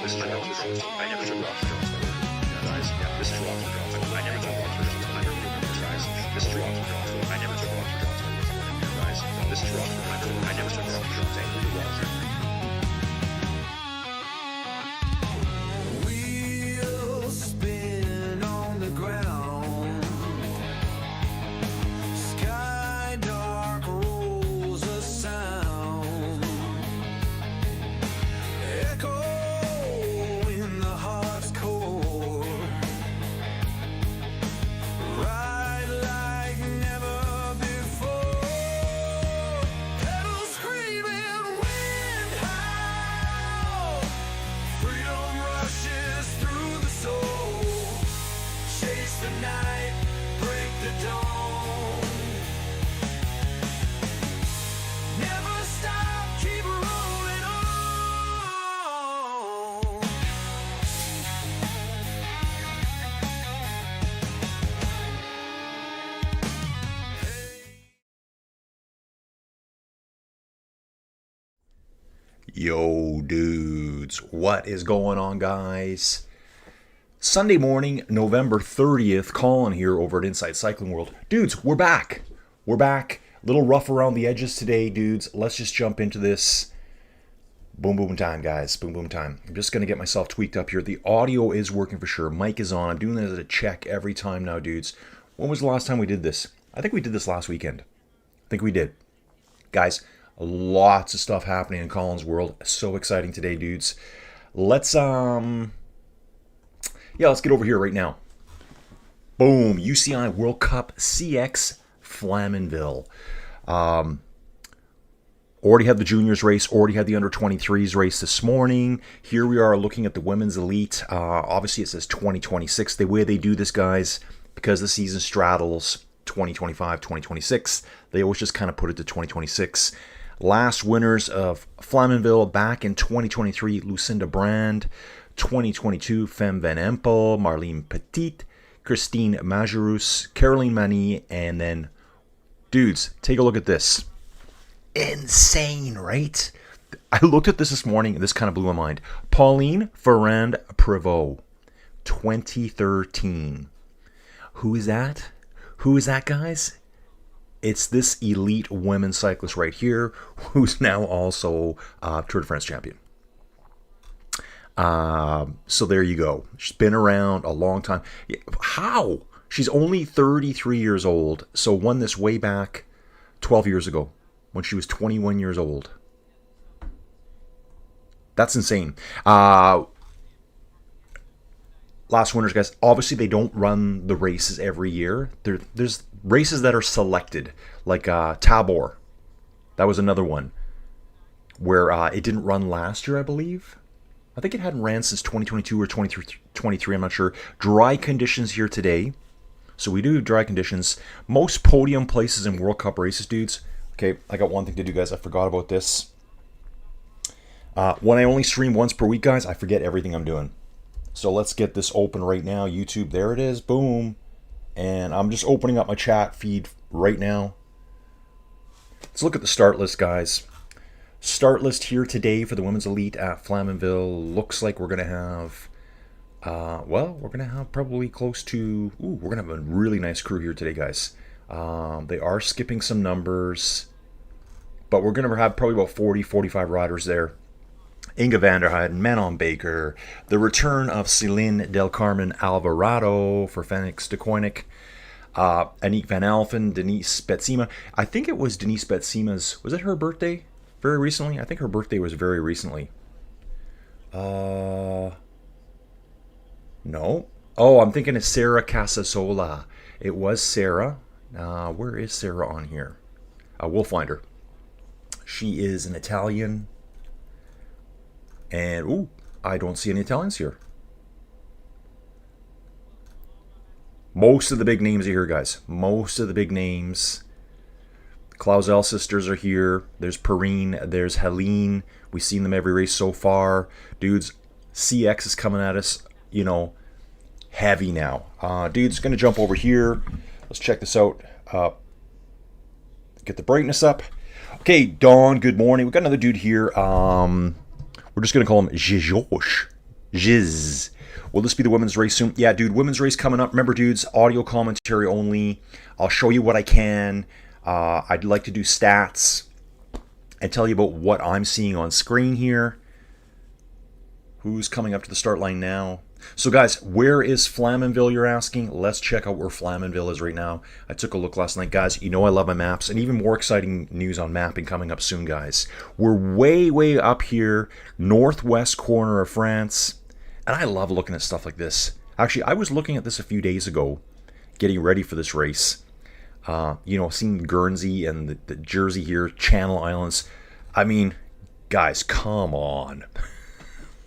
This is wrong for girls. I never took wrong for girls. Guys, yeah, this is wrong for girls. I never took wrong for girls. I never took wrong for guys. This is wrong for girls. I never took wrong for girls. Guys, this is wrong for girls. I never took wrong for girls. I never took wrong for girls. Wheels spin on the ground. Sky dark rolls a sound. Echo in the heart's core. Ride like never before. Pedals screaming, wind howl. Freedom rushes through the soul. Chase the night, break the dawn. Never stop, keep rolling on. Yo, dudes, what is going on, guys? Sunday morning, November 30th, Colin here over at Inside Cycling World. Dudes, we're back. We're back. A little rough around the edges today, dudes. Let's just jump into this. Boom, boom time, guys. Boom, boom time. I'm just going to get myself tweaked up here. The audio is working for sure. Mic is on. I'm doing this as a check every time now, dudes. When was the last time we did this? I think we did this last weekend. I think we did. Guys, lots of stuff happening in Colin's world. So exciting today, dudes. Let's get over here right now. Boom, UCI World Cup CX Flamanville. Already had the juniors race, already had the under 23s race this morning. Here we are looking at the women's elite. Obviously it says 2026. The way they do this, guys, because the season straddles 2025, 2026, they always just kind of put it to 2026. Last winners of Flamanville back in 2023, Lucinda Brand. 2022, Femme Van Empel, Marlene Petit, Christine Majerus, Caroline Mani, and then, dudes, take a look at this. Insane, right? I looked at this morning, and this kind of blew my mind. Pauline Ferrand-Prévot, 2013. Who is that? Who is that, guys? It's this elite women's cyclist right here, who's now also Tour de France champion. So there you go. She's been around a long time. How? She's only 33 years old, so won this way back 12 years ago when she was 21 years old. That's insane. Last winners, guys. Obviously, they don't run the races every year. There's races that are selected, like Tabor. That was another one where it didn't run last year, I believe. I think it hadn't ran since 2022 or 2023, I'm not sure. Dry conditions here today. So we do have dry conditions. Most podium places in World Cup races, dudes. Okay, I got one thing to do, guys. I forgot about this. When I only stream once per week, guys, I forget everything I'm doing. So let's get this open right now. YouTube, there it is. Boom. And I'm just opening up my chat feed right now. Let's look at the start list, guys. Start list here today for the Women's Elite at Flamanville. Looks like we're going to have, we're going to have probably close to, we're going to have a really nice crew here today, guys. They are skipping some numbers, but we're going to have probably about 40, 45 riders there. Inga van der Heijden, Manon Baker, the return of Celine Del Carmen Alvarado for Phoenix de Koenig, Aniek van Alphen, Denise Betsema. I think it was Denise Betsema's, was it her birthday very recently? I think her birthday was very recently. No. Oh, I'm thinking of Sarah Casasola. It was Sarah. Where is Sarah on here? We'll find her. She is an Italian. And, I don't see any Italians here. Most of the big names are here, guys. Most of the big names. Clausel sisters are here. There's Perrine. There's Helene. We've seen them every race so far. Dudes, CX is coming at us, heavy now. Dude's going to jump over here. Let's check this out. Get the brightness up. Okay, Dawn, good morning. We've got another dude here. We're just going to call him Jejosh. Jiz. Will this be the women's race soon? Yeah, dude, women's race coming up. Remember, dudes, audio commentary only. I'll show you what I can. I'd like to do stats and tell you about what I'm seeing on screen here. Who's coming up to the start line now? So, guys, where is Flamanville, you're asking? Let's check out where Flamanville is right now. I took a look last night. Guys, you know I love my maps, and even more exciting news on mapping coming up soon, guys. We're way, way up here, northwest corner of France, and I love looking at stuff like this. Actually, I was looking at this a few days ago, getting ready for this race. You know, seeing Guernsey and the Jersey here, Channel Islands. I mean, guys, come on.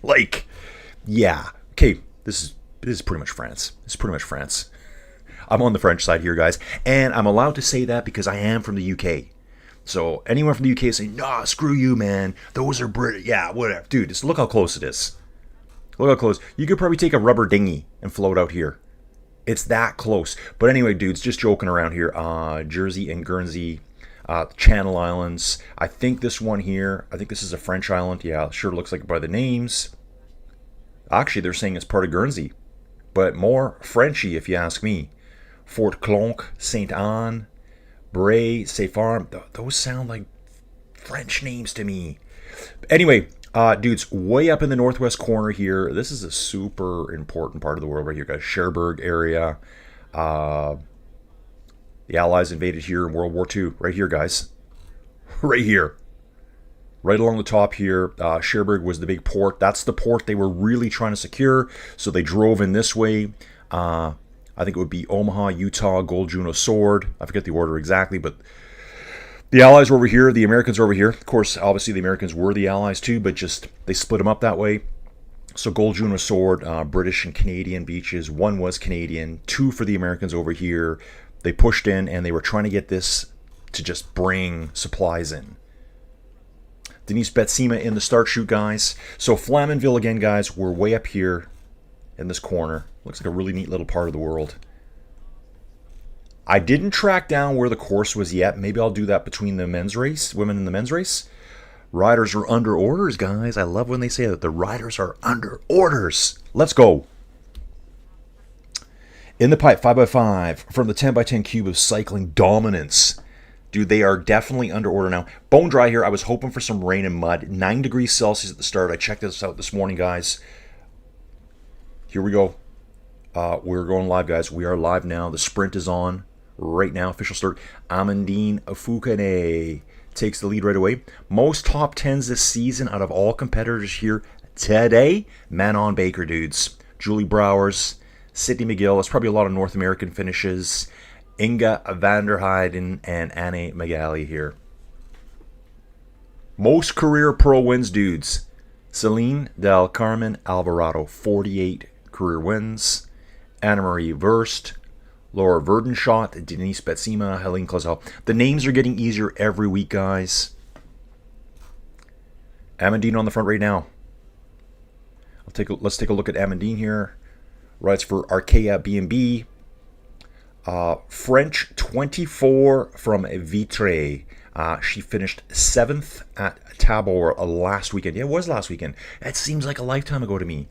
Like, yeah. Okay, this is pretty much France. This is pretty much France. I'm on the French side here, guys. And I'm allowed to say that because I am from the UK. So anyone from the UK saying, nah, screw you, man. Those are British. Yeah, whatever. Dude, just look how close it is. Look how close. You could probably take a rubber dinghy and float out here. It's that close. But anyway, dudes, just joking around here. Jersey and Guernsey, Channel Islands. I think this one here, I think this is a French island. Yeah, it sure looks like it by the names. Actually, they're saying it's part of Guernsey, but more Frenchy if you ask me. Fort Clonc, Saint Anne, Bray, Seyfarm. Those sound like French names to me. Anyway, dudes, way up in the northwest corner here. This is a super important part of the world right here, guys. Cherbourg area. The Allies invaded here in World War II. Right here, guys. Right here. Right along the top here, Cherbourg was the big port. That's the port they were really trying to secure. So they drove in this way. I think it would be Omaha, Utah, Gold Juno, Sword. I forget the order exactly, but the Allies were over here. The Americans were over here. Of course, obviously the Americans were the Allies too, but just they split them up that way. So Gold Juno, Sword, British and Canadian beaches. One was Canadian, two for the Americans over here. They pushed in and they were trying to get this to just bring supplies in. Denise Betsema in the start chute, guys. So Flamanville again, guys. We're way up here in this corner. Looks like a really neat little part of the world. I didn't track down where the course was yet. Maybe I'll do that between the men's race, women in the men's race. Riders are under orders, guys. I love when they say that. The riders are under orders. Let's go. In the pipe, 5x5 from the 10x10 cube of cycling dominance. Dude, they are definitely under order now. Bone dry here. I was hoping for some rain and mud. 9 degrees Celsius at the start. I checked this out this morning, guys. Here we go. We're going live, guys. We are live now. The sprint is on right now. Official start. Amandine Fukane takes the lead right away. Most top 10s this season out of all competitors here today. Manon Baker, dudes. Julie Brouwers, Sydney McGill. That's probably a lot of North American finishes. Inga van der Heijden and Annie Magali here. Most career pro wins, dudes. Celine Del Carmen Alvarado, 48 career wins. Anna-Marie Verst, Laura Verdenschot, Denise Betsema, Helene Clausel. The names are getting easier every week, guys. Amandine on the front right now. Let's take a look at Amandine here. Rides for Arkea B&B. French 24 from Vitré. She finished 7th at Tabor last weekend. Yeah, it was last weekend. It seems like a lifetime ago to me.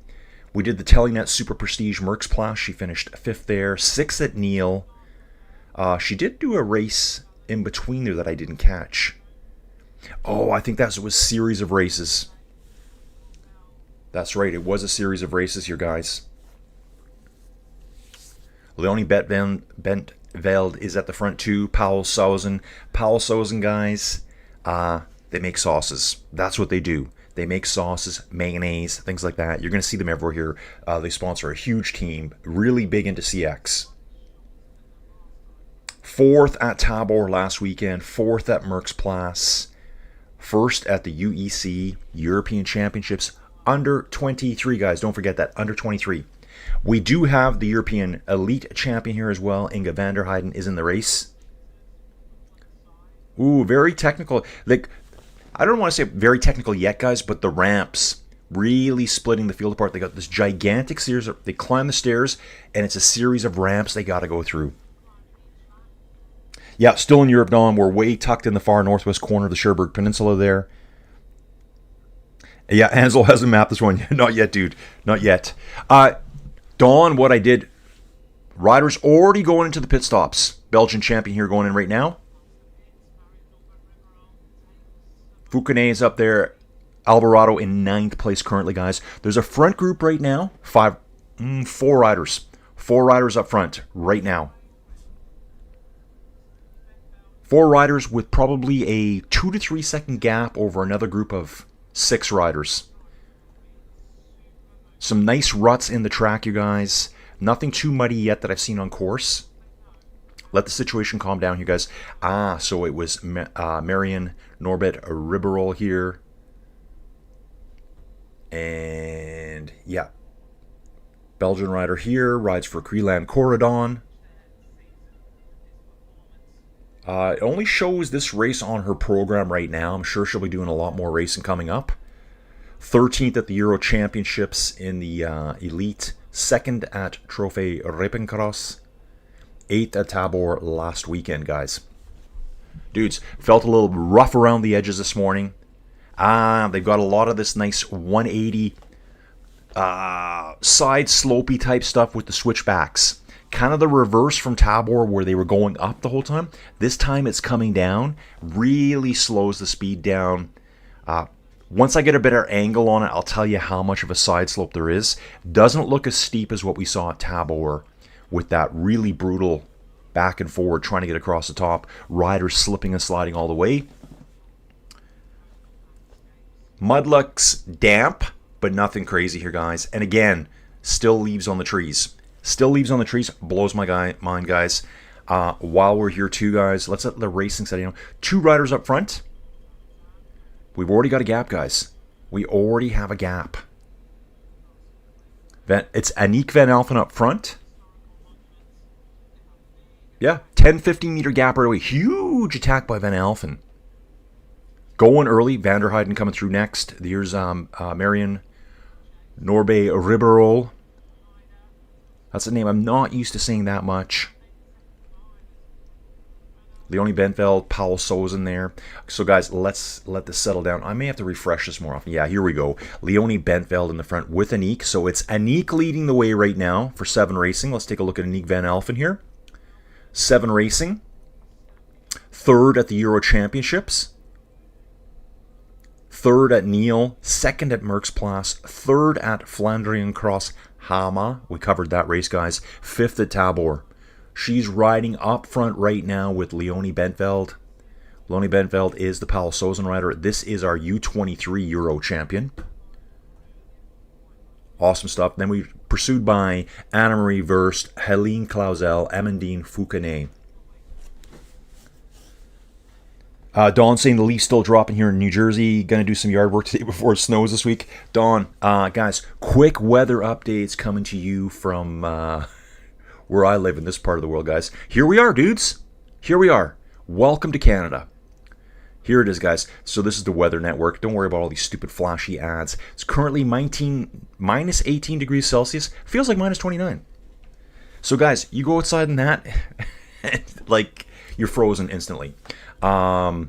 We did the Telenet Super Prestige Merckxplas. She finished 5th there. 6th at Neil. She did do a race in between there that I didn't catch. Oh, I think that was a series of races. That's right. It was a series of races here, guys. Leonie Bentveld is at the front too. Paul Sausen, guys, they make sauces. That's what they do. They make sauces, mayonnaise, things like that. You're going to see them everywhere here. They sponsor a huge team, really big into CX. 4th at Tabor last weekend, 4th at Merckxplas, 1st at the UEC European Championships, under 23, guys. Don't forget that, under 23. We do have the European Elite Champion here as well. Inga van der Heijden is in the race. Ooh, very technical. Like, I don't want to say very technical yet, guys, but the ramps really splitting the field apart. They got this gigantic series. They climb the stairs, and it's a series of ramps they got to go through. Yeah, still in Europe, Don. We're way tucked in the far northwest corner of the Cherbourg Peninsula there. Yeah, Ansel hasn't mapped this one. Not yet, dude. Not yet. Dawn, what I did. Riders already going into the pit stops. Belgian champion here going in right now. Foucanet is up there. Alvarado in 9th place currently, guys. There's a front group right now. 4 riders. 4 riders up front right now. 4 riders with probably a 2 to 3 second gap over another group of 6 riders. Some nice ruts in the track, you guys. Nothing too muddy yet that I've seen on course. Let the situation calm down, you guys. So it was Marion Norbert Ribeirol here. And yeah. Belgian rider here. Rides for Creeland Corridon. It only shows this race on her program right now. I'm sure she'll be doing a lot more racing coming up. 13th at the Euro Championships in the Elite. 2nd at Trophy Rijpencross. 8th at Tabor last weekend, guys. Dudes, felt a little rough around the edges this morning. They've got a lot of this nice 180 side slopey type stuff with the switchbacks. Kind of the reverse from Tabor where they were going up the whole time. This time it's coming down. Really slows the speed down. Once I get a better angle on it, I'll tell you how much of a side slope there is. Doesn't look as steep as what we saw at Tabor with that really brutal back and forward trying to get across the top. Riders slipping and sliding all the way. Mud looks damp, but nothing crazy here, guys. And again, still leaves on the trees. Still leaves on the trees. Blows my mind, guys. While we're here too, guys, let's let the racing setting. 2 riders up front. We've already got a gap, guys. We already have a gap. It's Aniek van Alphen up front. Yeah, 10-15 meter gap right away. Huge attack by Van Alphen. Going early. Van der Heijden coming through next. Here's Marion Norbe Ribeirol. That's a name I'm not used to saying that much. Leonie Bentveld, Paul Sozen there. So, guys, let's let this settle down. I may have to refresh this more often. Yeah, here we go. Leonie Bentveld in the front with Aniek. So it's Aniek leading the way right now for 7 Racing. Let's take a look at Aniek van Alphen here. 7 Racing. 3rd at the Euro Championships. 3rd at Niel. 2nd at Merckxplas. 3rd at Flandrian Cross Hama. We covered that race, guys. 5th at Tabor. She's riding up front right now with Leonie Bentveld. Leonie Bentveld is the Paul Sozen rider. This is our U23 Euro champion. Awesome stuff. Then we pursued by Annemarie Verst, Helene Clausel, Amandine Foucanet. Dawn saying the leaf's still dropping here in New Jersey. Going to do some yard work today before it snows this week. Dawn, guys, quick weather updates coming to you from where I live in this part of the world, guys. Here we are, dudes. Here we are. Welcome to Canada. Here it is, guys. So this is the Weather Network. Don't worry about all these stupid flashy ads. It's currently minus 18 degrees Celsius. Feels like minus 29. So, guys, you go outside in that, like, you're frozen instantly. The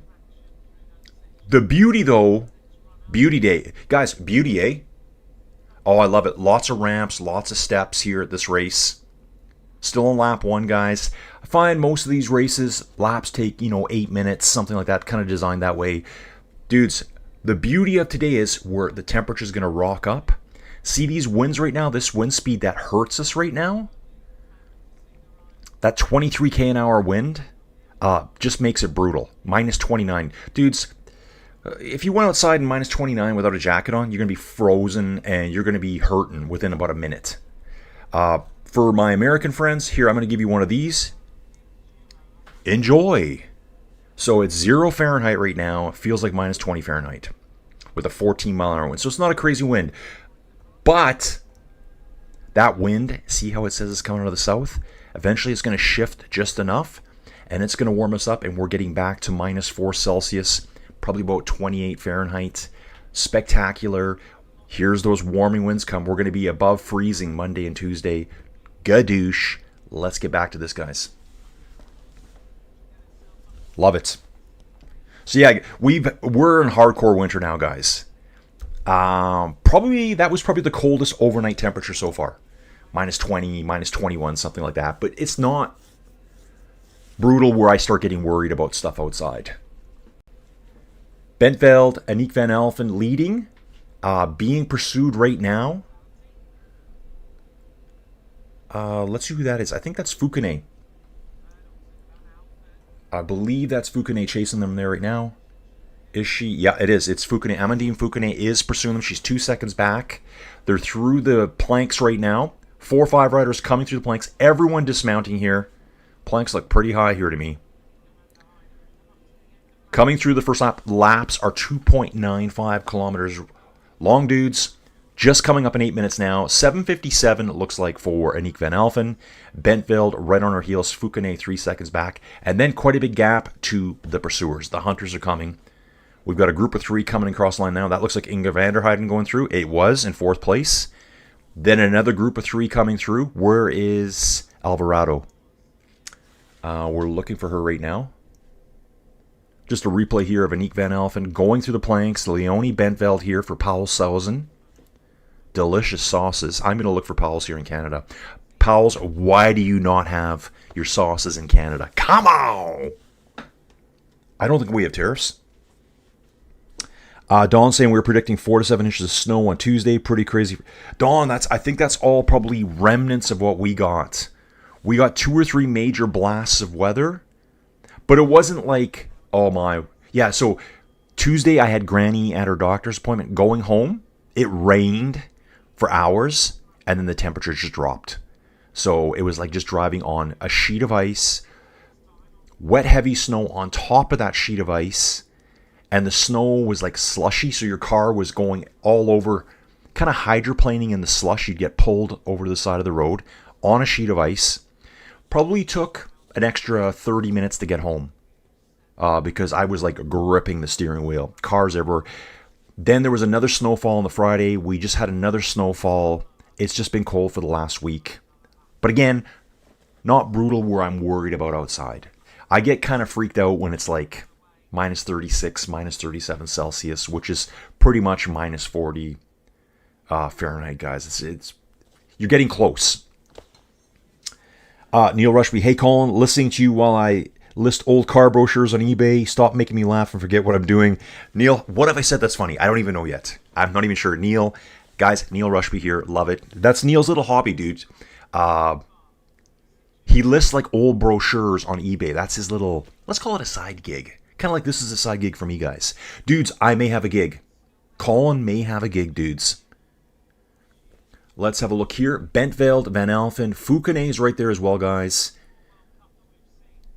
beauty, though, beauty day. Guys, beauty, eh? Oh, I love it. Lots of ramps, lots of steps here at this race. Still on lap 1, guys. I find most of these races, laps take, 8 minutes, something like that, kind of designed that way. Dudes, the beauty of today is where the temperature is going to rock up. See these winds right now? This wind speed that hurts us right now? That 23k an hour wind just makes it brutal. Minus 29. Dudes, if you went outside in minus 29 without a jacket on, you're going to be frozen and you're going to be hurting within about a minute. For my American friends, here I'm going to give you one of these. Enjoy. So it's 0 Fahrenheit right now. It feels like minus 20 Fahrenheit with a 14 mile an hour wind. So it's not a crazy wind. But that wind, see how it says it's coming out of the south? Eventually it's going to shift just enough and it's going to warm us up and we're getting back to minus 4 Celsius, probably about 28 Fahrenheit. Spectacular. Here's those warming winds come. We're going to be above freezing Monday and Tuesday. Gadoosh. Let's get back to this, guys. Love it. So yeah, we're in hardcore winter now, guys. Probably that was probably the coldest overnight temperature so far. Minus 20, minus 21, something like that. But it's not brutal where I start getting worried about stuff outside. Bentveld, Aniek van Alphen leading. Being pursued right now. Let's see who that is. I think that's Fukune. I believe that's Fukune chasing them there right now. Is she? Yeah, it is. It's Fukune. Amandine Fukune is pursuing them. She's 2 seconds back. They're through the planks right now. 4 or 5 riders coming through the planks. Everyone dismounting here. Planks look pretty high here to me. Coming through the first lap. Laps are 2.95 kilometers long, dudes. Just coming up in 8 minutes now. 7:57 it looks like for Aniek van Alphen. Bentveld right on her heels. Fukune 3 seconds back. And then quite a big gap to the pursuers. The hunters are coming. We've got a group of 3 coming across the line now. That looks like Inge van der Heijden going through. It was in 4th place. Then another group of 3 coming through. Where is Alvarado? We're looking for her right now. Just a replay here of Aniek van Alphen going through the planks. Leonie Bentveld here for Paul Sausen. Delicious sauces. I'm going to look for Powell's here in Canada. Powell's, why do you not have your sauces in Canada? Come on! I don't think we have tariffs. Dawn saying we're predicting 4 to 7 inches of snow on Tuesday. Pretty crazy. Dawn, I think that's all probably remnants of what we got. We got 2 or 3 major blasts of weather, but it wasn't like, oh my. Yeah, so Tuesday I had Granny at her doctor's appointment. Going home, it rained for hours, and then the temperature just dropped. So it was like just driving on a sheet of ice, wet, heavy snow on top of that sheet of ice, and the snow was like slushy, so your car was going all over, kind of hydroplaning in the slush. You'd get pulled over to the side of the road on a sheet of ice. Probably took an extra 30 minutes to get home because I was like gripping the steering wheel. Cars everywhere. Then there was another snowfall on the Friday. We just had another snowfall. It's just been cold for the last week. But again, not brutal where I'm worried about outside. I get kind of freaked out when it's like minus 36, minus 37 Celsius, which is pretty much minus 40 Fahrenheit, guys. It's you're getting close. Neil Rushby, hey Colin, listening to you while I list old car brochures on eBay. Stop making me laugh and forget what I'm doing. Neil, what have I said that's funny? I don't even know yet. I'm not even sure. Neil, guys, Neil Rushby here. Love it. That's Neil's little hobby, dude. He lists like old brochures on eBay. That's his little, let's call it a side gig. Kind of like this is a side gig for me, guys. Dudes, I may have a gig. Colin may have a gig, dudes. Let's have a look here. Bentveld, Van Alphen, Fukune is right there as well, guys.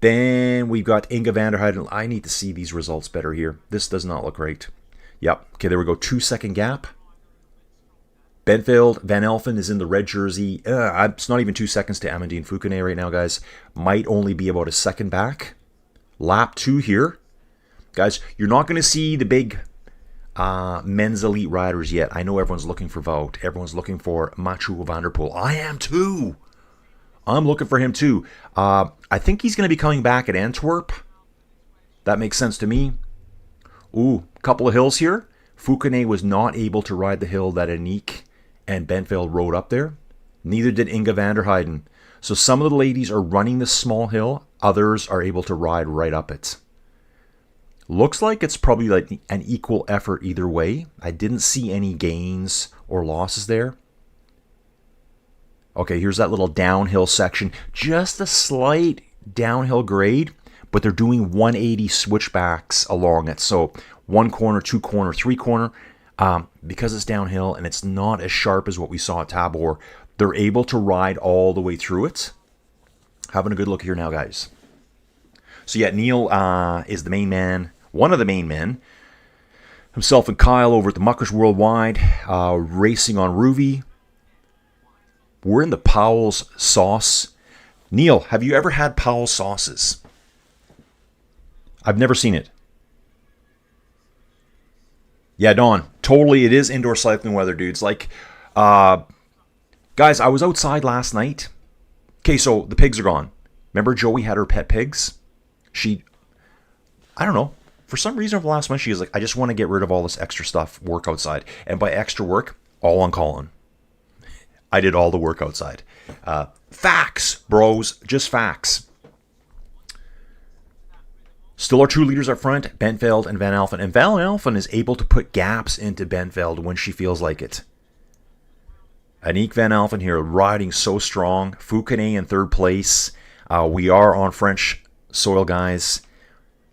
Then we've got Inge van der Heijden. I need to see these results better here. This does not look right. Yep. Okay, there we go. 2 second gap. Bentveld, Van Alphen is in the red jersey. It's not even 2 seconds to Amandine Fukune right now, guys. Might only be about a second back. Lap 2 here. Guys, you're not going to see the big men's elite riders yet. I know everyone's looking for Wout. Everyone's looking for Mathieu van der Poel. I am too. I'm looking for him too. I think he's going to be coming back at Antwerp. That makes sense to me. Ooh, couple of hills here. Fukune was not able to ride the hill that Aniek and Bentveld rode up there. Neither did Inge van der Heijden. So some of the ladies are running this small hill. Others are able to ride right up it. Looks like it's probably like an equal effort either way. I didn't see any gains or losses there. Okay, here's that little downhill section. Just a slight downhill grade, but they're doing 180 switchbacks along it. So 1 corner, 2 corner, 3 corner. Because it's downhill and it's not as sharp as what we saw at Tabor, they're able to ride all the way through it. Having a good look here now, guys. So yeah, Neil is the main man, one of the main men. Himself and Kyle over at the Muckers Worldwide, racing on Ruby. We're in the Powell's sauce. Neil, have you ever had Powell's sauces? I've never seen it. Yeah, Dawn, totally, it is indoor cycling weather, dudes. Like, guys, I was outside last night. Okay, so the pigs are gone. Remember Joey had her pet pigs? I don't know, for some reason over the last month, she was like, I just want to get rid of all this extra stuff, work outside. And by extra work, all on Colin. I did all the work outside. Facts, bros, just facts. Still our two leaders up front, Bentveld and Van Alphen. And Van Alphen is able to put gaps into Bentveld when she feels like it. Aniek Van Alphen here riding so strong. Foucanet in third place. We are on French soil, guys.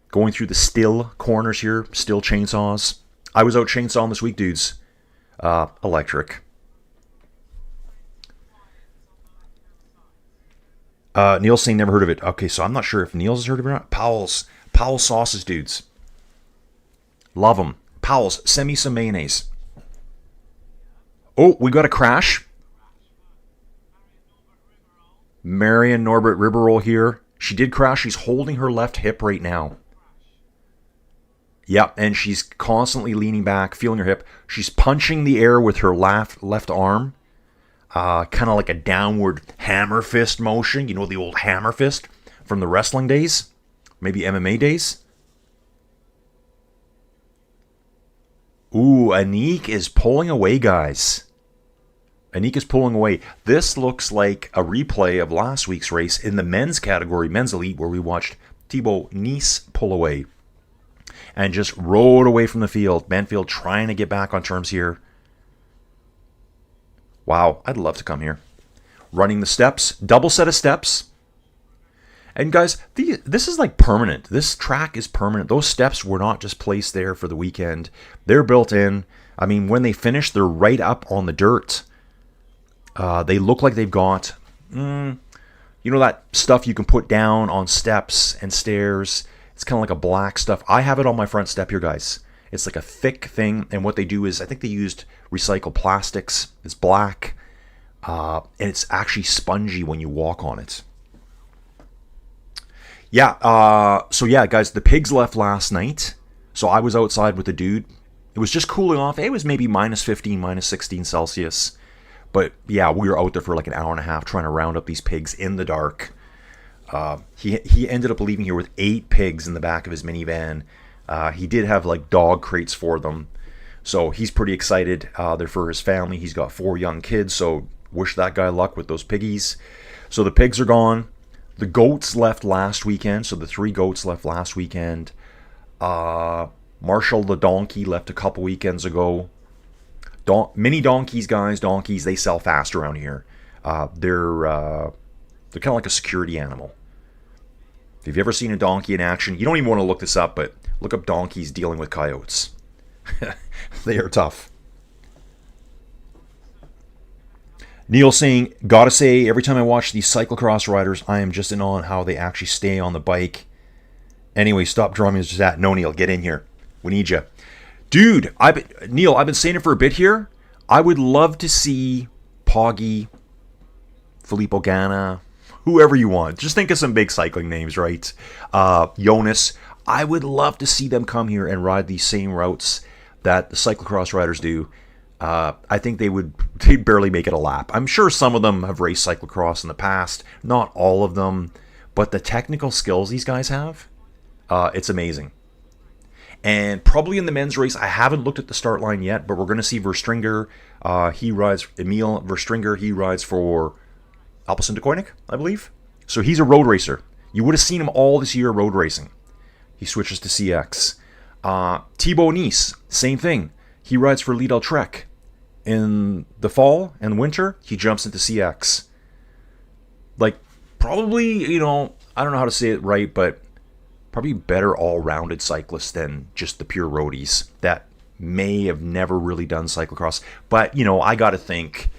Going through the still corners here. Still chainsaws. I was out chainsawing this week, dudes. Electric. Neil's saying never heard of it. Okay, so I'm not sure if Neil's has heard of it or not. Powell's sauces, dudes. Love them. Powell's, send me some mayonnaise. Oh, we got a crash. Marion Norbert Riberoll here. She did crash. She's holding her left hip right now. Yep, and she's constantly leaning back, feeling her hip. She's punching the air with her left arm. Kind of like a downward hammer fist motion. You know the old hammer fist from the wrestling days? Maybe MMA days? Ooh, Aniek is pulling away, guys. Aniek is pulling away. This looks like a replay of last week's race in the men's category, men's elite, where we watched Thibaut Nice pull away and just rode away from the field. Benfield trying to get back on terms here. Wow, I'd love to come here. Running the steps, double set of steps. And guys, this is like permanent. This track is permanent. Those steps were not just placed there for the weekend. They're built in. I mean, when they finish, they're right up on the dirt. They look like they've got, you know, that stuff you can put down on steps and stairs. It's kind of like a black stuff. I have it on my front step here, guys. It's like a thick thing. And what they do is, I think they used recycled plastics. It's black. And it's actually spongy when you walk on it. Yeah, so yeah, guys, the pigs left last night. So I was outside with the dude. It was just cooling off. It was maybe minus 15, minus 16 Celsius. But yeah, we were out there for like an hour and a half trying to round up these pigs in the dark. He ended up leaving here with 8 pigs in the back of his minivan. He did have like dog crates for them. So he's pretty excited. They're for his family. He's got 4 young kids. So wish that guy luck with those piggies. So the pigs are gone. The goats left last weekend. So the 3 goats left last weekend. Marshall the donkey left a couple weekends ago. Mini donkeys, guys, donkeys, they sell fast around here. They're kind of like a security animal. If you've ever seen a donkey in action, you don't even want to look this up, but look up donkeys dealing with coyotes. They are tough. Neil saying, gotta say, every time I watch these cyclocross riders, I am just in awe on how they actually stay on the bike. Anyway, stop drumming. Just that. No, Neil, get in here. We need you. Dude, Neil, I've been saying it for a bit here. I would love to see Poggy, Filippo Ganna, whoever you want. Just think of some big cycling names, right? Jonas. I would love to see them come here and ride these same routes that the cyclocross riders do. I think they'd barely make it a lap. I'm sure some of them have raced cyclocross in the past. Not all of them. But the technical skills these guys have, it's amazing. And probably in the men's race, I haven't looked at the start line yet, but we're going to see Verstringer. He rides, Emil Verstringer, he rides for Alpecin de Koenig, I believe. So he's a road racer. You would have seen him all this year road racing. He switches to CX. Thibaut Nice, same thing. He rides for Lidl Trek. In the fall and winter, he jumps into CX. Like, probably, you know, I don't know how to say it right, but probably better all-rounded cyclists than just the pure roadies that may have never really done cyclocross. But, you know, I got to think,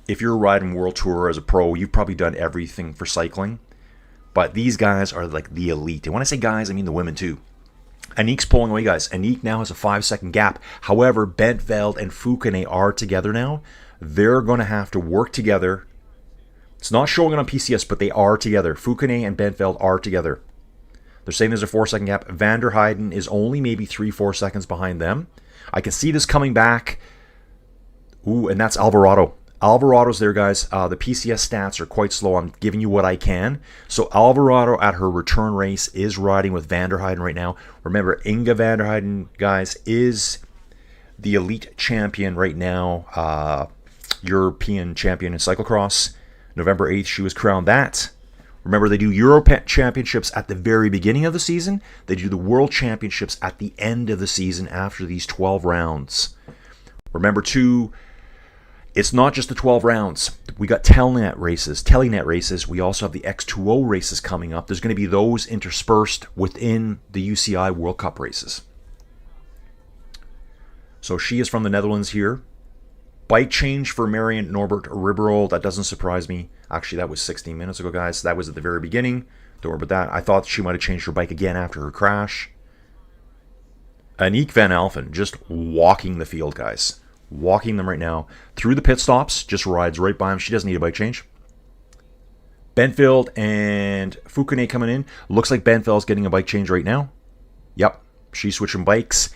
if you're riding World Tour as a pro, you've probably done everything for cycling. But these guys are like the elite. And when I say guys, I mean the women too. Aniek's pulling away, guys. Aniek now has a 5-second gap. However, Bentveld and Foucanet are together now. They're going to have to work together. It's not showing it on PCS, but they are together. Foucanet and Bentveld are together. They're saying there's a 4-second gap. Van der Heijden is only maybe 3-4 seconds behind them. I can see this coming back. Ooh, and that's Alvarado. Alvarado's there, guys. The PCS stats are quite slow. I'm giving you what I can. So Alvarado at her return race is riding with Van der Heyden right now. Remember, Inga Van der Heyden, guys, is the elite champion right now. European champion in cyclocross. November 8th, she was crowned that. Remember, they do Euro Championships at the very beginning of the season. They do the World Championships at the end of the season after these 12 rounds. Remember, too, it's not just the 12 rounds. We got Telenet races. We also have the X2O races coming up. There's going to be those interspersed within the UCI World Cup races. So she is from the Netherlands here. Bike change for Marion Norbert Ribeiro. That doesn't surprise me. Actually, that was 16 minutes ago, guys. That was at the very beginning. Don't worry about that. I thought she might have changed her bike again after her crash. Aniek van Alphen just walking the field, guys. Walking them right now. Through the pit stops. Just rides right by him. She doesn't need a bike change. Benfield and Fukune coming in. Looks like Benfield's getting a bike change right now. Yep. She's switching bikes.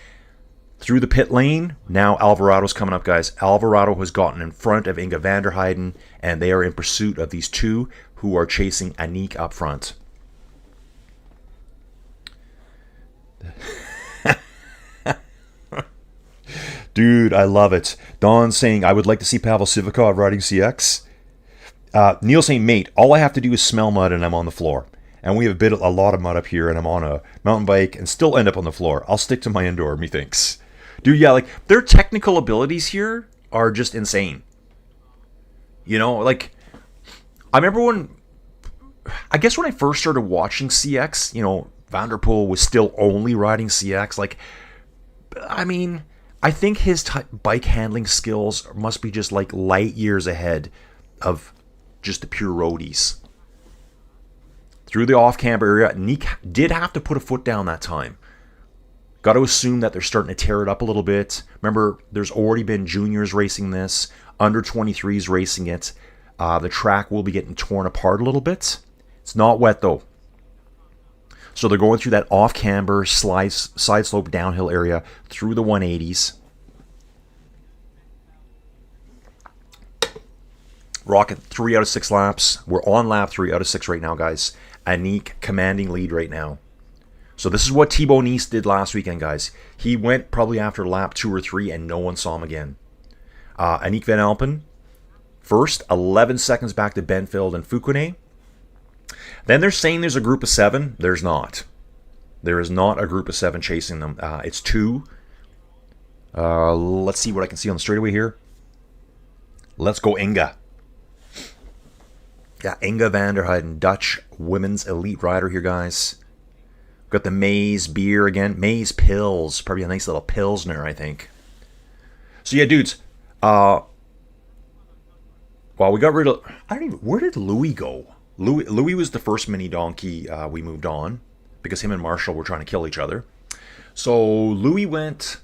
Through the pit lane, now Alvarado's coming up, guys. Alvarado has gotten in front of Inga van der Heyden, and they are in pursuit of these two who are chasing Aniek up front. Dude, I love it. Don saying, I would like to see Pavel Sivakov riding CX. Neil saying, mate, all I have to do is smell mud and I'm on the floor. And we have a lot of mud up here, and I'm on a mountain bike and still end up on the floor. I'll stick to my indoor, methinks. Dude, yeah, like, their technical abilities here are just insane. You know, like, I remember when I first started watching CX, you know, Vanderpool was still only riding CX. Like, I mean, I think his bike handling skills must be just, like, light years ahead of just the pure roadies. Through the off-camber area, Aniek did have to put a foot down that time. Got to assume that they're starting to tear it up a little bit. Remember, there's already been juniors racing this, under 23s racing it. The track will be getting torn apart a little bit. It's not wet, though. So they're going through that off-camber, side slope downhill area through the 180s. Rocket 3 out of 6 laps. We're on lap 3 out of 6 right now, guys. Aniek commanding lead right now. So this is what Thibaut Nice did last weekend, guys. He went probably after lap 2 or 3 and no one saw him again. Aniek van Alphen first, 11 seconds back to Benfield and Fukune. Then they're saying there's a group of 7. There's not. There is not a group of 7 chasing them. It's 2. Let's see what I can see on the straightaway here. Let's go Inga. Yeah, Inga van der Heyden, Dutch women's elite rider here, guys. Got the Maize beer again. Maize Pills. Probably a nice little Pilsner, I think. So, yeah, dudes. Well, we got rid of... Where did Louis go? Louis was the first mini donkey we moved on. Because him and Marshall were trying to kill each other. So, Louis went...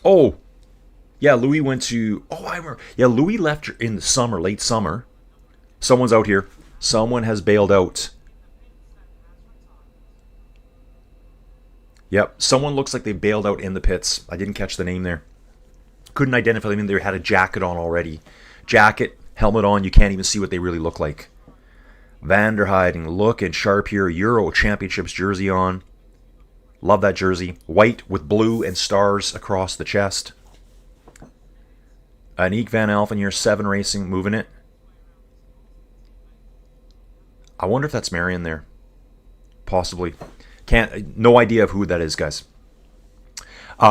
Oh. Yeah, Louis went to... Oh, I remember. Yeah, Louis left in the summer, late summer. Someone's out here. Someone has bailed out. Yep, someone looks like they bailed out in the pits. I didn't catch the name there. Couldn't identify them. They had a jacket on already. Jacket, helmet on. You can't even see what they really look like. Van der Heyden looking sharp here. Euro Championships jersey on. Love that jersey. White with blue and stars across the chest. Aniek van Alphen here. 7 racing, moving it. I wonder if that's Marion there. Possibly. No idea of who that is, guys.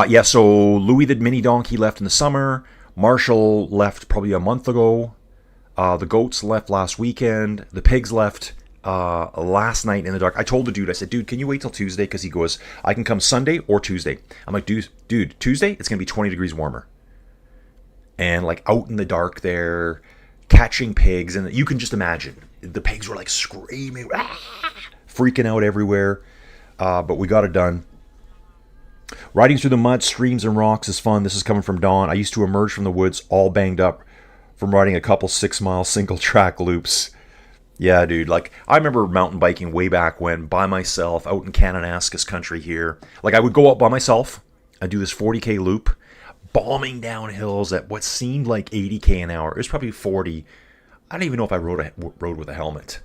Yeah, so Louis the mini donkey left in the summer. Marshall left probably a month ago. The goats left last weekend. The pigs left last night in the dark. I told the dude, I said, dude, can you wait till Tuesday? Because he goes, I can come Sunday or Tuesday. I'm like, dude, Tuesday, it's going to be 20 degrees warmer. And like out in the dark there, catching pigs. And you can just imagine. The pigs were like screaming, freaking out everywhere. But we got it done. Riding through the mud, streams, and rocks is fun. This is coming from Dawn. I used to emerge from the woods all banged up from riding a couple 6-mile single track loops. Yeah, dude. Like, I remember mountain biking way back when, by myself, out in Kananaskis country here. Like, I would go out by myself and do this 40K loop, bombing down hills at what seemed like 80k an hour. It was probably 40. I don't even know if I rode with a helmet.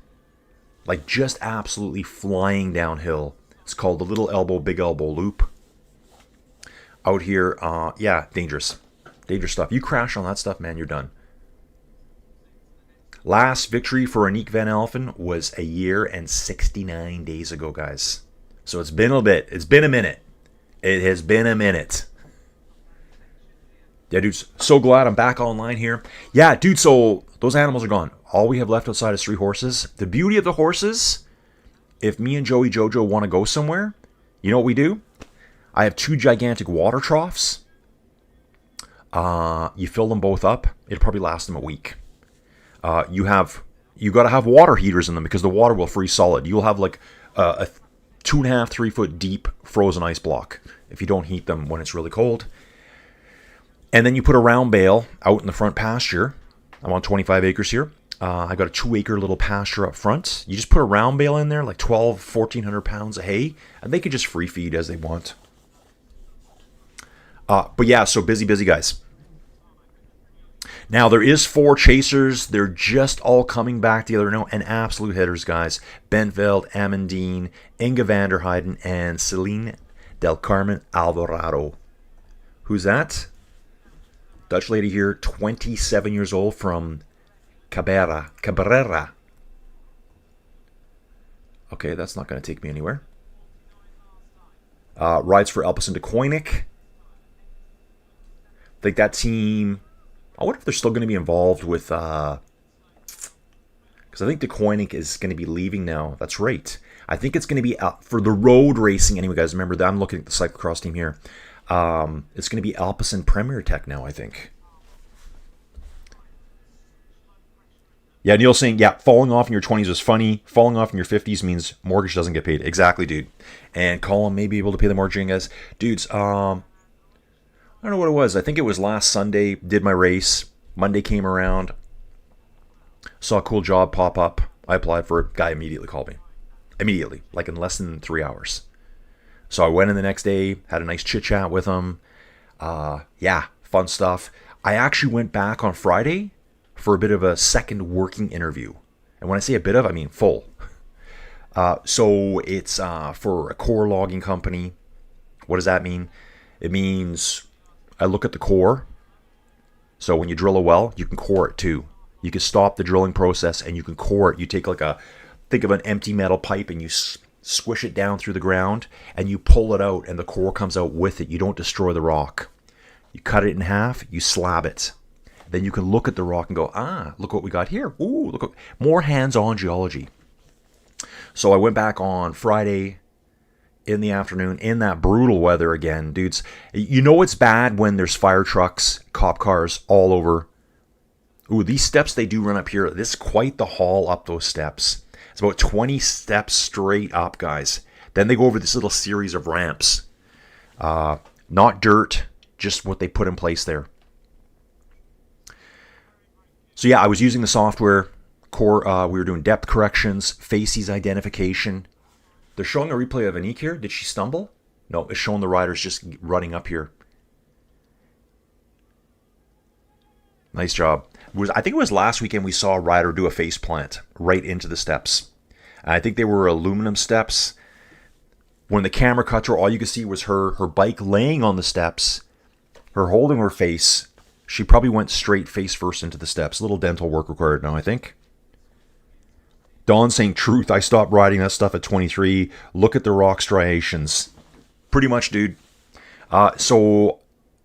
Like just absolutely flying downhill. It's called the Little Elbow, Big Elbow Loop. Out here, yeah, dangerous. Dangerous stuff. You crash on that stuff, man, you're done. Last victory for Aniek van Alphen was a year and 69 days ago, guys. So it's been a bit. It's been a minute. It has been a minute. Yeah, dude, so glad I'm back online here. Yeah, dude, so those animals are gone. All we have left outside is 3 horses. The beauty of the horses, if me and Joey Jojo want to go somewhere, you know what we do? I have 2 gigantic water troughs. You fill them both up. It'll probably last them a week. You got to have water heaters in them because the water will freeze solid. You'll have like a 2.5, 3 foot deep frozen ice block if you don't heat them when it's really cold. And then you put a round bale out in the front pasture. I'm on 25 acres here. I got a 2-acre little pasture up front. You just put a round bale in there, like 1,400 pounds of hay, and they can just free feed as they want. But yeah, so busy guys. Now there is 4 chasers. They're just all coming back together now, and absolute hitters, guys. Bentveld, Amandine, Inge van der Heijden, and Celine del Carmen Alvarado. Who's that? Dutch lady here, 27 years old, from Cabrera. Okay, that's not going to take me anywhere. Rides for Alpecin de Koenig. I think that team, I wonder if they're still going to be involved with, because I think de Koenig is going to be leaving now. That's right. I think it's going to be for the road racing. Anyway, guys, remember that I'm looking at the cyclocross team here. It's going to be Alpecin Premier Tech now, I think. Yeah, Neil's saying, yeah, falling off in your 20s is funny. Falling off in your 50s means mortgage doesn't get paid. Exactly, dude. And Colin may be able to pay the mortgage, guys. Dudes, I don't know what it was. I think it was last Sunday. Did my race. Monday came around. Saw a cool job pop up. I applied for it. Guy immediately called me. Immediately. Like in less than 3 hours. So I went in the next day, had a nice chit chat with him. Yeah, fun stuff. I actually went back on Friday for a bit of a second working interview. And when I say a bit of, I mean full. So it's for a core logging company. What does that mean? It means I look at the core. So when you drill a well, you can core it too. You can stop the drilling process and you can core it. You take like think of an empty metal pipe and you squish it down through the ground, and you pull it out, and the core comes out with it. You don't destroy the rock. You cut it in half, you slab it. Then you can look at the rock and go, look what we got here. Ooh, look, more hands-on geology. So I went back on Friday in the afternoon in that brutal weather again, dudes. You know it's bad when there's fire trucks, cop cars all over. Ooh, these steps they do run up here. This is quite the haul up those steps. It's about 20 steps straight up, guys. Then they go over this little series of ramps. Not dirt, just what they put in place there. So yeah, I was using the software. We were doing depth corrections, facies identification. They're showing a replay of Aniek here. Did she stumble? No, it's showing the riders just running up here. Nice job. I think it was last weekend we saw a rider do a face plant right into the steps. I think they were aluminum steps. When the camera cut to her, all you could see was her bike laying on the steps, her holding her face. She probably went straight face first into the steps. A little dental work required now, I think. Dawn saying, truth, I stopped riding that stuff at 23. Look at the rock striations. Pretty much, dude. So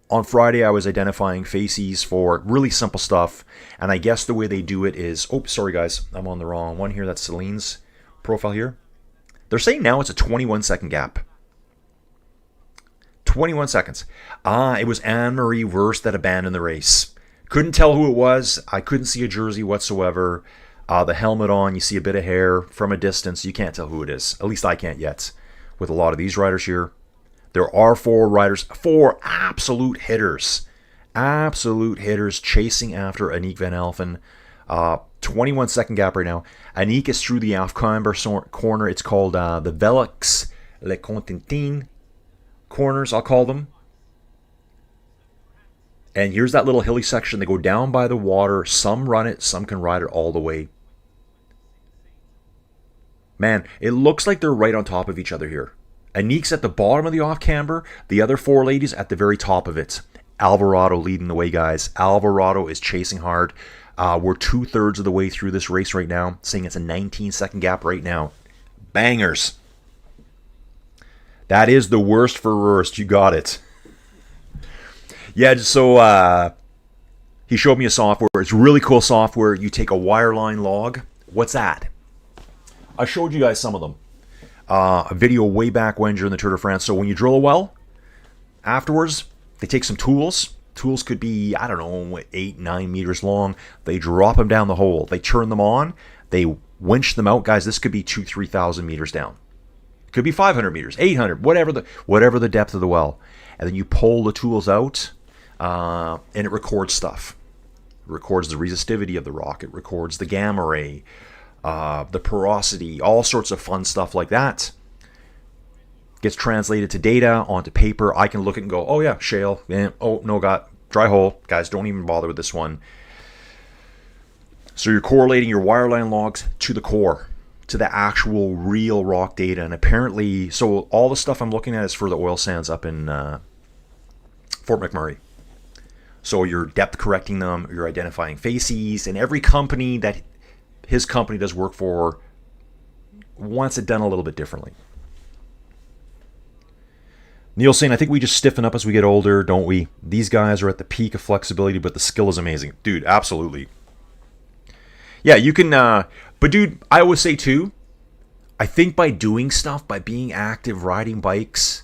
on Friday, I was identifying facies for really simple stuff. And I guess the way they do it is... Oh, sorry, guys. I'm on the wrong one here. That's Celine's profile here. They're saying now it's a 21-second gap. 21 seconds. It was Anne-Marie Wurst that abandoned the race. Couldn't tell who it was. I couldn't see a jersey whatsoever. The helmet on, you see a bit of hair from a distance. You can't tell who it is. At least I can't yet. With a lot of these riders here. There are 4 riders, 4 absolute hitters. Absolute hitters chasing after Aniek van Alphen. 21-second gap right now. Aniek is through the Afkamber corner. It's called the Velix Le Contentin corners, I'll call them. And here's that little hilly section. They go down by the water. Some run it, some can ride it all the way. Man, it looks like they're right on top of each other here. Anique's at the bottom of the off-camber. The other four ladies at the very top of it. Alvarado leading the way, guys. Alvarado is chasing hard. We're 2/3 of the way through this race right now. Saying it's a 19-second gap right now. Bangers. That is the worst for worst. You got it. Yeah, so he showed me a software. It's really cool software. You take a wireline log. What's that? I showed you guys some of them. A video way back when during the Tour de France. So when you drill a well, afterwards, they take some tools. Tools could be, I don't know, 8, 9 meters long. They drop them down the hole. They turn them on. They winch them out. Guys, this could be 2,000, 3,000 meters down. It could be 500 meters, 800, whatever the depth of the well. And then you pull the tools out, and it records stuff. It records the resistivity of the rock. It records the gamma ray, the porosity, all sorts of fun stuff like that. Gets translated to data onto paper. I can look at it and go, oh yeah, shale. Oh no, got dry hole. Guys, don't even bother with this one. So you're correlating your wireline logs to the core, to the actual real rock data. And apparently, so all the stuff I'm looking at is for the oil sands up in Fort McMurray. So you're depth correcting them, you're identifying facies, and every company that his company does work for wants it done a little bit differently. Neil saying, I think we just stiffen up as we get older, don't we? These guys are at the peak of flexibility, but the skill is amazing. Dude, absolutely. Yeah, you can, but dude, I always say too, I think by doing stuff, by being active, riding bikes,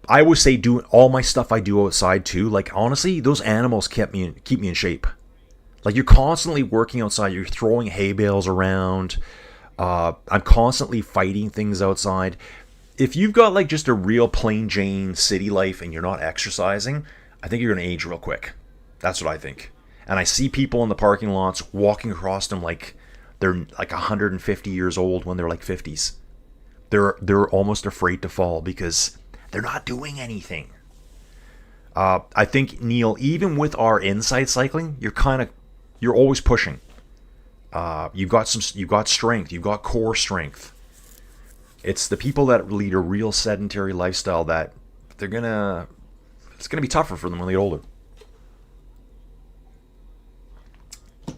I always say doing all my stuff I do outside too, like honestly, those animals keep me in shape. Like you're constantly working outside, you're throwing hay bales around, I'm constantly fighting things outside. If you've got like just a real plain Jane city life and you're not exercising, I think you're going to age real quick. That's what I think. And I see people in the parking lots walking across them like they're like 150 years old when they're like 50s. They're almost afraid to fall because they're not doing anything. I think, Neil, even with our inside cycling, you're always pushing. You've got strength, you've got core strength. It's the people that lead a real sedentary lifestyle that it's gonna be tougher for them when they get older.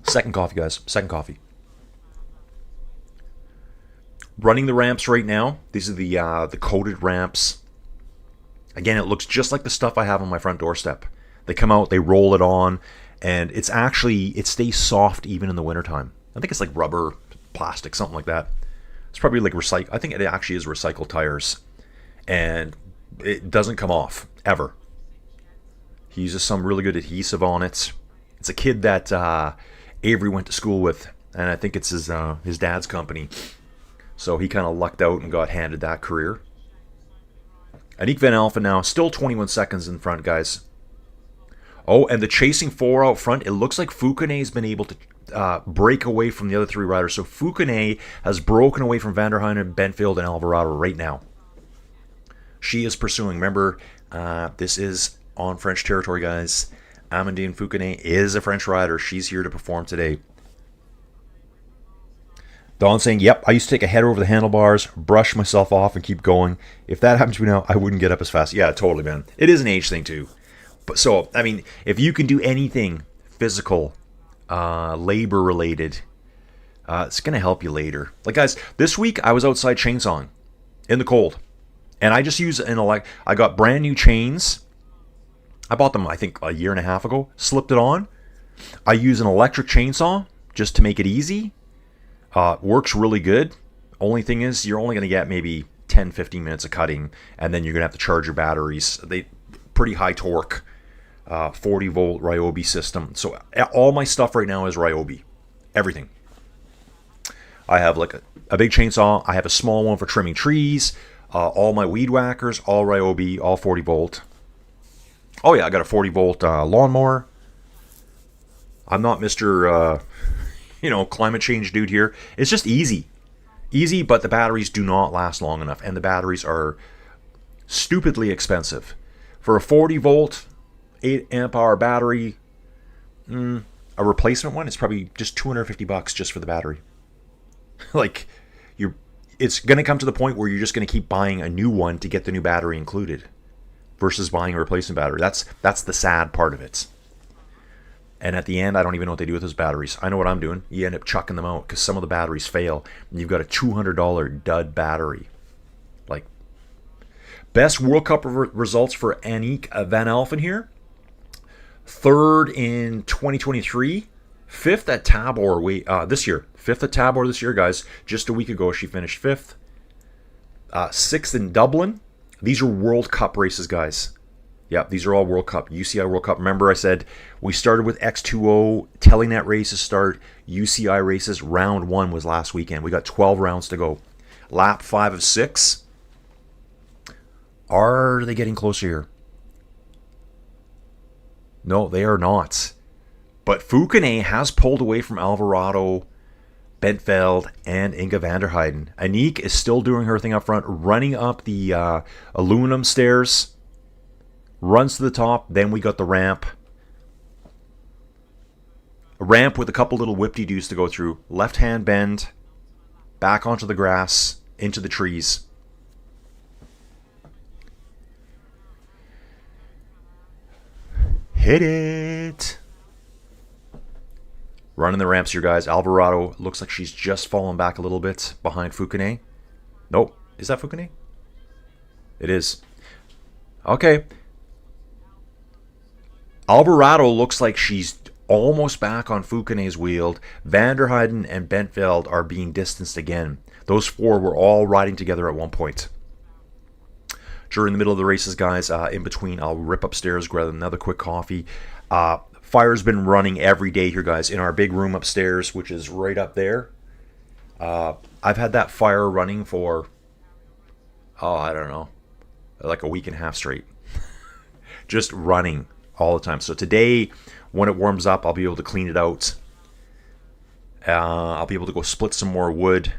Second coffee, guys. Second coffee. Running the ramps right now. These are the coated ramps. Again, it looks just like the stuff I have on my front doorstep. They come out, they roll it on, and it stays soft even in the wintertime. I think it's like rubber, plastic, something like that. It's probably like I think it actually is recycled tires. And it doesn't come off, ever. He uses some really good adhesive on it. It's a kid that Avery went to school with, and I think it's his dad's company. So he kind of lucked out and got handed that career. Anique Van Alphen now, still 21 seconds in front, guys. Oh, and the chasing four out front, it looks like Foucane's been able to break away from the other three riders. So Foucane has broken away from Van der Heijden, Benfield, and Alvarado right now. She is pursuing. Remember, this is on French territory, guys. Amandine Foucane is a French rider. She's here to perform today. Don saying, yep, I used to take a header over the handlebars, brush myself off, and keep going. If that happened to me now, I wouldn't get up as fast. Yeah, totally, man. It is an age thing, too. But so, I mean, if you can do anything physical, labor-related, it's going to help you later. Like, guys, this week I was outside chainsawing in the cold. And I just used I got brand new chains. I bought them, I think, a year and a half ago. Slipped it on. I use an electric chainsaw just to make it easy. Works really good. Only thing is, you're only going to get maybe 10, 15 minutes of cutting, and then you're going to have to charge your batteries. They pretty high torque, 40-volt Ryobi system. So all my stuff right now is Ryobi. Everything. I have like a big chainsaw. I have a small one for trimming trees. All my weed whackers, all Ryobi, all 40-volt. Oh yeah, I got a 40-volt lawnmower. I'm not Mr. Climate change dude here. It's just easy. Easy, but the batteries do not last long enough, and the batteries are stupidly expensive. For a 40-volt, 8 amp hour battery. A replacement one is probably just $250 just for the battery. Like, it's going to come to the point where you're just going to keep buying a new one to get the new battery included versus buying a replacement battery. That's the sad part of it. And at the end, I don't even know what they do with those batteries. I know what I'm doing. You end up chucking them out because some of the batteries fail. And you've got a $200 dud battery. Like, best World Cup results for Aniek van Alphen here. 3rd in 2023. 5th at Tabor this year. 5th at Tabor this year, guys. Just a week ago, she finished 5th. 6th in Dublin. These are World Cup races, guys. Yep, these are all World Cup. UCI World Cup. Remember I said we started with X2O. Telenet races start. UCI races. Round 1 was last weekend. We got 12 rounds to go. Lap 5 of 6. Are they getting closer here? No, they are not. But Foucanet has pulled away from Alvarado, Bentveld, and Inga van der Heijden. Aniek is still doing her thing up front, running up the aluminum stairs. Runs to the top. Then we got the ramp. A ramp with a couple little whip-de-doos to go through. Left-hand bend. Back onto the grass. Into the trees. Hit it! Running the ramps here, guys. Alvarado looks like she's just fallen back a little bit behind Foucanet. Nope. Is that Foucanet? It is. Okay. Alvarado looks like she's almost back on Foucanet's wheel. Van der Heijden and Bentveld are being distanced again. Those 4 were all riding together at one point. During the middle of the races, guys, in between, I'll rip upstairs, grab another quick coffee. Fire's been running every day here, guys, in our big room upstairs, which is right up there. I've had that fire running for, I don't know, like a week and a half straight. Just running all the time. So today, when it warms up, I'll be able to clean it out. I'll be able to go split some more wood.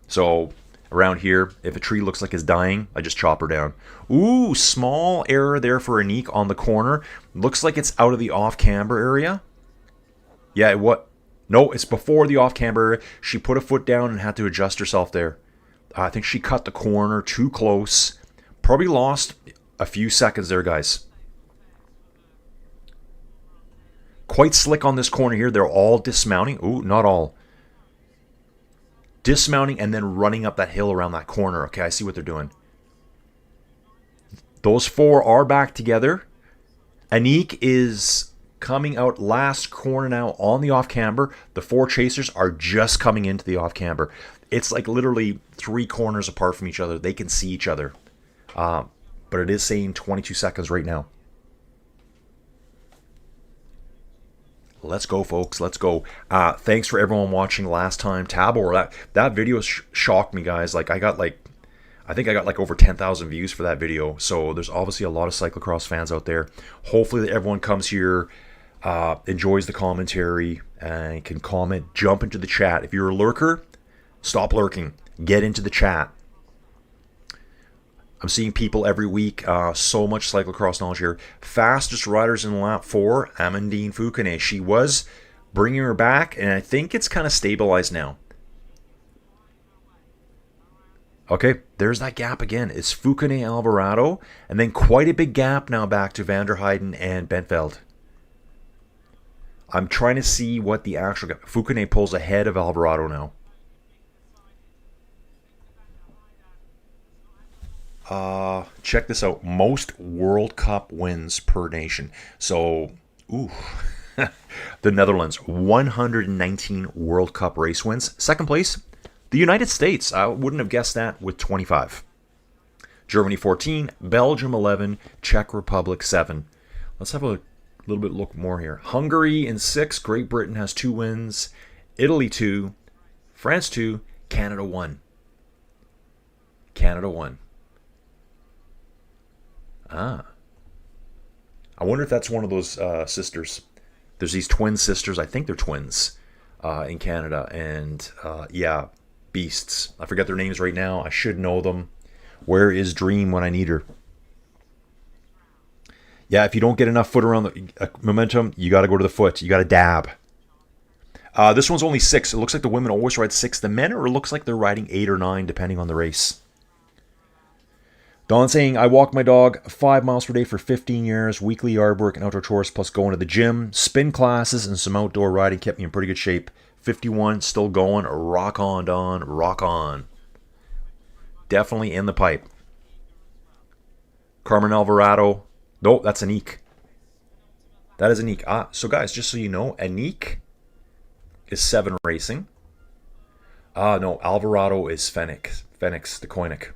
So around here, if a tree looks like it's dying, I just chop her down. Ooh, small error there for Aniek on the corner. Looks like it's out of the off-camber area. Yeah, what? No, it's before the off-camber area. She put a foot down and had to adjust herself there. I think she cut the corner too close. Probably lost a few seconds there, guys. Quite slick on this corner here. They're all dismounting. Ooh, not all. Dismounting and then running up that hill around that corner. Okay, I see what they're doing. Those 4 are back together. Aniek is coming out last corner now on the off-camber. The 4 chasers are just coming into the off-camber. It's like literally 3 corners apart from each other. They can see each other. But it is saying 22 seconds right now. Let's go, folks. Let's go. Thanks for everyone watching last time. Tabor, that video shocked me, guys. Like, I think I got like over 10,000 views for that video. So there's obviously a lot of cyclocross fans out there. Hopefully everyone comes here, enjoys the commentary, and can comment, jump into the chat. If you're a lurker, stop lurking. Get into the chat. I'm seeing people every week. So much cyclocross knowledge here. Fastest riders in lap 4, Amandine Foucanet. She was bringing her back, and I think it's kind of stabilized now. Okay, there's that gap again. It's Foucanet Alvarado, and then quite a big gap now back to Van der Heijden and Bentveld. I'm trying to see what the actual gap. Foucanet pulls ahead of Alvarado now. Check this out. Most World Cup wins per nation. So, ooh, the Netherlands, 119 World Cup race wins. Second place, the United States. I wouldn't have guessed that with 25. Germany 14, Belgium 11, Czech Republic 7. Let's have a little bit look more here. Hungary in 6, Great Britain has 2 wins, Italy 2, France 2, Canada 1. Canada 1. I wonder if that's one of those sisters. There's these twin sisters. I think they're twins in Canada. And yeah, beasts. I forget their names right now. I should know them. Where is Dream when I need her? Yeah, if you don't get enough foot around the momentum, you got to go to the foot. You got to dab. This one's only 6. It looks like the women always ride 6. The men, or it looks like they're riding 8 or 9, depending on the race. Don saying, I walk my dog 5 miles per day for 15 years. Weekly yard work and outdoor chores, plus going to the gym. Spin classes and some outdoor riding kept me in pretty good shape. 51, still going. Rock on, Don. Rock on. Definitely in the pipe. Carmen Alvarado. Nope, that's Anik. That is Anik. So guys, just so you know, Anik is 7 racing. No, Alvarado is Phoenix, the Koenig.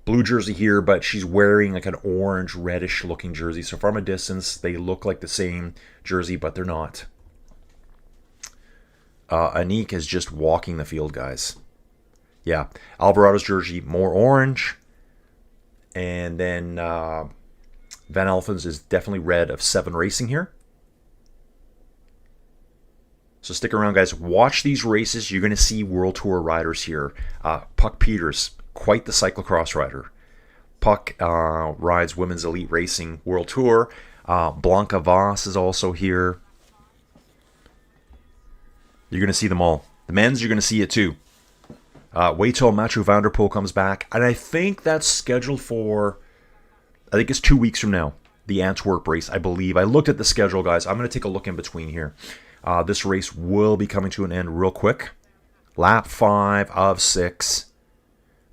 Blue jersey here, but she's wearing like an orange, reddish looking jersey. So from a distance, they look like the same jersey, but they're not. Anik is just walking the field, guys. Yeah, Alvarado's jersey, more orange. And then Van Alphen's is definitely red of 7 racing here. So stick around, guys. Watch these races. You're going to see World Tour riders here. Puck Peters, quite the cyclocross rider. Puck rides Women's Elite Racing World Tour. Blanca Voss is also here. You're going to see them all. The men's, you're going to see it too. Wait till Mathieu van der Poel comes back. And I think that's scheduled for, I think it's 2 weeks from now. The Antwerp race, I believe. I looked at the schedule, guys. I'm going to take a look in between here. This race will be coming to an end real quick. Lap 5 of 6.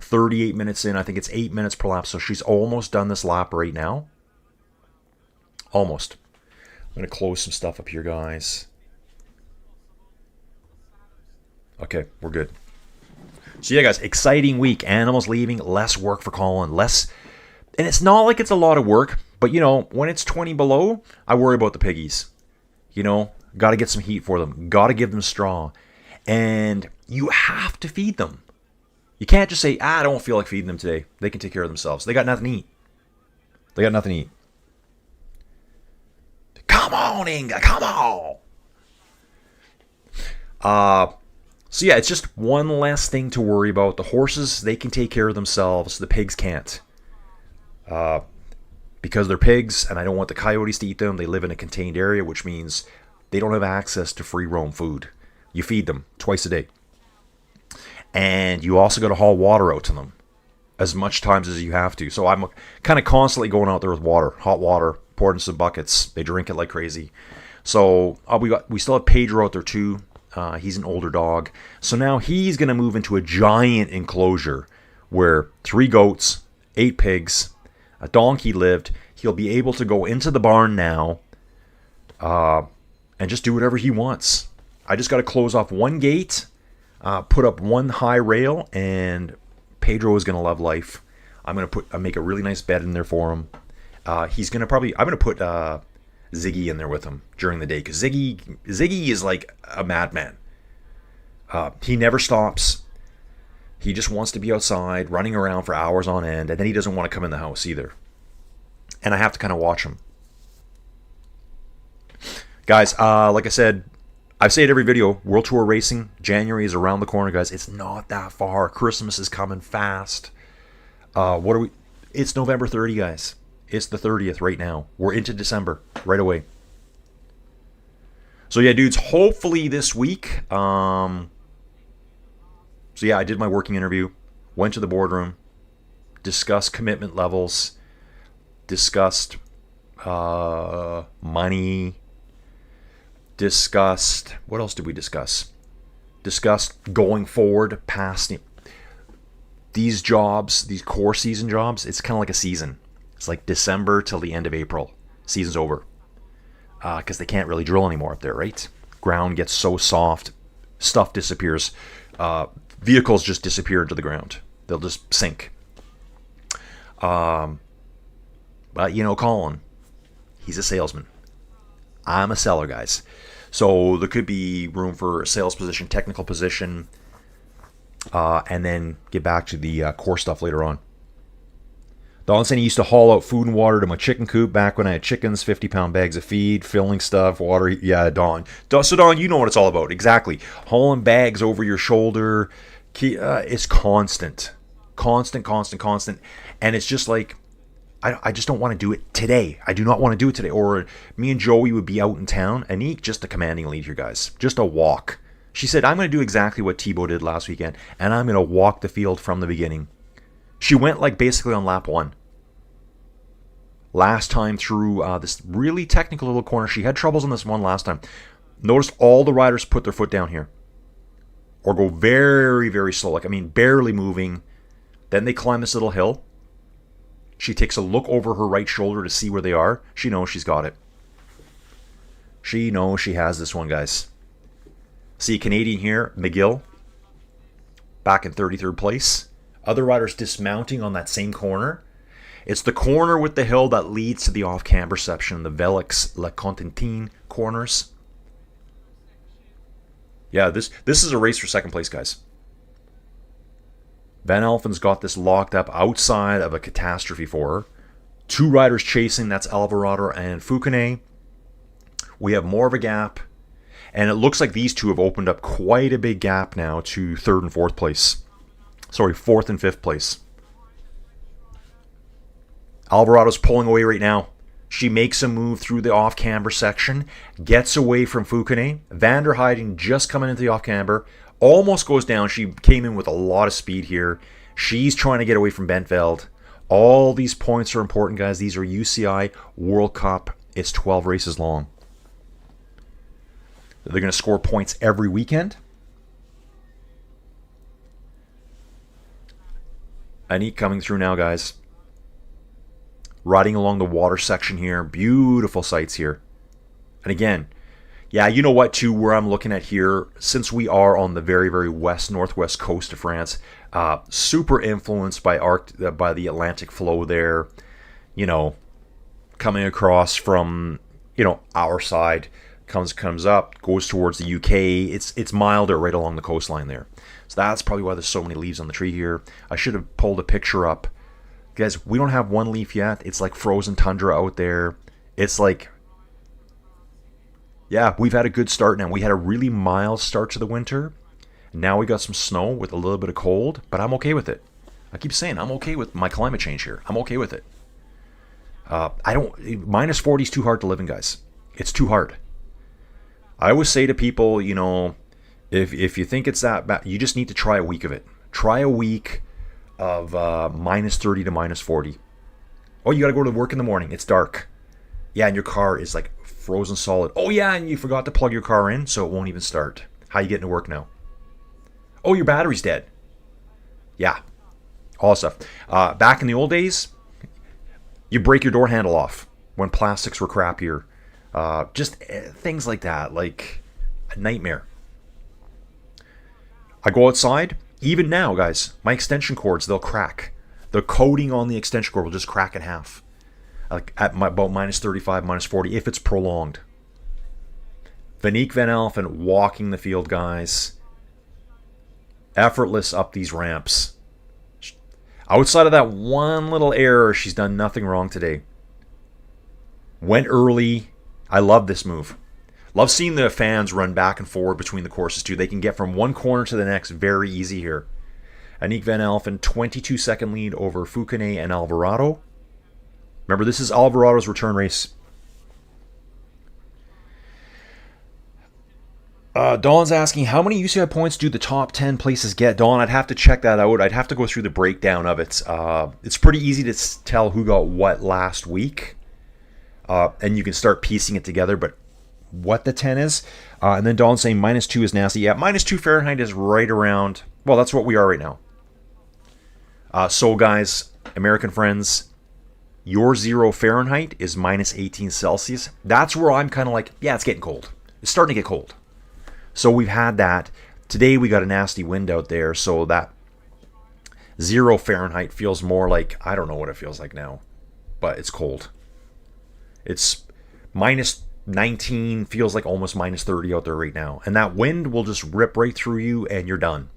38 minutes in. I think it's 8 minutes per lap. So she's almost done this lap right now. Almost. I'm going to close some stuff up here, guys. Okay, we're good. So yeah, guys, exciting week. Animals leaving, less work for Colin, less... And it's not like it's a lot of work, but, you know, when it's 20 below, I worry about the piggies. You know, got to get some heat for them. Got to give them straw. And you have to feed them. You can't just say, I don't feel like feeding them today. They can take care of themselves. They got nothing to eat. They got nothing to eat. Come on, Inga, come on! So yeah, it's just one less thing to worry about. The horses, they can take care of themselves. The pigs can't. Because they're pigs, and I don't want the coyotes to eat them. They live in a contained area, which means they don't have access to free roam food. You feed them twice a day. And you also got to haul water out to them as much times as you have to. So I'm kind of constantly going out there with water, hot water, poured in some buckets. They drink it like crazy. So we still have Pedro out there too. He's an older dog. So now he's going to move into a giant enclosure where 3 goats, 8 pigs, a donkey lived. He'll be able to go into the barn now and just do whatever he wants. I just got to close off one gate, put up one high rail, and Pedro is going to love life. I'm going to make a really nice bed in there for him. He's going to I'm going to put Ziggy in there with him during the day, because Ziggy is like a madman. He never stops. He just wants to be outside, running around for hours on end, and then he doesn't want to come in the house either. And I have to kind of watch him. Guys, like I said, I say it every video, World Tour Racing, January is around the corner, guys. It's not that far. Christmas is coming fast. It's November 30, guys. It's the 30th right now. We're into December right away. So yeah, dudes, hopefully this week. So yeah, I did my working interview, went to the boardroom, discussed commitment levels, discussed money, discussed, what else did we discuss? Discussed going forward past these jobs, these core season jobs. It's kind of like a season. It's like December till the end of April. Season's over. Because they can't really drill anymore up there, right? Ground gets so soft. Stuff disappears. Vehicles just disappear into the ground. They'll just sink. But, you know, Colin, he's a salesman. I'm a seller, guys. So there could be room for a sales position, technical position, and then get back to the core stuff later on. Don said he used to haul out food and water to my chicken coop back when I had chickens, 50-pound bags of feed, filling stuff, water. Yeah, Don. So, Don, you know what it's all about. Exactly. Hauling bags over your shoulder. It's constant. Constant. And it's just like, I just don't want to do it today. I do not want to do it today. Or me and Joey would be out in town. Anik, just a commanding lead here, guys. Just a walk. She said, I'm going to do exactly what Thibaut did last weekend, and I'm going to walk the field from the beginning. She went like basically on lap 1. Last time through this really technical little corner. She had troubles on this one last time. Notice all the riders put their foot down here. Or go very, very slow. Like, I mean, barely moving. Then they climb this little hill. She takes a look over her right shoulder to see where they are. She knows she's got it. She knows she has this one, guys. See, Canadian here, McGill, back in 33rd place. Other riders dismounting on that same corner. It's the corner with the hill that leads to the off-camber section, the Velix La Contentine corners. Yeah, this is a race for second place, guys. Van Alphen's got this locked up outside of a catastrophe for her. 2 riders chasing, that's Alvarado and Foucanet. We have more of a gap. And it looks like these two have opened up quite a big gap now to 3rd and 4th place. Sorry, 4th and 5th place. Alvarado's pulling away right now. She makes a move through the off-camber section, gets away from Foucanet. Van der Heijden just coming into the off-camber, almost goes down. She came in with a lot of speed here. She's trying to get away from Bentveld. All these points are important, guys. These are UCI World Cup. It's 12 races long. They're going to score points every weekend. Anik coming through now, guys. Riding along the water section here. Beautiful sights here. And again, yeah, you know what, too, where I'm looking at here, since we are on the very, very northwest coast of France, super influenced by the Atlantic flow there, you know, coming across from, you know, our side, comes up, goes towards the UK. It's milder right along the coastline there. So that's probably why there's so many leaves on the tree here. I should have pulled a picture up. Guys, we don't have one leaf yet. It's like frozen tundra out there. It's like, yeah, we've had a good start now. We had a really mild start to the winter. Now we got some snow with a little bit of cold, but I'm okay with it. I keep saying I'm okay with my climate change here. I'm okay with it. Minus 40 is too hard to live in, guys. It's too hard. I always say to people, you know, if you think it's that bad, you just need to try a week of it. Try a week of minus 30 to minus 40. Oh, you got to go to work in the morning. It's dark. Yeah, and your car is like frozen solid. Oh, yeah, and you forgot to plug your car in, so it won't even start. How you getting to work now? Oh, your battery's dead. Yeah, all that stuff. Back in the old days, you break your door handle off when plastics were crappier. Just things like that, like a nightmare. I go outside. Even now, guys, my extension cords, they'll crack. The coating on the extension cord will just crack in half. Like at about minus 35, minus 40, if it's prolonged. Vanique Van Alphen walking the field, guys. Effortless up these ramps. Outside of that one little error, she's done nothing wrong today. Went early. I love this move. Love seeing the fans run back and forward between the courses too. They can get from one corner to the next very easy here. Anik Van Alphen, 22-second lead over Foucanet and Alvarado. Remember, this is Alvarado's return race. Dawn's asking, how many UCI points do the top 10 places get? Dawn, I'd have to check that out. I'd have to go through the breakdown of it. It's pretty easy to tell who got what last week. And you can start piecing it together, but what the 10 is. And then Dawn's saying minus 2 is nasty. Yeah, minus 2 Fahrenheit is right around, well, that's what we are right now. So guys, American friends, your 0 Fahrenheit is minus 18 Celsius. That's where I'm kind of like, yeah, it's getting cold. It's starting to get cold. So we've had that. Today we got a nasty wind out there, so that 0 Fahrenheit feels more like, I don't know what it feels like now, but it's cold. It's minus 19, feels like almost minus 30 out there right now. And that wind will just rip right through you and you're done.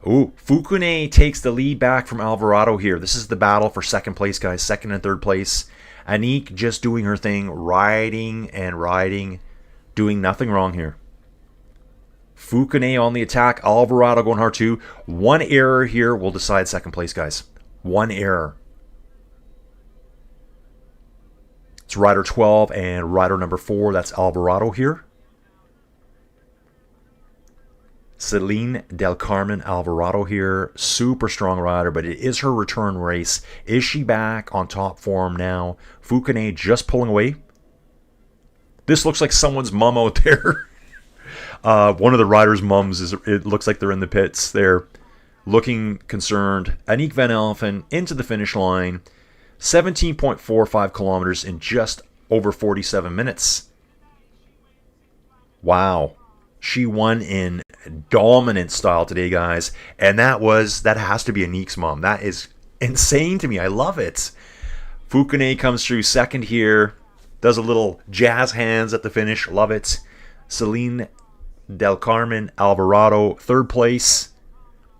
Ooh, Foucanet takes the lead back from Alvarado here. This is the battle for second place, guys. Second and third place. Anik just doing her thing, riding and riding, doing nothing wrong here. Foucanet on the attack. Alvarado going hard too. One error here will decide second place, guys. One error. It's rider 12 and rider number 4. That's Alvarado here. Celine Del Carmen Alvarado here. Super strong rider, but it is her return race. Is she back on top form now? Fukune just pulling away. This looks like someone's mom out there. One of the riders' mums, it looks like they're in the pits. They're looking concerned. Aniek van Alphen into the finish line. 17.45 kilometers in just over 47 minutes. Wow. She won in dominant style today, guys. And that has to be Aniek's mom. That is insane to me. I love it. Fukune comes through second here. Does a little jazz hands at the finish. Love it. Celine Del Carmen Alvarado, third place.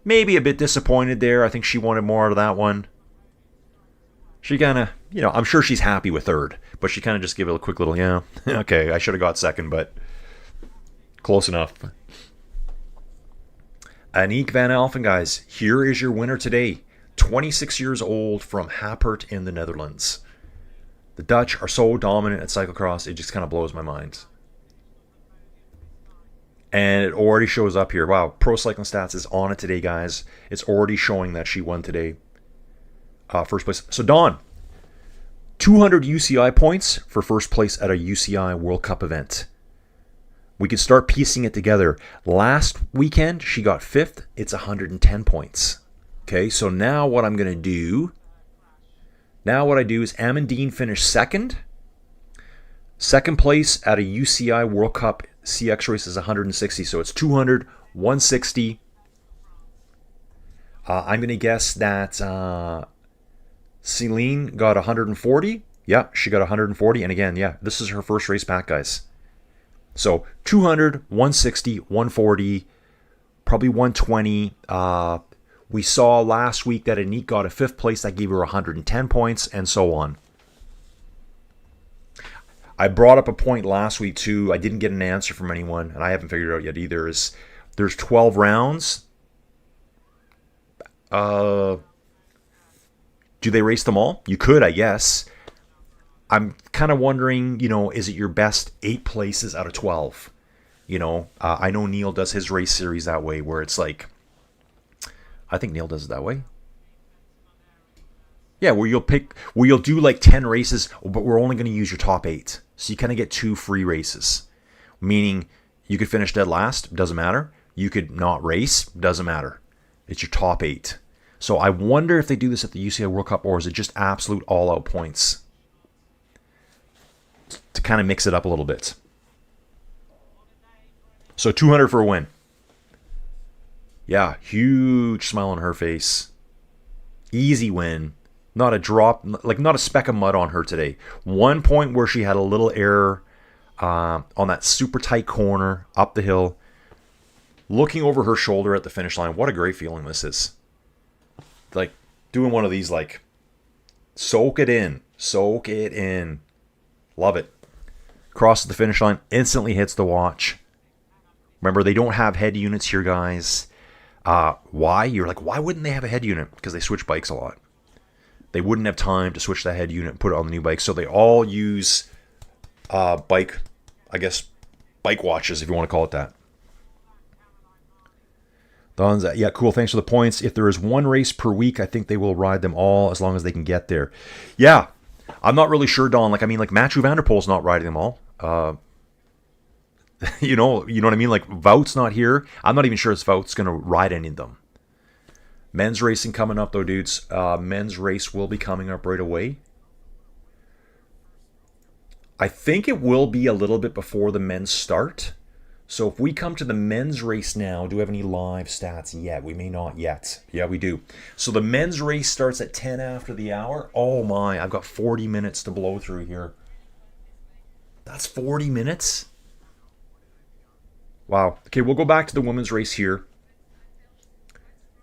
Maybe a bit disappointed there. I think she wanted more out of that one. She kind of, I'm sure she's happy with third. But she kind of just gave it a quick little, yeah. Okay, I should have got second, but close enough. Aniek van Alphen, guys. Here is your winner today. 26 years old from Happert in the Netherlands. The Dutch are so dominant at cyclocross, it just kind of blows my mind. And it already shows up here. Wow, Pro Cycling Stats is on it today, guys. It's already showing that she won today. First place. So, Dawn, 200 UCI points for first place at a UCI World Cup event. We can start piecing it together. Last weekend, she got 5th. It's 110 points. Okay, so now what I'm going to do... Now what I do is Amandine finished second. Second place at a UCI World Cup CX race is 160. So it's 200, 160. I'm going to guess that Celine got 140. Yeah, she got 140. And again, yeah, this is her first race back, guys. So 200, 160, 140, probably 120. We saw last week that Aniek got a 5th place. That gave her 110 points, and so on. I brought up a point last week, too. I didn't get an answer from anyone, and I haven't figured it out yet either. There's 12 rounds. Do they race them all? You could, I guess. I'm kind of wondering, is it your best 8 places out of 12? I know Neil does his race series that way, where it's like, I think Neil does it that way. Yeah, where you'll do like 10 races, but we're only going to use your top 8. So you kind of get 2 free races. Meaning you could finish dead last, doesn't matter. You could not race, doesn't matter. It's your top 8. So I wonder if they do this at the UCI World Cup, or is it just absolute all-out points? To kind of mix it up a little bit. So 200 for a win. Yeah, huge smile on her face. Easy win. Not a drop, like not a speck of mud on her today. One point where she had a little error on that super tight corner up the hill. Looking over her shoulder at the finish line. What a great feeling this is. Like doing one of these, like, soak it in. Soak it in. Love it. Crosses the finish line. Instantly hits the watch. Remember, they don't have head units here, guys. Why? You're like, why wouldn't they have a head unit? Because they switch bikes a lot. They wouldn't have time to switch that head unit and put it on the new bike. So they all use bike watches, if you want to call it that. Don's, yeah, cool. Thanks for the points. If there is one race per week, I think they will ride them all as long as they can get there. Yeah, I'm not really sure, Don. Like Matthew Vanderpool's not riding them all. You know what I mean? Like, Wout's not here. I'm not even sure if Wout's going to ride any of them. Men's racing coming up, though, dudes. Men's race will be coming up right away. I think it will be a little bit before the men's start. So if we come to the men's race now, do we have any live stats yet? We may not yet. Yeah, we do. So the men's race starts at 10 after the hour. Oh my, I've got 40 minutes to blow through here. That's 40 minutes? Wow. Okay, we'll go back to the women's race here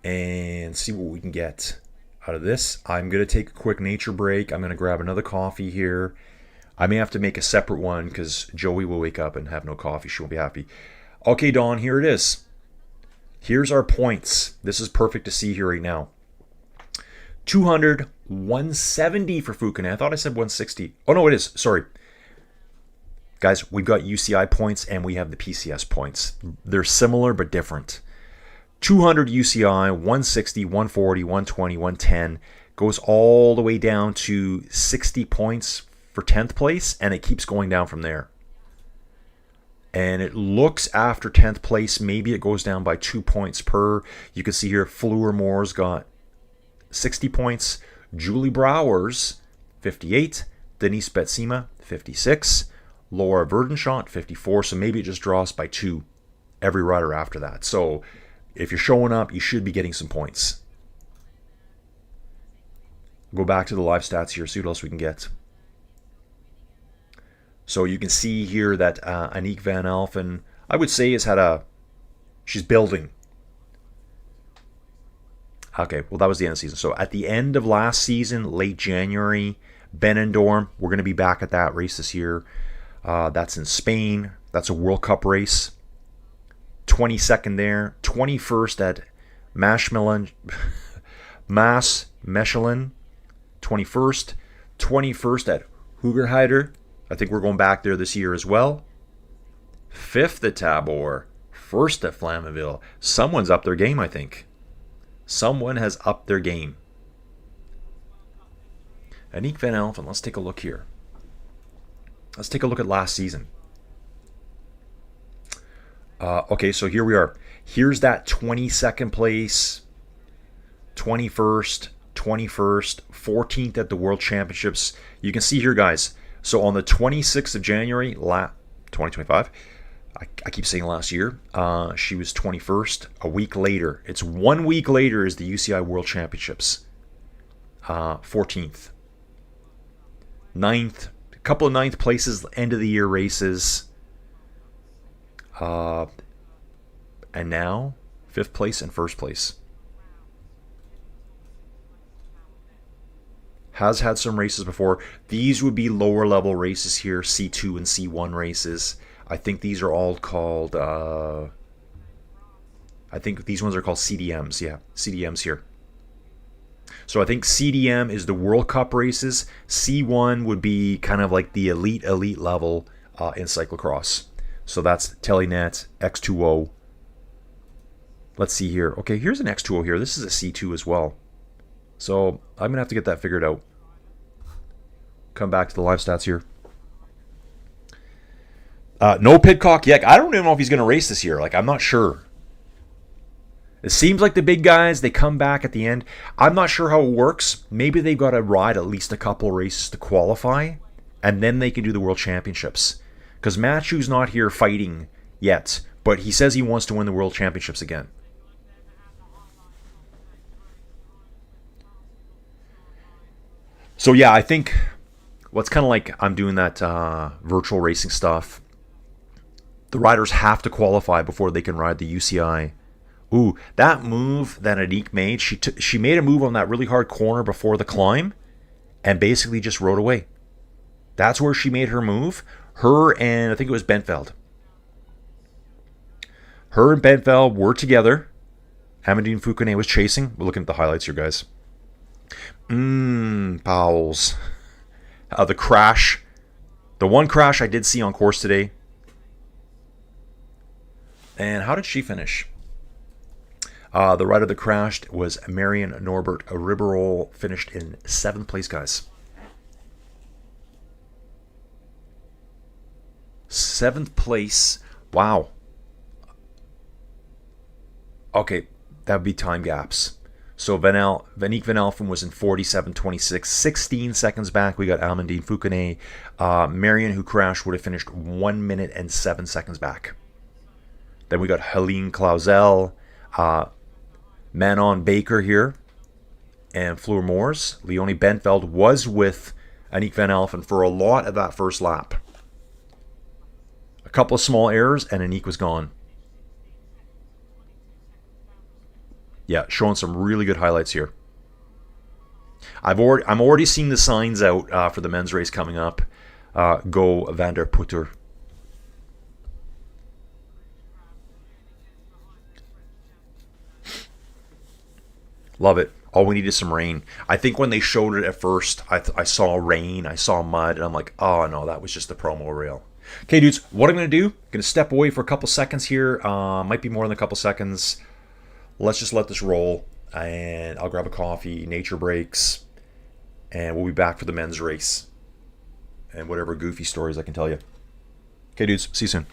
and see what we can get out of this. I'm going to take a quick nature break. I'm going to grab another coffee here. I may have to make a separate one because Joey will wake up and have no coffee. She won't be happy. Okay, Dawn, here it is. Here's our points. This is perfect to see here right now. 200, 170 for Fukune. I thought I said 160. Oh, no, it is. Sorry. Guys, we've got UCI points and we have the PCS points. They're similar but different. 200 UCI, 160, 140, 120, 110. Goes all the way down to 60 points for 10th place, and it keeps going down from there. And it looks after 10th place, maybe it goes down by 2 points per. You can see here, Fleur Moore's got 60 points. Julie Brouwer's 58. Denise Betsema, 56. Laura Verdenschot, 54. So maybe it just draws by 2 every rider after that. So if you're showing up, you should be getting some points. Go back to the live stats here, see what else we can get. So you can see here that Aniek van Alphen, I would say, she's building. Okay, well, that was the end of the season. So at the end of last season, late January, Benidorm, we're going to be back at that race this year. That's in Spain. That's a World Cup race. 22nd there. 21st at Maas Mechelen. 21st. 21st at Hoogerheider. I think we're going back there this year as well. 5th at Tabor. 1st at Flamanville. Someone's up their game, I think. Someone has upped their game. Aniek van Alphen, let's take a look here. Let's take a look at last season. Okay, so here we are. Here's that 22nd place, 21st, 21st, 14th at the World Championships. You can see here, guys. So on the 26th of January, 2025, I keep saying last year, she was 21st. A week later, it's 1 week later is the UCI World Championships. 14th. 9th, a couple of 9th places, end of the year races. And now, 5th place and 1st place. Has had some races before. These would be lower level races here, C2 and C1 races. I think these are all called, I think these ones are called CDMs. Yeah, CDMs here. So I think CDM is the World Cup races. C1 would be kind of like the elite level in cyclocross. So that's Telenet, X2O. Let's see here. Okay, here's an X2O here. This is a C2 as well. So I'm going to have to get that figured out. Come back to the live stats here. No Pidcock yet. I don't even know if he's going to race this year. Like, I'm not sure. It seems like the big guys, they come back at the end. I'm not sure how it works. Maybe they've got to ride at least a couple races to qualify, and then they can do the World Championships. Because Matthew's not here fighting yet, but he says he wants to win the World Championships again. So yeah, I think what's kind of like I'm doing that virtual racing stuff. The riders have to qualify before they can ride the UCI. Ooh, that move that Aniek made, she made a move on that really hard corner before the climb and basically just rode away. That's where she made her move. Her and I think it was Bentveld. Her and Bentveld were together. Amandine Fukune was chasing. We're looking at the highlights here, guys. Powell's. The crash. The one crash I did see on course today. And how did she finish? The rider that crashed was Marion Norbert Ribeiro, finished in 7th place, guys. 7th place. Wow. Okay, that would be time gaps. So Aniek van Alphen was in 47.26, 16 seconds back. We got Amandine Fukune. Marion, who crashed, would have finished 1 minute and 7 seconds back. Then we got Helene Clausel, Manon Baker here, and Fleur Moors. Leonie Bentveld was with Aniek van Alphen for a lot of that first lap. A couple of small errors, and Aniek was gone. Yeah, showing some really good highlights here. I'm already seeing the signs out for the men's race coming up. Go Van der Putter. Love it. All we need is some rain. I think when they showed it at first, I saw rain, I saw mud, and I'm like, oh no, that was just the promo reel. Okay, dudes, what I'm going to do, I'm going to step away for a couple seconds here. Might be more than a couple seconds. Let's just let this roll, and I'll grab a coffee, nature breaks, and we'll be back for the men's race. And whatever goofy stories I can tell you. Okay, dudes, see you soon.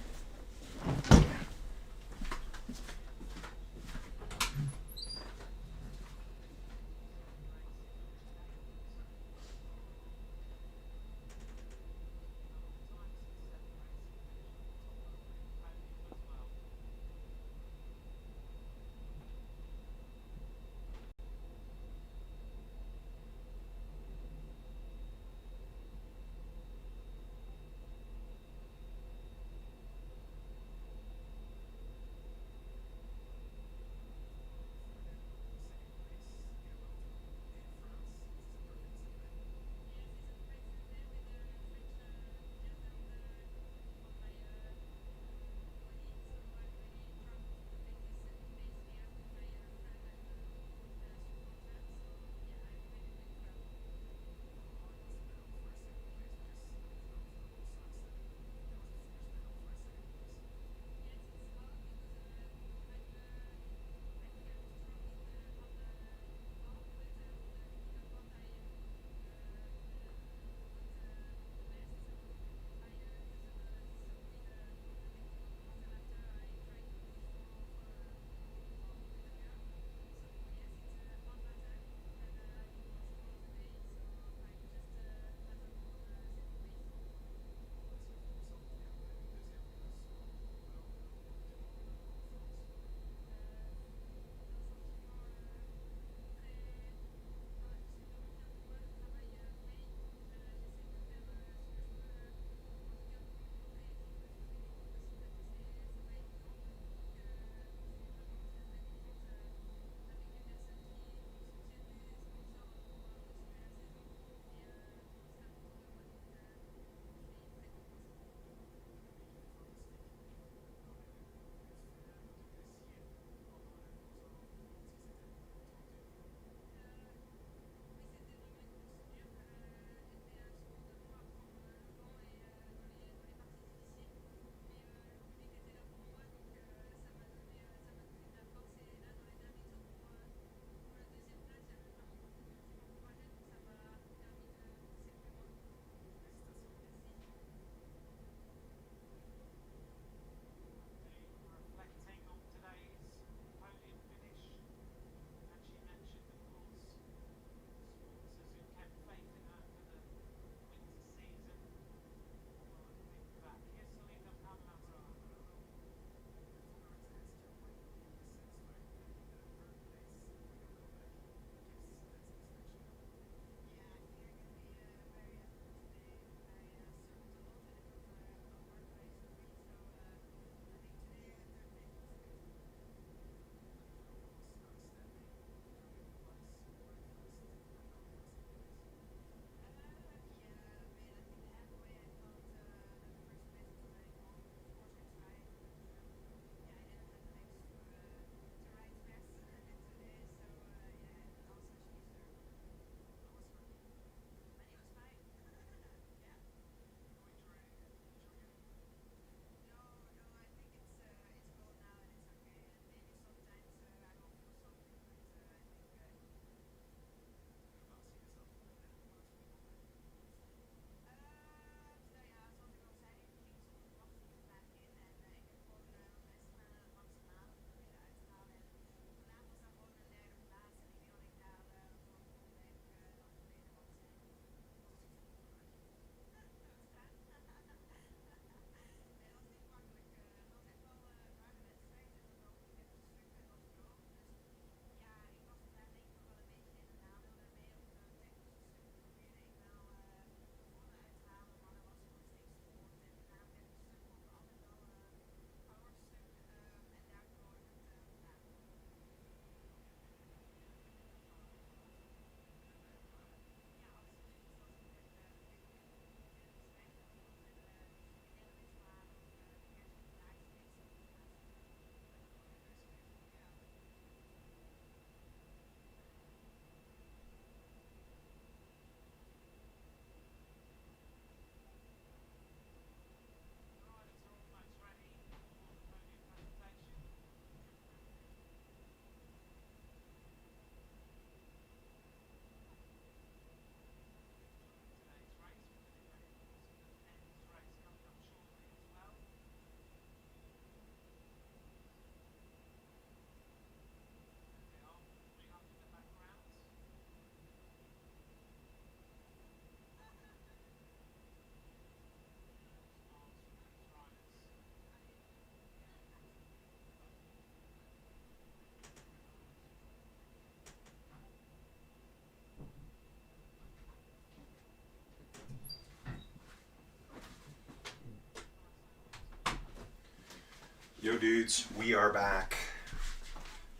Yo dudes, we are back.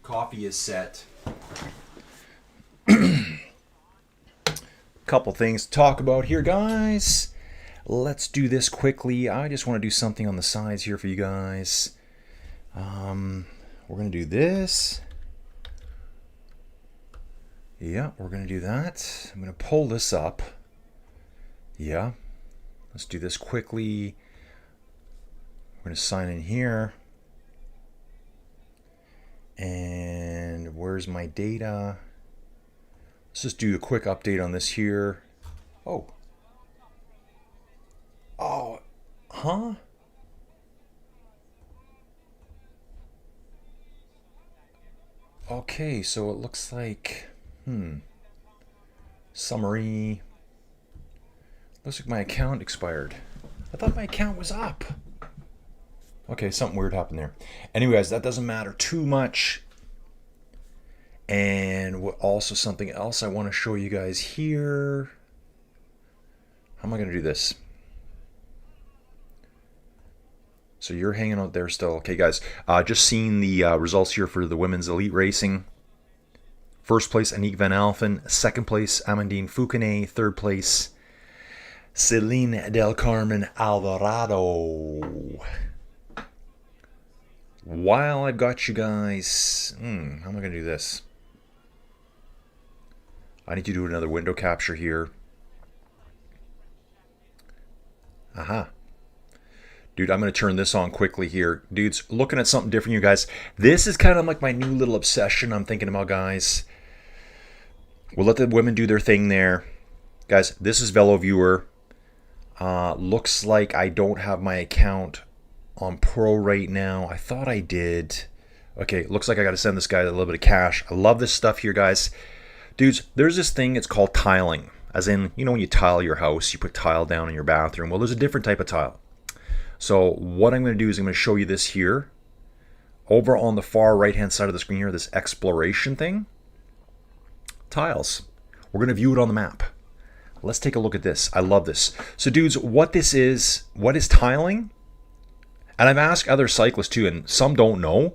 Coffee is set. Couple things to talk about here, guys. Let's do this quickly. I just want to do something on the sides here for you guys. We're going to do this. Yeah, we're going to do that. I'm going to pull this up. Yeah. Let's do this quickly. We're going to sign in here. And where's my data? Let's just do a quick update on this here. Oh. Oh. Huh? Okay, so it looks like... Summary. Looks like my account expired. I thought my account was up. Okay, something weird happened there. Anyways, that doesn't matter too much. And also something else I want to show you guys here. How am I going to do this? So you're hanging out there still. Okay, guys. Just seeing the results here for the women's elite racing. First place, Anique Van Alphen. Second place, Amandine Foucanet. Third place, Celine Del Carmen Alvarado. While I've got you guys, how am I going to do this? I need to do another window capture here. Aha. Dude, I'm going to turn this on quickly here. Dudes, looking at something different, you guys. This is kind of like my new little obsession I'm thinking about, guys. We'll let the women do their thing there. Guys, this is VeloViewer. Looks like I don't have my account on Pro right now. I thought I did. Okay, looks like I got to send this guy a little bit of cash. I love this stuff here, guys. Dudes, there's this thing, it's called tiling. As in, you know when you tile your house, you put tile down in your bathroom. Well, there's a different type of tile. So what I'm going to do is I'm going to show you this here. Over on the far right-hand side of the screen here, this exploration thing. Tiles. We're going to view it on the map. Let's take a look at this. I love this. So dudes, what is tiling? And I've asked other cyclists too, and some don't know.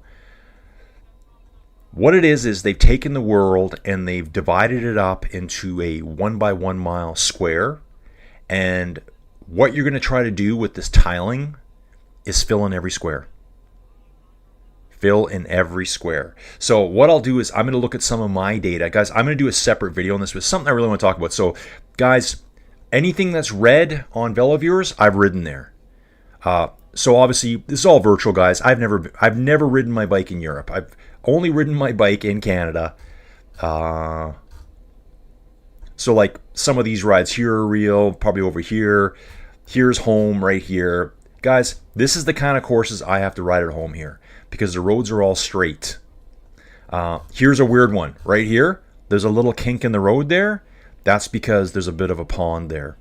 What it is they've taken the world and they've divided it up into a 1 by 1 mile square. And what you're going to try to do with this tiling is fill in every square. Fill in every square. So what I'll do is I'm going to look at some of my data. Guys, I'm going to do a separate video on this, but something I really want to talk about. So guys, anything that's red on VeloViewers, I've ridden there. So obviously, this is all virtual, guys. I've never ridden my bike in Europe. I've only ridden my bike in Canada. So like some of these rides here are real, probably over here. Here's home right here. Guys, this is the kind of courses I have to ride at home here because the roads are all straight. Here's a weird one right here. There's a little kink in the road there. That's because there's a bit of a pond there.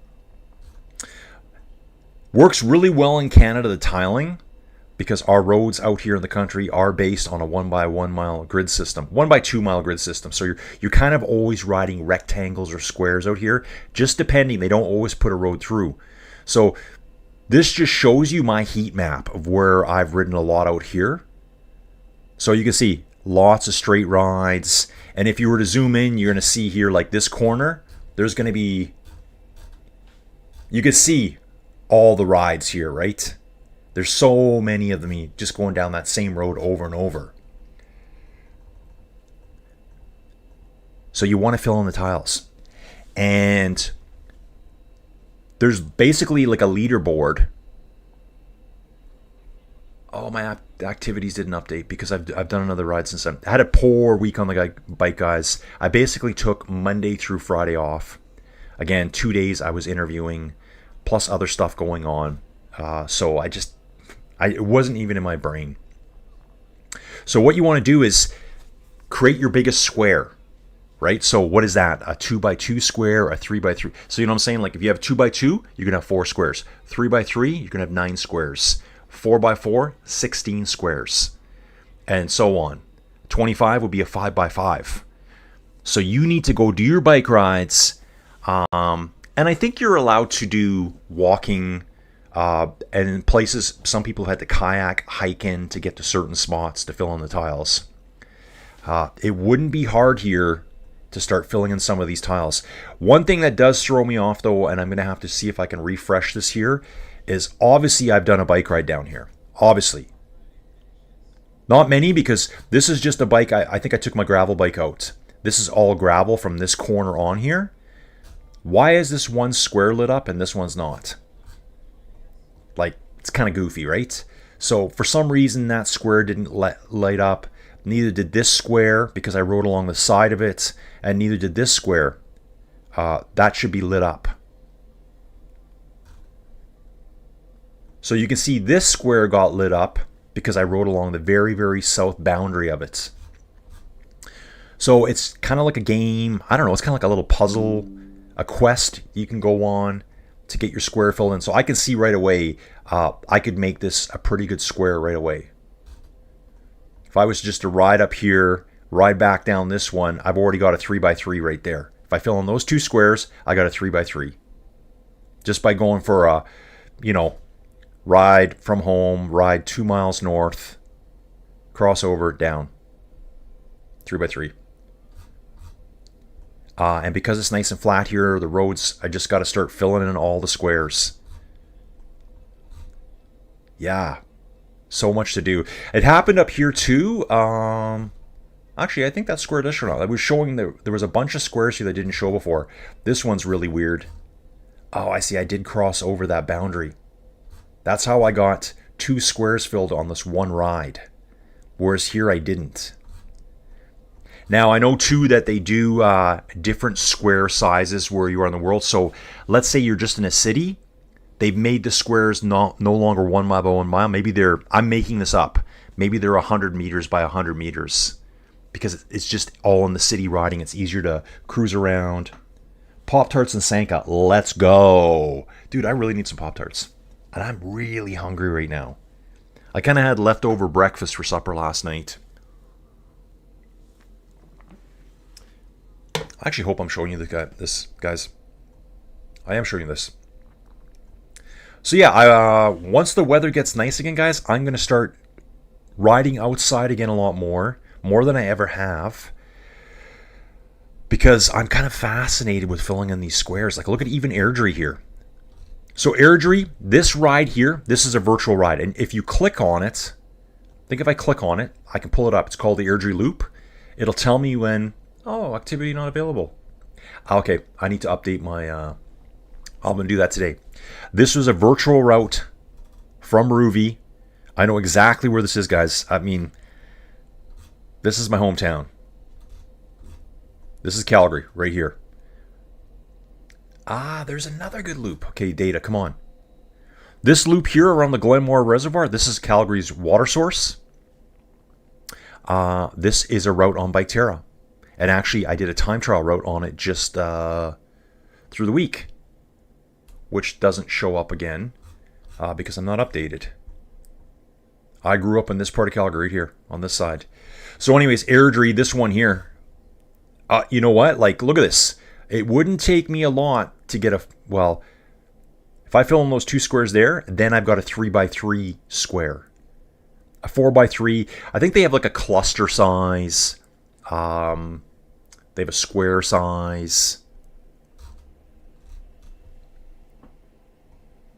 Works really well in Canada, the tiling, because our roads out here in the country are based on a 1 by 1 mile grid system, 1 by 2 mile grid system. So you're kind of always riding rectangles or squares out here, just depending. They don't always put a road through. So this just shows you my heat map of where I've ridden a lot out here. So you can see lots of straight rides. And if you were to zoom in, you're going to see here like this corner, there's going to be, you can see all the rides here, right? There's so many of them just going down that same road over and over. So you want to fill in the tiles. And there's basically like a leaderboard. Oh, my activities didn't update because I've done another ride since then. I had a poor week on the bike, guys. I basically took Monday through Friday off. Again, 2 days I was interviewing, plus other stuff going on. So it wasn't even in my brain. So what you want to do is create your biggest square, right? So what is that? A 2 by 2 square, a 3 by 3. So you know what I'm saying? Like if you have 2 by 2, you're going to have 4 squares. 3 by 3, you're going to have 9 squares. 4 by 4, 16 squares. And so on. 25 would be a 5 by 5. So you need to go do your bike rides. And I think you're allowed to do walking And in places, some people have had to kayak, hike in to get to certain spots to fill in the tiles. It wouldn't be hard here to start filling in some of these tiles. One thing that does throw me off though, and I'm going to have to see if I can refresh this here, is obviously I've done a bike ride down here. Obviously. Not many, because this is just a bike. I think I took my gravel bike out. This is all gravel from this corner on here. Why is this one square lit up and this one's not? Like, it's kind of goofy, right? So for some reason that square didn't light up. Neither did this square, because I rode along the side of it, and neither did this square. That should be lit up. So you can see this square got lit up because I rode along the very, very south boundary of it. So it's kind of like a game. I don't know. It's kind of like a little puzzle, a quest you can go on to get your square filled in. So I can see right away, I could make this a pretty good square right away. If I was just to ride up here, ride back down this one, I've already got a 3x3 right there. If I fill in those two squares, I got a 3x3. Just by going for a, ride from home, ride 2 miles north, crossover, down. 3x3. And because it's nice and flat here, the roads, I just got to start filling in all the squares. Yeah. So much to do. It happened up here too. Actually, I think that square does show. I was showing there was a bunch of squares here that didn't show before. This one's really weird. Oh, I see. I did cross over that boundary. That's how I got 2 squares filled on this one ride. Whereas here I didn't. Now, I know too that they do different square sizes where you are in the world. So let's say you're just in a city. They've made the squares no longer 1 mile by 1 mile. Maybe I'm making this up. Maybe they're 100 meters by 100 meters. Because it's just all in the city riding. It's easier to cruise around. Pop-Tarts and Sanka, let's go. Dude, I really need some Pop-Tarts. And I'm really hungry right now. I kind of had leftover breakfast for supper last night. I actually hope I'm showing you this, guys. I am showing you this. So yeah, once the weather gets nice again, guys, I'm going to start riding outside again a lot more than I ever have. Because I'm kind of fascinated with filling in these squares. Like, look at even Airdrie here. So Airdrie, this ride here, this is a virtual ride. And if you click on it, I think if I click on it, I can pull it up. It's called the Airdrie Loop. It'll tell me when, activity not available. Okay, I need to update my, I'm going to do that today. This was a virtual route from Rouvy. I know exactly where this is, guys. I mean, this is my hometown. This is Calgary, right here. There's another good loop. Okay, data, come on. This loop here around the Glenmore Reservoir, this is Calgary's water source. This is a route on Biketerra. And actually, I did a time trial route on it just through the week, which doesn't show up again because I'm not updated. I grew up in this part of Calgary right here on this side. So anyways, Airdrie, this one here. You know what? Like, look at this. It wouldn't take me a lot to get if I fill in those 2 squares there, then I've got a 3x3 square. A 4x3. I think they have like a cluster size. They have a square size.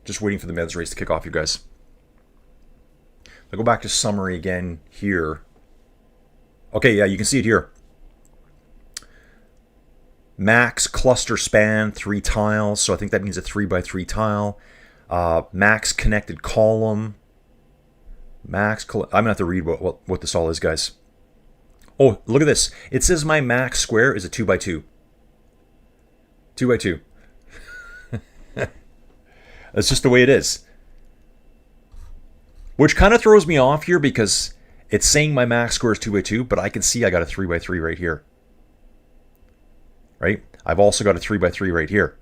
Just waiting for the men's race to kick off, you guys. I'll go back to summary again here. Okay, yeah, you can see it here. Max cluster span, 3 tiles. So I think that means a 3x3 tile. Max connected column. I'm going to have to read what this all is, guys. Oh, look at this. It says my max square is a 2x2. 2x2. That's just the way it is. Which kind of throws me off here because it's saying my max square is 2x2, but I can see I got a 3x3 right here. Right? I've also got a 3x3 right here.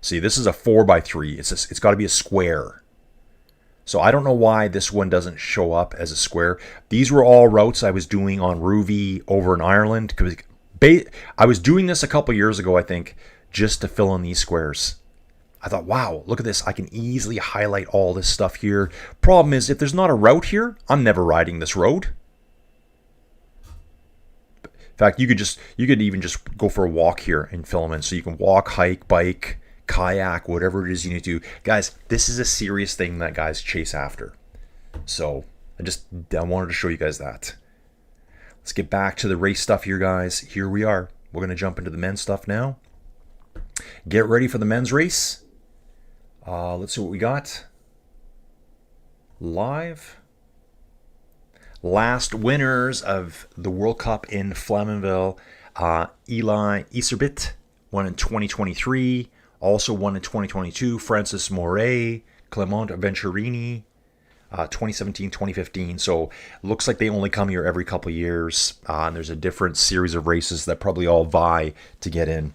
See, this is a 4x3. It's got to be a square. So I don't know why this one doesn't show up as a square. These were all routes I was doing on Rouvy over in Ireland. I was doing this a couple years ago, I think, just to fill in these squares. I thought, wow, look at this. I can easily highlight all this stuff here. Problem is, if there's not a route here, I'm never riding this road. In fact, you could even just go for a walk here in Flamanville. So you can walk, hike, bike, kayak, whatever it is you need to do. Guys, this is a serious thing that guys chase after. So I wanted to show you guys that. Let's get back to the race stuff here, guys. Here we are. We're going to jump into the men's stuff now. Get ready for the men's race. Let's see what we got. Live. Last winners of the World Cup in Flamanville. Eli Iserbit won in 2023. Also won in 2022. Francis Moret, Clement Venturini, 2017, 2015. So looks like they only come here every couple of years. And there's a different series of races that probably all vie to get in.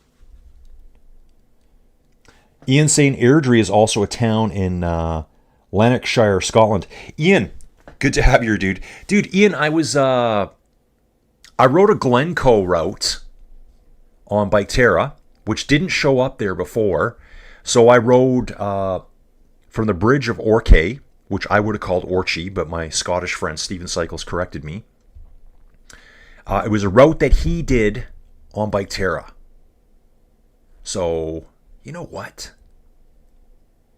Ian saying Airdrie is also a town in Lanarkshire, Scotland. Ian, good to have you here, dude. Dude, Ian, I rode a Glencoe route on Biketerra, which didn't show up there before. So I rode from the bridge of Orkay, which I would have called Orchie, but my Scottish friend Stephen Cycles corrected me. It was a route that he did on Biketerra. So, you know what?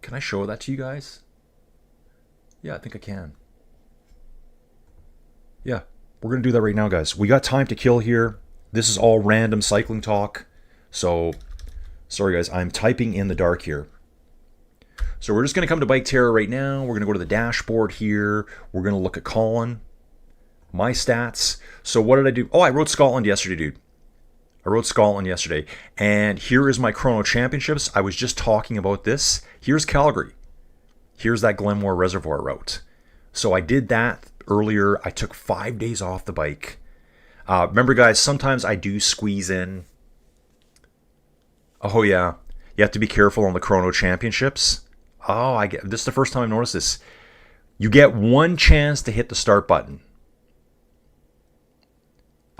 Can I show that to you guys? Yeah, I think I can. Yeah, we're going to do that right now, guys. We got time to kill here. This is all random cycling talk. So, sorry guys, I'm typing in the dark here. So we're just going to come to Biketerra right now. We're going to go to the dashboard here. We're going to look at Colin. My stats. So what did I do? Oh, I rode Scotland yesterday, dude. I rode Scotland yesterday. And here is my Chrono Championships. I was just talking about this. Here's Calgary. Here's that Glenmore Reservoir route. So I did that earlier. I took 5 days off the bike. Remember, guys, sometimes I do squeeze in. Oh, yeah. You have to be careful on the Chrono Championships. Oh, this is the first time I've noticed this. You get one chance to hit the start button.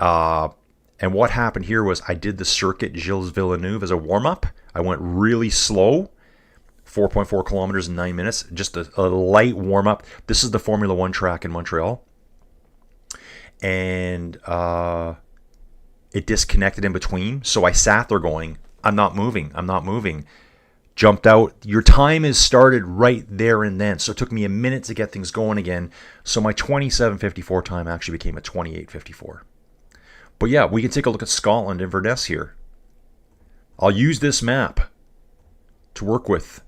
And what happened here was I did the circuit Gilles Villeneuve as a warm-up. I went really slow, 4.4 kilometers in 9 minutes, just a light warm-up. This is the Formula One track in Montreal. And it disconnected in between. So I sat there going, I'm not moving. Jumped out. Your time is started right there and then. So it took me a minute to get things going again. So my 27:54 time actually became a 28:54. But yeah, we can take a look at Scotland, Inverness here. I'll use this map to work with.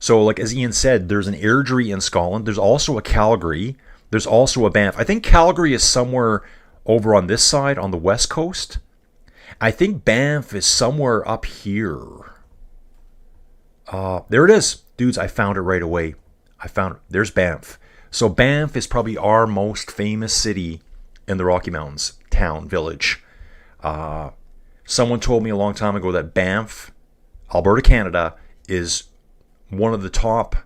So like as Ian said, there's an Airdrie in Scotland. There's also a Calgary. There's also a Banff. I think Calgary is somewhere over on this side on the west coast. I think Banff is somewhere up here. There it is. Dudes, I found it right away. There's Banff. So Banff is probably our most famous city in the Rocky Mountains, town, village. Someone told me a long time ago that Banff, Alberta, Canada, is one of the top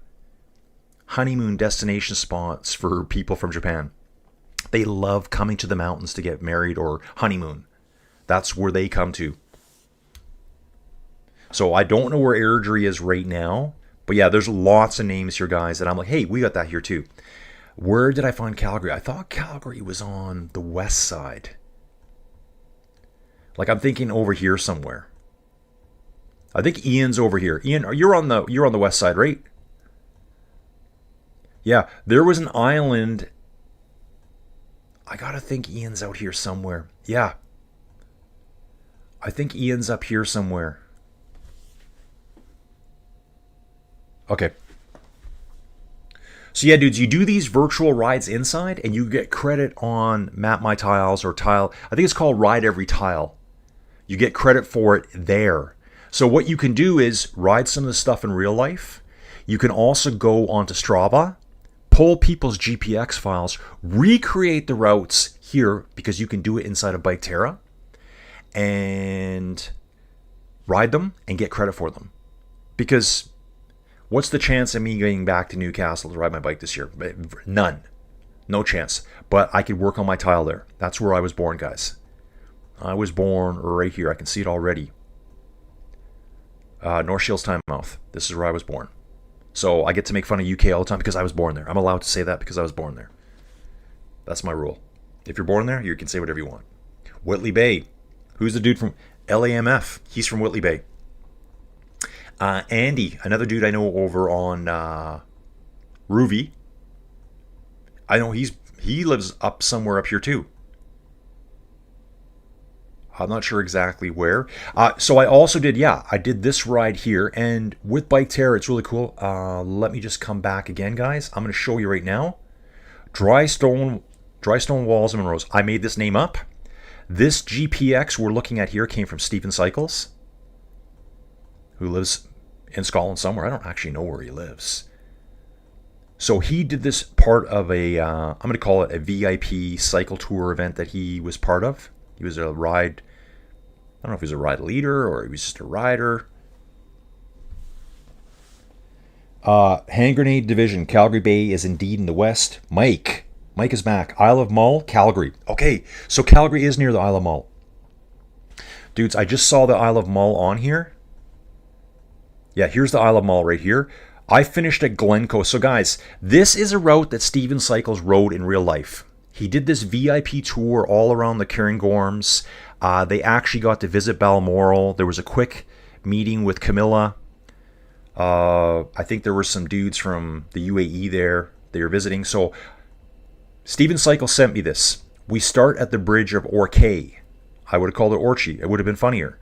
honeymoon destination spots for people from Japan. They love coming to the mountains to get married or honeymoon. That's where they come to. So I don't know where Airdrie is right now. But yeah, there's lots of names here, guys. And I'm like, hey, we got that here too. Where did I find Calgary? I thought Calgary was on the west side. Like I'm thinking over here somewhere. I think Ian's over here. Ian, you're on the west side, right? Yeah, there was an island. I gotta think Ian's out here somewhere. Yeah. I think Ian's up here somewhere. Okay. So yeah, dudes, you do these virtual rides inside and you get credit on Map My Tiles or Tile. I think it's called Ride Every Tile. You get credit for it there. So what you can do is ride some of the stuff in real life. You can also go onto Strava, pull people's GPX files, recreate the routes here because you can do it inside of Biketerra, and ride them and get credit for them. Because what's the chance of me getting back to Newcastle to ride my bike this year? None. No chance. But I could work on my tile there. That's where I was born, guys. I was born right here. I can see it already. North Shields Tynemouth. This is where I was born. So I get to make fun of UK all the time because I was born there. I'm allowed to say that because I was born there. That's my rule. If you're born there, you can say whatever you want. Whitley Bay. Who's the dude from LAMF? He's from Whitley Bay. Andy, another dude I know over on Roovy. I know he lives up somewhere up here too. I'm not sure exactly where. So I also did, I did this ride here. And with Bike Terror, it's really cool. Let me just come back again, guys. I'm going to show you right now. Dry stone walls and Monroes. I made this name up. This GPX we're looking at here came from Stephen Cycles, who lives in Scotland somewhere. I don't actually know where he lives. So he did this part of I'm going to call it a VIP cycle tour event that he was part of. He was a ride, I don't know if he was a ride leader or he was just a rider. Hand Grenade Division, Calgary Bay is indeed in the west. Mike is back. Isle of Mull, Calgary. Okay, so Calgary is near the Isle of Mull. Dudes, I just saw the Isle of Mull on here. Yeah, here's the Isle of Mull right here. I finished at Glencoe. So guys, this is a route that Stephen Cycles rode in real life. He did this VIP tour all around the Cairngorms. They actually got to visit Balmoral. There was a quick meeting with Camilla. I think there were some dudes from the UAE there. They were visiting. So Stephen Cycles sent me this. We start at the bridge of Orchay. I would have called it Orchy. It would have been funnier.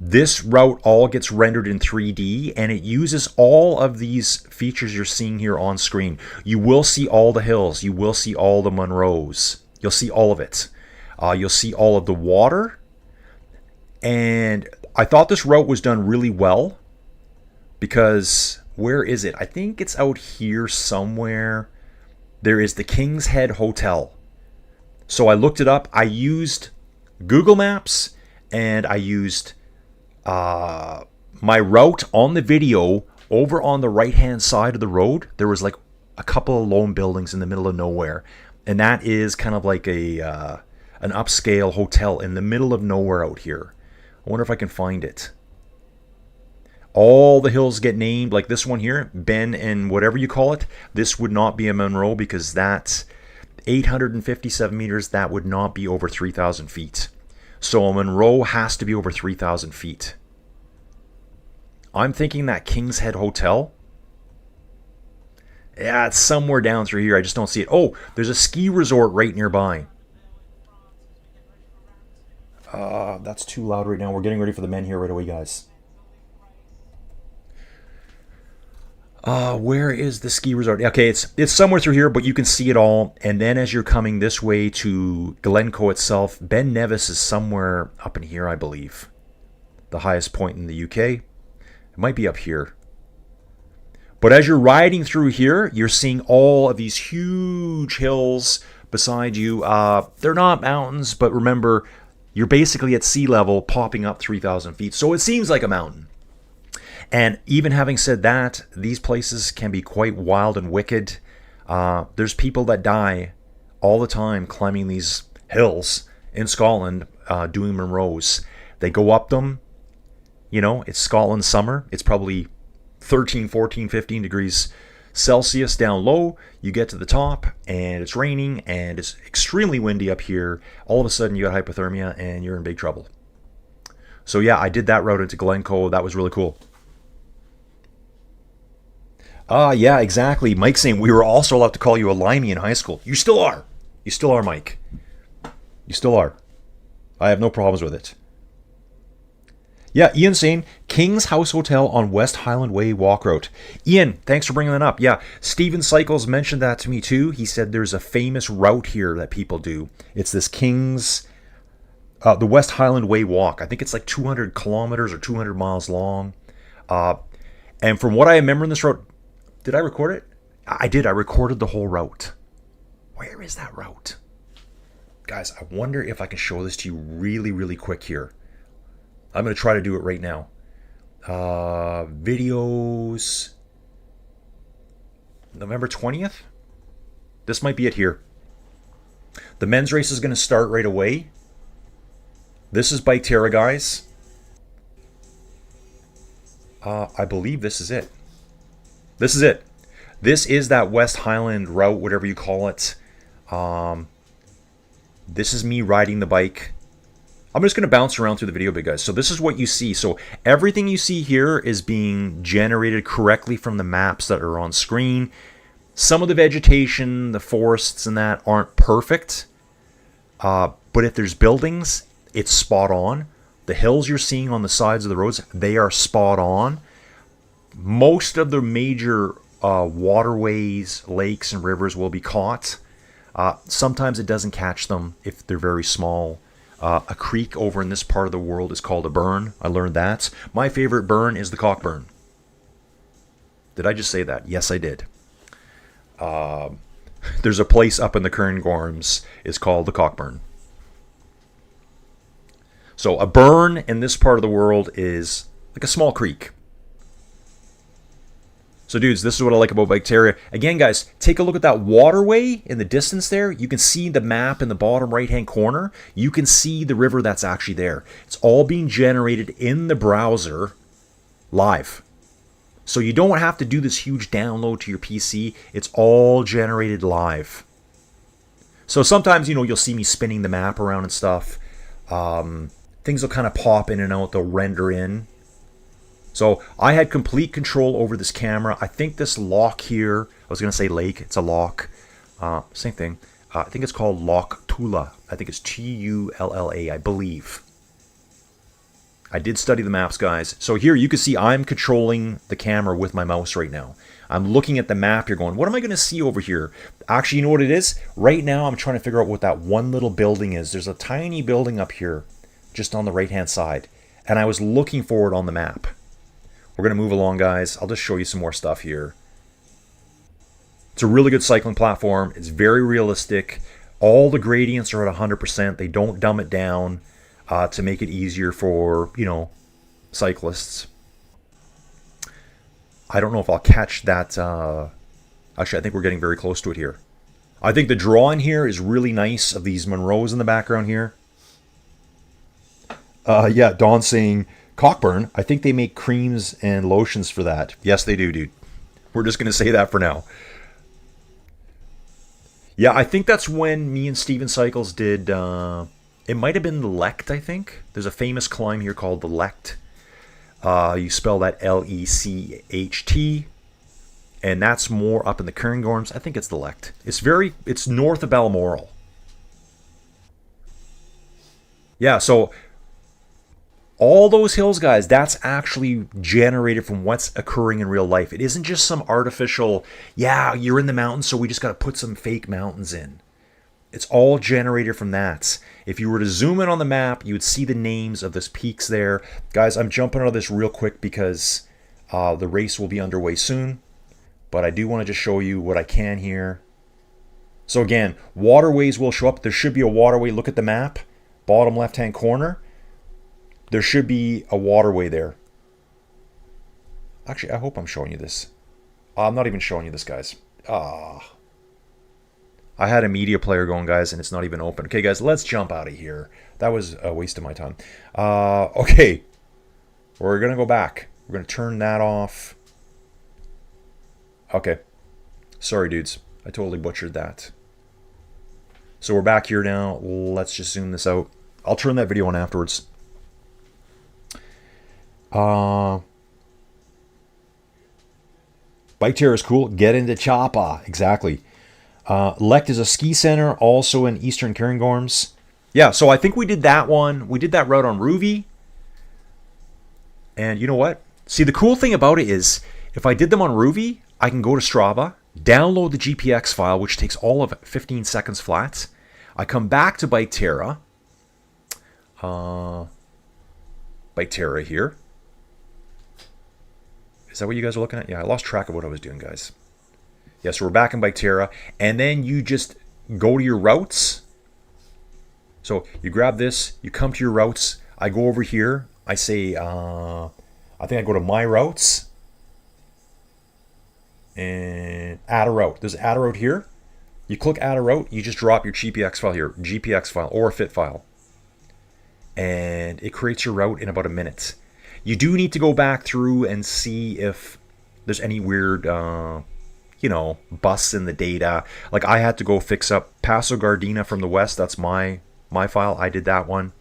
This route all gets rendered in 3D, and it uses all of these features you're seeing here on screen. You will see all the hills. You will see all the Munros. You'll see all of it. You'll see all of the water. And I thought this route was done really well because, where is it? I think it's out here somewhere. There is the King's Head Hotel. So I looked it up. I used Google Maps, and I used my route on the video. Over on the right hand side of the road, there was like a couple of lone buildings in the middle of nowhere, and that is kind of like an upscale hotel in the middle of nowhere out here. I wonder if I can find it. All the hills get named, like this one here, Ben and whatever you call it. This would not be a Munro because that's 857 meters. That would not be over 3,000 feet. So a Munro has to be over 3,000 feet. I'm thinking that King's Head Hotel. Yeah, it's somewhere down through here. I just don't see it. Oh, there's a ski resort right nearby. That's too loud right now. We're getting ready for the men here right away, guys. Where is the ski resort? Okay, it's somewhere through here, but you can see it all. And then as you're coming this way to Glencoe itself, Ben Nevis is somewhere up in here, I believe. The highest point in the UK. It might be up here. But as you're riding through here, you're seeing all of these huge hills beside you. They're not mountains, but remember, you're basically at sea level popping up 3,000 feet. So it seems like a mountain. And even having said that, these places can be quite wild and wicked. There's people that die all the time climbing these hills in Scotland doing Munros. They go up them. You know, it's Scotland summer. It's probably 13, 14, 15 degrees Celsius down low. You get to the top and it's raining and it's extremely windy up here. All of a sudden you got hypothermia and you're in big trouble. So yeah, I did that route into Glencoe. That was really cool. Yeah, exactly. Mike's saying we were also allowed to call you a limey in high school. You still are. You still are, Mike. You still are. I have no problems with it. Yeah, Ian saying King's House Hotel on West Highland Way walk route. Ian, thanks for bringing that up. Yeah, Stephen Cycles mentioned that to me too. He said there's a famous route here that people do. It's this King's, the West Highland Way walk. I think it's like 200 kilometers or 200 miles long. And from what I remember in this route, did I record it? I did. I recorded the whole route. Where is that route? Guys, I wonder if I can show this to you really, really quick here. I'm going to try to do it right now. Videos. November 20th? This might be it here. The men's race is going to start right away. This is Bike Terra, guys. I believe this is it. This is it. This is that West Highland route, whatever you call it. This is me riding the bike. I'm just going to bounce around through the video a bit, guys. So this is what you see. So everything you see here is being generated correctly from the maps that are on screen. Some of the vegetation, the forests and that aren't perfect. But if there's buildings, it's spot on. The hills you're seeing on the sides of the roads, they are spot on. Most of the major waterways, lakes, and rivers will be caught. Sometimes it doesn't catch them if they're very small. A creek over in this part of the world is called a burn. I learned that. My favorite burn is the Cockburn. Did I just say that? Yes, I did. There's a place up in the Cairngorms. It's called the Cockburn. So a burn in this part of the world is like a small creek. So dudes, this is what I like about Biketeria. Again, guys, take a look at that waterway in the distance there. You can see the map in the bottom right-hand corner. You can see the river that's actually there. It's all being generated in the browser live. So you don't have to do this huge download to your PC. It's all generated live. So sometimes, you'll see me spinning the map around and stuff. Things will kind of pop in and out. They'll render in. So I had complete control over this camera. I think this lock here, I was going to say lake, it's a lock. Same thing. I think it's called Loch Tula. I think it's Tulla, I believe. I did study the maps, guys. So here you can see I'm controlling the camera with my mouse right now. I'm looking at the map. You're going, what am I going to see over here? Actually, you know what it is? Right now I'm trying to figure out what that one little building is. There's a tiny building up here just on the right-hand side. And I was looking for it on the map. We're going to move along, guys. I'll just show you some more stuff here. It's a really good cycling platform. It's very realistic. All the gradients are at 100%. They don't dumb it down to make it easier for, cyclists. I don't know if I'll catch that. Actually, I think we're getting very close to it here. I think the drawing here is really nice of these Monroes in the background here. Yeah, Dawn saying... Cockburn, I think they make creams and lotions for that. Yes, they do, dude. We're just going to say that for now. Yeah, I think that's when me and Steven Cycles did... it might have been the Lecht, I think. There's a famous climb here called the Lecht. You spell that L-E-C-H-T. And that's more up in the Cairngorms. I think it's the Lecht. It's north of Balmoral. Yeah, so... all those hills, guys, that's actually generated from what's occurring in real life. It isn't just some artificial, yeah, you're in the mountains, so we just got to put some fake mountains in. It's all generated from that. If you were to zoom in on the map, you would see the names of those peaks there. Guys, I'm jumping out of this real quick because the race will be underway soon. But I do want to just show you what I can here. So again, waterways will show up. There should be a waterway. Look at the map, bottom left-hand corner. There should be a waterway there. Actually, I hope I'm showing you this. I'm not even showing you this, guys. I had a media player going, guys, and it's not even open. Okay, guys, let's jump out of here. That was a waste of my time. Okay. We're going to go back. We're going to turn that off. Okay. Sorry, dudes. I totally butchered that. So we're back here now. Let's just zoom this out. I'll turn that video on afterwards. Biketeria is cool. Get into Chapa. Exactly. Lecht is a ski center, also in Eastern Cairngorms. Yeah, so I think we did that one. We did that route on Ruby. And you know what? See, the cool thing about it is, if I did them on Ruby, I can go to Strava, download the GPX file, which takes all of 15 seconds flat. I come back to Biketeria. Biketeria here. Is that what you guys are looking at? Yeah, I lost track of what I was doing, guys. Yeah, so we're back in Biketeria. And then you just go to your routes. So you grab this, you come to your routes. I go over here. I say, I think I go to my routes. And add a route. There's add a route here. You click add a route. You just drop your GPX file here. GPX file or a fit file. And it creates your route in about a minute. You do need to go back through and see if there's any weird, you know, busts in the data. Like I had to go fix up Paso Gardena from the west. That's my file. I did that one.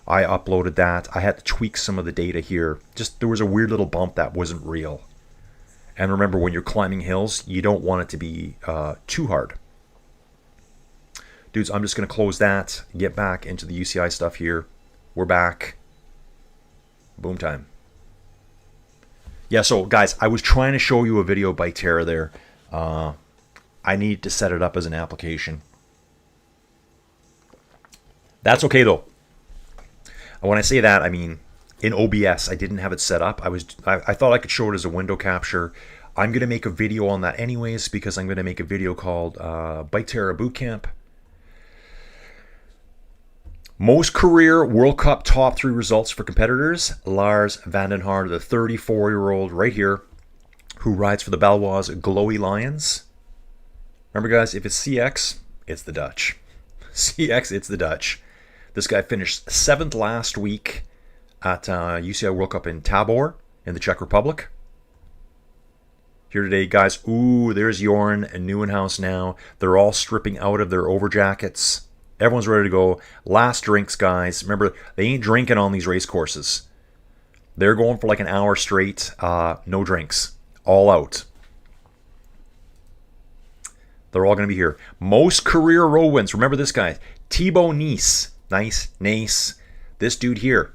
I uploaded that. I had to tweak some of the data here. Just there was a weird little bump that wasn't real. And remember, when you're climbing hills, you don't want it to be too hard. Dudes, I'm just going to close that, get back into the UCI stuff here. We're back. Boom time. Yeah, so guys, I was trying to show you a video by Terra there. I need to set it up as an application. That's okay though. When I say that, I mean in OBS. I didn't have it set up. I thought I could show it as a window capture. I'm going to make a video on that anyways, because I'm going to make a video called Bike Terra Bootcamp. Most career World Cup top 3 results for competitors. Lars van den Haar, the 34-year-old right here, who rides for the Baloise Glowy Lions. Remember guys, if it's CX, it's the Dutch. CX, it's the Dutch. This guy finished 7th last week at UCI World Cup in Tabor in the Czech Republic. Here today, guys. Ooh, there's Jorn and Nieuwenhuis now. They're all stripping out of their over jackets. Everyone's ready to go. Last drinks, guys. Remember, they ain't drinking on these race courses. They're going for like an hour straight. No drinks. All out. They're all going to be here. Most career row wins. Remember this guy. Thibaut Nice. Nice. This dude here.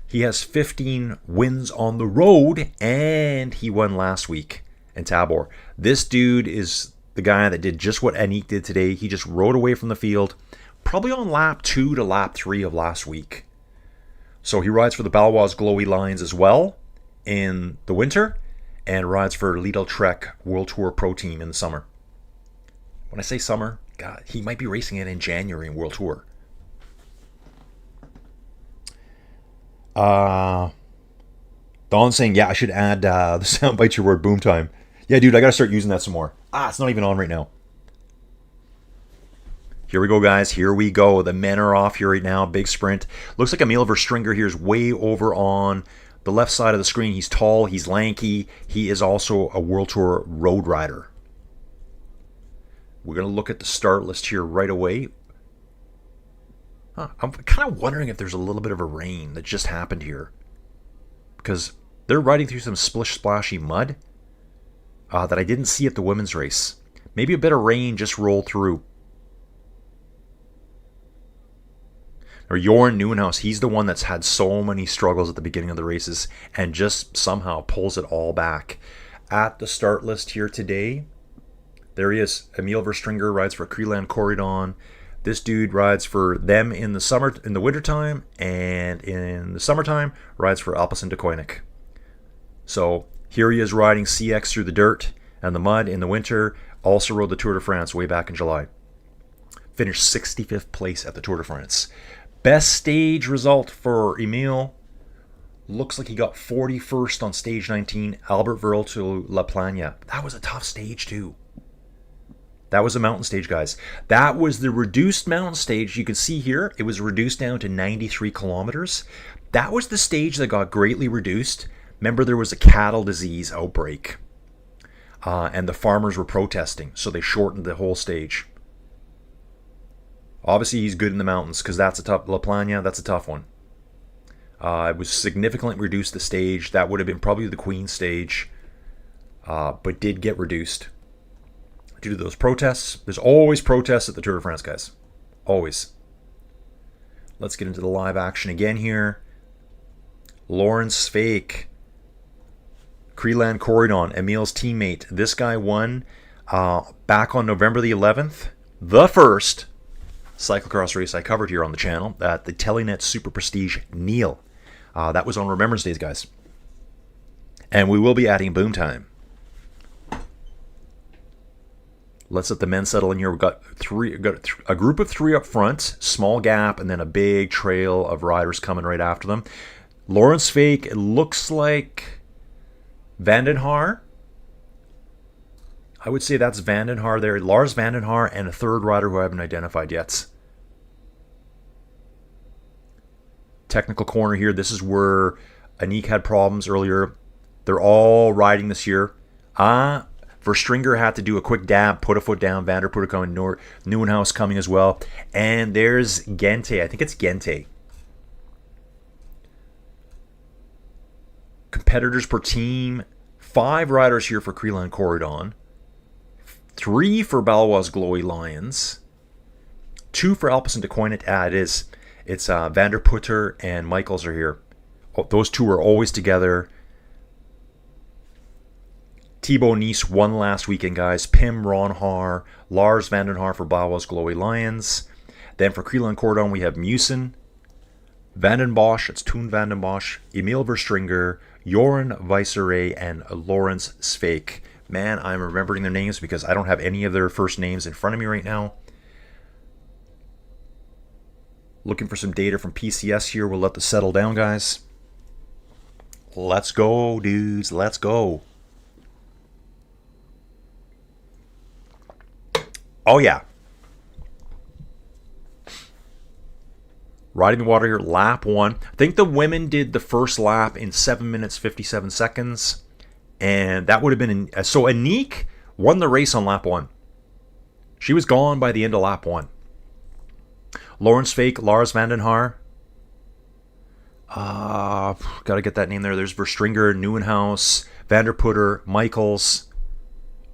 He has 15 wins on the road, and he won last week in Tabor. This dude is the guy that did just what Anik did today. He just rode away from the field, probably on lap 2 to lap 3 of last week. So he rides for the Baloise Glowy Lions as well in the winter, and rides for Lidl Trek World Tour Pro Team in the summer. When I say summer, God, he might be racing it in January in World Tour. Don's saying, yeah, I should add the soundbite to your word boom time. Yeah, dude, I got to start using that some more. It's not even on right now. Here we go, guys. Here we go. The men are off here right now. Big sprint. Looks like Emil Verstringer here is way over on the left side of the screen. He's tall. He's lanky. He is also a World Tour road rider. We're going to look at the start list here right away. I'm kind of wondering if there's a little bit of a rain that just happened here, because they're riding through some splish-splashy mud that I didn't see at the women's race. Maybe a bit of rain just rolled through. Or Jorn Nieuwenhuis, he's the one that's had so many struggles at the beginning of the races and just somehow pulls it all back. At the start list here today, there he is. Emil Verstringer rides for Creeland Corridon. This dude rides for them in the wintertime, and in the summertime rides for Alpecin de Koenig. So here he is riding CX through the dirt and the mud in the winter. Also rode the Tour de France way back in July. Finished 65th place at the Tour de France. Best stage result for Emil. Looks like he got 41st on stage 19, Albertville to La Plagne. That was a tough stage too. That was a mountain stage, guys. That was the reduced mountain stage. You can see here, it was reduced down to 93 kilometers. That was the stage that got greatly reduced. Remember, there was a cattle disease outbreak, and the farmers were protesting, so they shortened the whole stage. Obviously, he's good in the mountains, because that's a tough, La Plagne, that's a tough one. It was significantly reduced, the stage. That would have been probably the Queen stage, but did get reduced due to those protests. There's always protests at the Tour de France, guys. Always. Let's get into the live action again here. Lawrence Fake. Creeland Corridon, Emil's teammate. This guy won back on November the 11th. The first cyclocross race I covered here on the channel at the Telenet Super Prestige Neil. That was on Remembrance Days, guys. And we will be adding boom time. Let's let the men settle in here. We've got a group of 3 up front, small gap, and then a big trail of riders coming right after them. Lawrence Fake, it looks like Van den Haar. I would say that's Van den Haar there. Lars Van den Haar and a third rider who I haven't identified yet. Technical corner here. This is where Aniek had problems earlier. They're all riding this year. Verstringer had to do a quick dab, put a foot down. Vanderputter coming, Nieuwenhuis coming as well. And there's Gente. I think it's Gente. Competitors per team. 5 riders here for Creelan Corridon. 3 for Balois Glowy Lions. 2 for Alpes and de Coinet. It's Vanderputter and Michaels are here. Those 2 are always together. Thibaut Nice won last weekend, guys. Pim Ronhaar, Lars Vandenhaar for Balois Glowy Lions. Then for Creelan Corridon, we have Musen, Vandenbosch, it's Toon Vandenbosch, Emil Verstringer, Joran Viceray, and Lawrence Sveik. Man, I'm remembering their names because I don't have any of their first names in front of me right now. Looking for some data from PCS here. We'll let this settle down, guys. Let's go, dudes. Let's go. Oh, yeah. Riding the water here, lap 1. I think the women did the first lap in 7 minutes, 57 seconds. And that would have been... So Aniek won the race on lap 1. She was gone by the end of lap 1. Lawrence Fake, Lars Vandenhaar. Got to get that name there. There's Verstringer, Nieuwenhuis, Vanderputter, Michaels.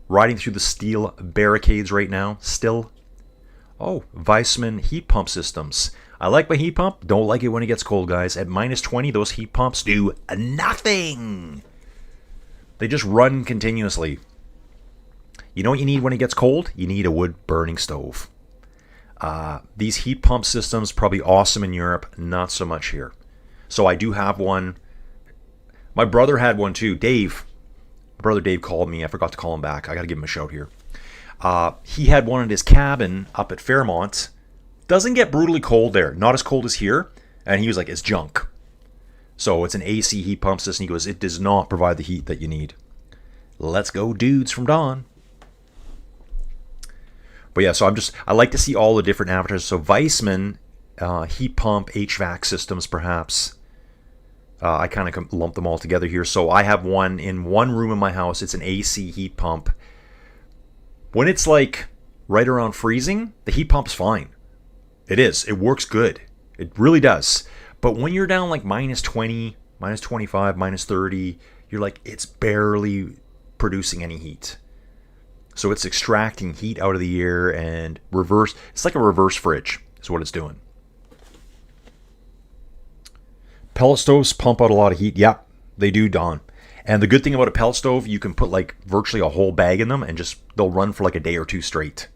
Riding through the steel barricades right now. Still. Oh, Weissman heat pump systems. I like my heat pump. Don't like it when it gets cold, guys. At minus 20, those heat pumps do nothing. They just run continuously. You know what you need when it gets cold? You need a wood burning stove. These heat pump systems probably awesome in Europe. Not so much here. So I do have one. My brother had one too. Dave. My brother Dave called me. I forgot to call him back. I got to give him a shout here. He had one in his cabin up at Fairmont. Doesn't get brutally cold there. Not as cold as here. And he was like, it's junk. So it's an AC heat pump system. He goes, it does not provide the heat that you need. Let's go, dudes from Dawn. But yeah, so I like to see all the different avatars. So Weissman, heat pump, HVAC systems perhaps. I kind of lump them all together here. So I have one in one room in my house. It's an AC heat pump. When it's like right around freezing, the heat pump's fine. It is. It works good. It really does. But when you're down like minus 20, minus 25, minus 30, you're like, it's barely producing any heat. So it's extracting heat out of the air and reverse. It's like a reverse fridge is what it's doing. Pellet stoves pump out a lot of heat. Yeah, they do, Don. And the good thing about a pellet stove, you can put like virtually a whole bag in them and just they'll run for like a day or two straight.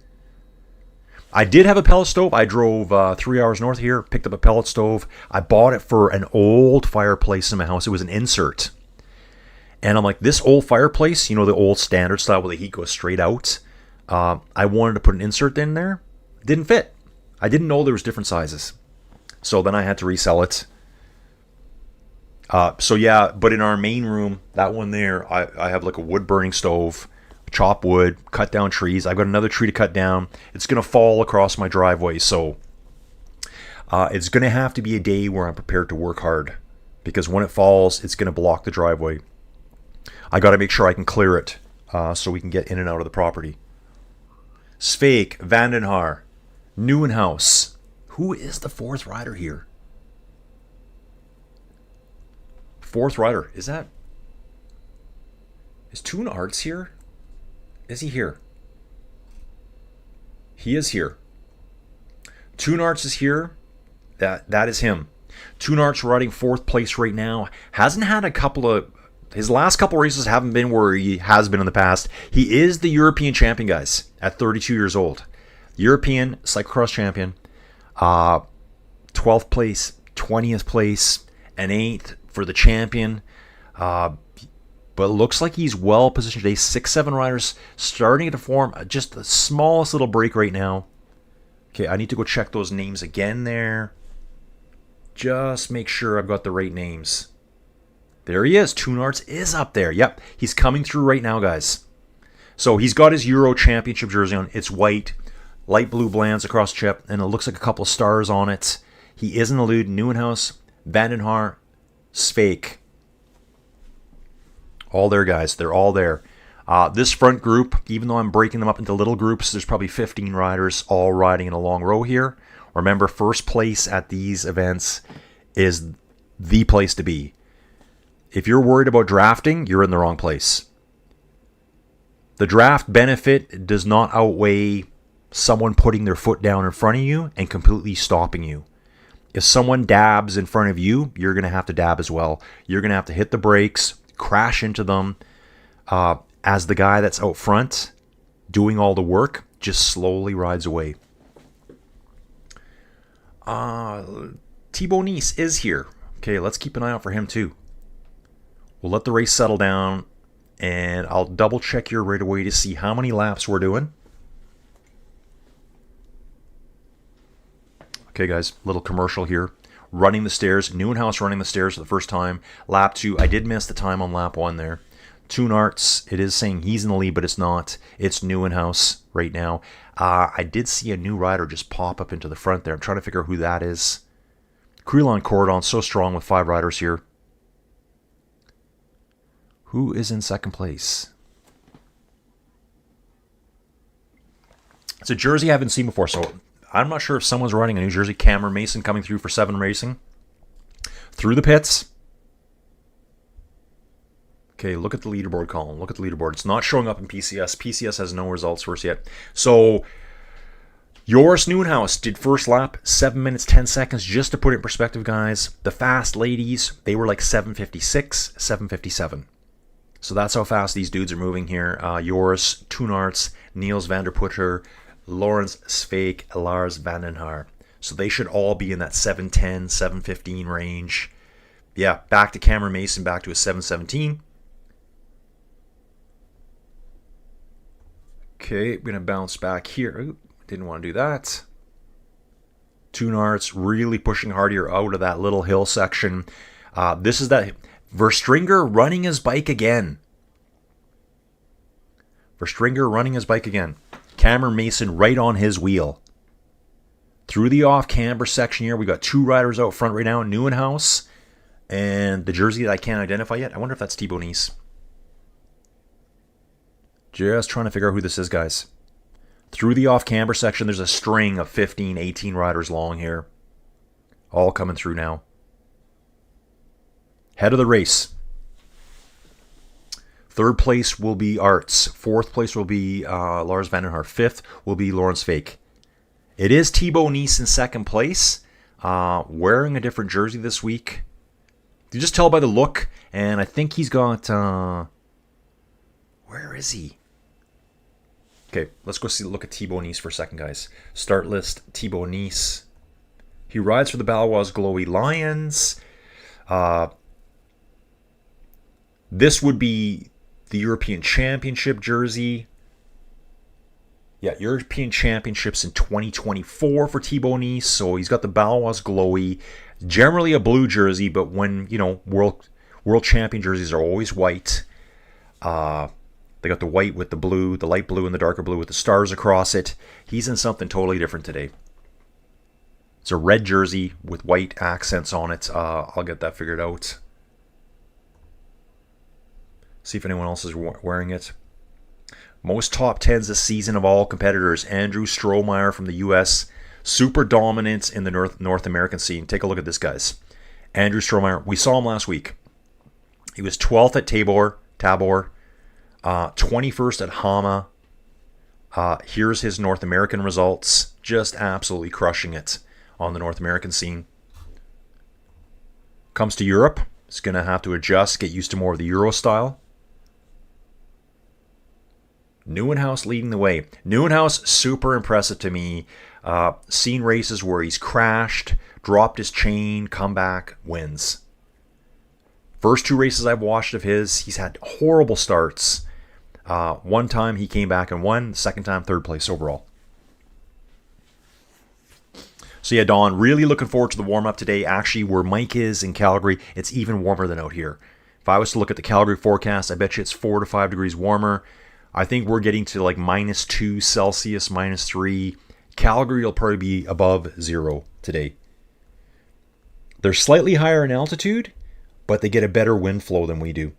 I did have a pellet stove. I drove 3 hours north here, picked up a pellet stove. I bought it for an old fireplace in my house. It was an insert. And I'm like, this old fireplace, you know, the old standard style where the heat goes straight out. I wanted to put an insert in there. Didn't fit. I didn't know there was different sizes. So then I had to resell it. So yeah, but in our main room, that one there, I have like a wood burning stove, chop wood, cut down trees. I've got another tree to cut down. It's going to fall across my driveway. So it's going to have to be a day where I'm prepared to work hard. Because when it falls, it's going to block the driveway. I got to make sure I can clear it so we can get in and out of the property. Sveik, Vandenhaar, Nieuwenhuis. Who is the fourth rider here? Fourth rider. Is Toon Arts here? Is he here? He is here. Toon Arts is here. That is him. Toon Arts riding fourth place right now. Hasn't had a couple of... His last couple races haven't been where he has been in the past. He is the European champion, guys, at 32 years old. European cyclocross champion. 12th place, 20th place, an 8th for the champion. But it looks like he's well positioned today. 6-7 riders starting to form just the smallest little break right now. Okay, I need to go check those names again there. Just make sure I've got the right names. There he is. Toon Arts is up there. Yep, he's coming through right now, guys. So he's got his Euro Championship jersey on. It's white, light blue blands across the chip, and it looks like a couple of stars on it. He is in the lead. Nieuwenhuis, Vandenhaar, Sveik. All there, guys. They're all there. This front group, even though I'm breaking them up into little groups, there's probably 15 riders all riding in a long row here. Remember, first place at these events is the place to be. If you're worried about drafting, you're in the wrong place. The draft benefit does not outweigh someone putting their foot down in front of you and completely stopping you. If someone dabs in front of you, you're going to have to dab as well. You're going to have to hit the brakes, crash into them. As the guy that's out front doing all the work just slowly rides away. Thibaut Nice is here. Okay, let's keep an eye out for him too. We'll let the race settle down, and I'll double check here right away to see how many laps we're doing. Okay, guys, little commercial here. Running the stairs. Nieuwenhuis running the stairs for the first time. Lap 2. I did miss the time on lap 1 there. Toonarts, it is saying he's in the lead, but it's not. It's Nieuwenhuis right now. I did see a new rider just pop up into the front there. I'm trying to figure out who that is. Crillon Cordon, so strong with 5 riders here. Who is in second place? It's a jersey I haven't seen before, so I'm not sure if someone's riding a new jersey. Cameron Mason coming through for 7 Racing. Through the pits. Okay, look at the leaderboard column. Look at the leaderboard. It's not showing up in PCS. PCS has no results for us yet. So, Joris Nieuwenhuis did first lap, 7 minutes, 10 seconds. Just to put it in perspective, guys, the fast ladies, they were like 7:56, 7:57. So that's how fast these dudes are moving here. Joris, Toonarts, Niels van der Putter, Lawrence Sveek, Lars van den Haar. So they should all be in that 7:10, 7:15 range. Yeah, back to Cameron Mason, back to a 7:17. Okay, I'm going to bounce back here. Ooh, didn't want to do that. Toonarts really pushing hard here out of that little hill section. This is that Verstringer running his bike again. Verstringer running his bike again. Cameron Mason right on his wheel. Through the off-camber section here, we got 2 riders out front right now. Nieuwenhuis and the jersey that I can't identify yet. I wonder if that's Thibaut Nice. Just trying to figure out who this is, guys. Through the off-camber section, there's a string of 15, 18 riders long here. All coming through now. Head of the race. 3rd place will be Arts. 4th place will be Lars van den Haar. 5th will be Lawrence Fake. It is Thibaut Nice in 2nd place. Wearing a different jersey this week. You just tell by the look. And I think he's got... where is he? Okay, let's go look at Thibaut Nice for a second, guys. Start list, Thibaut Nice. He rides for the Baloise Glowy Lions. This would be the European Championship jersey. Yeah, European Championships in 2024 for Thibaut Nice. So he's got the Baloise Glowy. Generally a blue jersey, but when, you know, world champion jerseys are always white. They got the white with the blue, the light blue and the darker blue with the stars across it. He's in something totally different today. It's a red jersey with white accents on it. I'll get that figured out. See if anyone else is wearing it. Most top 10s this season of all competitors. Andrew Strohmeyer from the U.S. Super dominant in the North American scene. Take a look at this, guys. Andrew Strohmeyer. We saw him last week. He was 12th at Tabor. 21st at Hama. Here's his North American results. Just absolutely crushing it on the North American scene. Comes to Europe. He's going to have to adjust, get used to more of the Euro style. Nieuwenhuis leading the way. Nieuwenhuis, super impressive to me. Seen races where he's crashed, dropped his chain, come back, wins. First 2 races I've watched of his, he's had horrible starts. One time he came back and won. The second time, 3rd place overall. So yeah, Don, really looking forward to the warm-up today. Actually, where Mike is in Calgary, it's even warmer than out here. If I was to look at the Calgary forecast, I bet you it's 4 to 5 degrees warmer. I think we're getting to like -2 Celsius, -3. Calgary will probably be above 0 today. They're slightly higher in altitude, but they get a better wind flow than we do.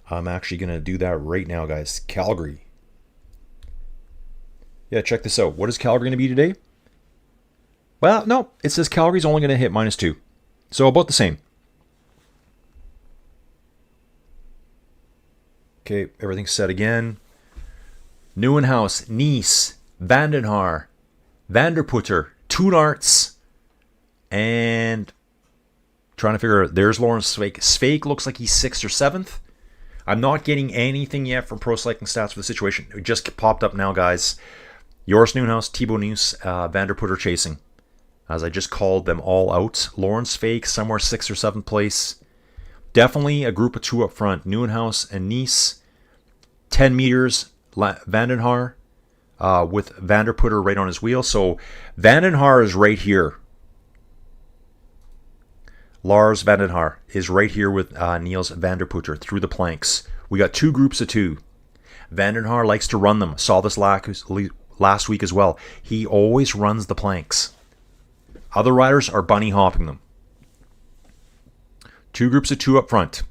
I'm actually going to do that right now, guys. Calgary. Yeah, check this out. What is Calgary going to be today? Well, no. It says Calgary's only going to hit -2. So about the same. Okay, everything's set again. Nieuwenhuis, Nice, Vandenhaar, Vanderputter, Toonarts, and trying to figure out, there's Lawrence Sveik. Sveik looks like he's 6th or 7th. I'm not getting anything yet from Pro Cycling Stats for the situation. It just popped up now, guys. Joris Nieuwenhuis, Thibaut Nieuws, Vanderputter chasing. As I just called them all out. Lawrence Sveik, somewhere 6th or 7th place. Definitely a group of 2 up front. Nieuwenhuis and Nice. 10 meters, Vandenhaar, with Vanderputter right on his wheel. So Vandenhaar is right here. Lars Vandenhaar is right here with Niels Vanderputter through the planks. We got 2 groups of 2. Vandenhaar likes to run them. Saw this last week as well. He always runs the planks. Other riders are bunny hopping them. 2 groups of 2 up front.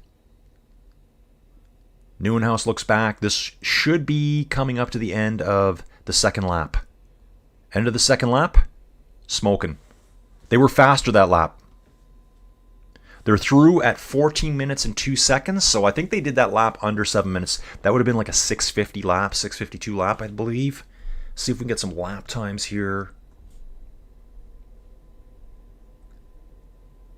Nieuwenhuis looks back. This should be coming up to the end of the second lap. End of the second lap? Smoking. They were faster that lap. They're through at 14 minutes and 2 seconds, so I think they did that lap under 7 minutes. That would have been like a 6:50 lap, 6:52 lap, I believe. See if we can get some lap times here.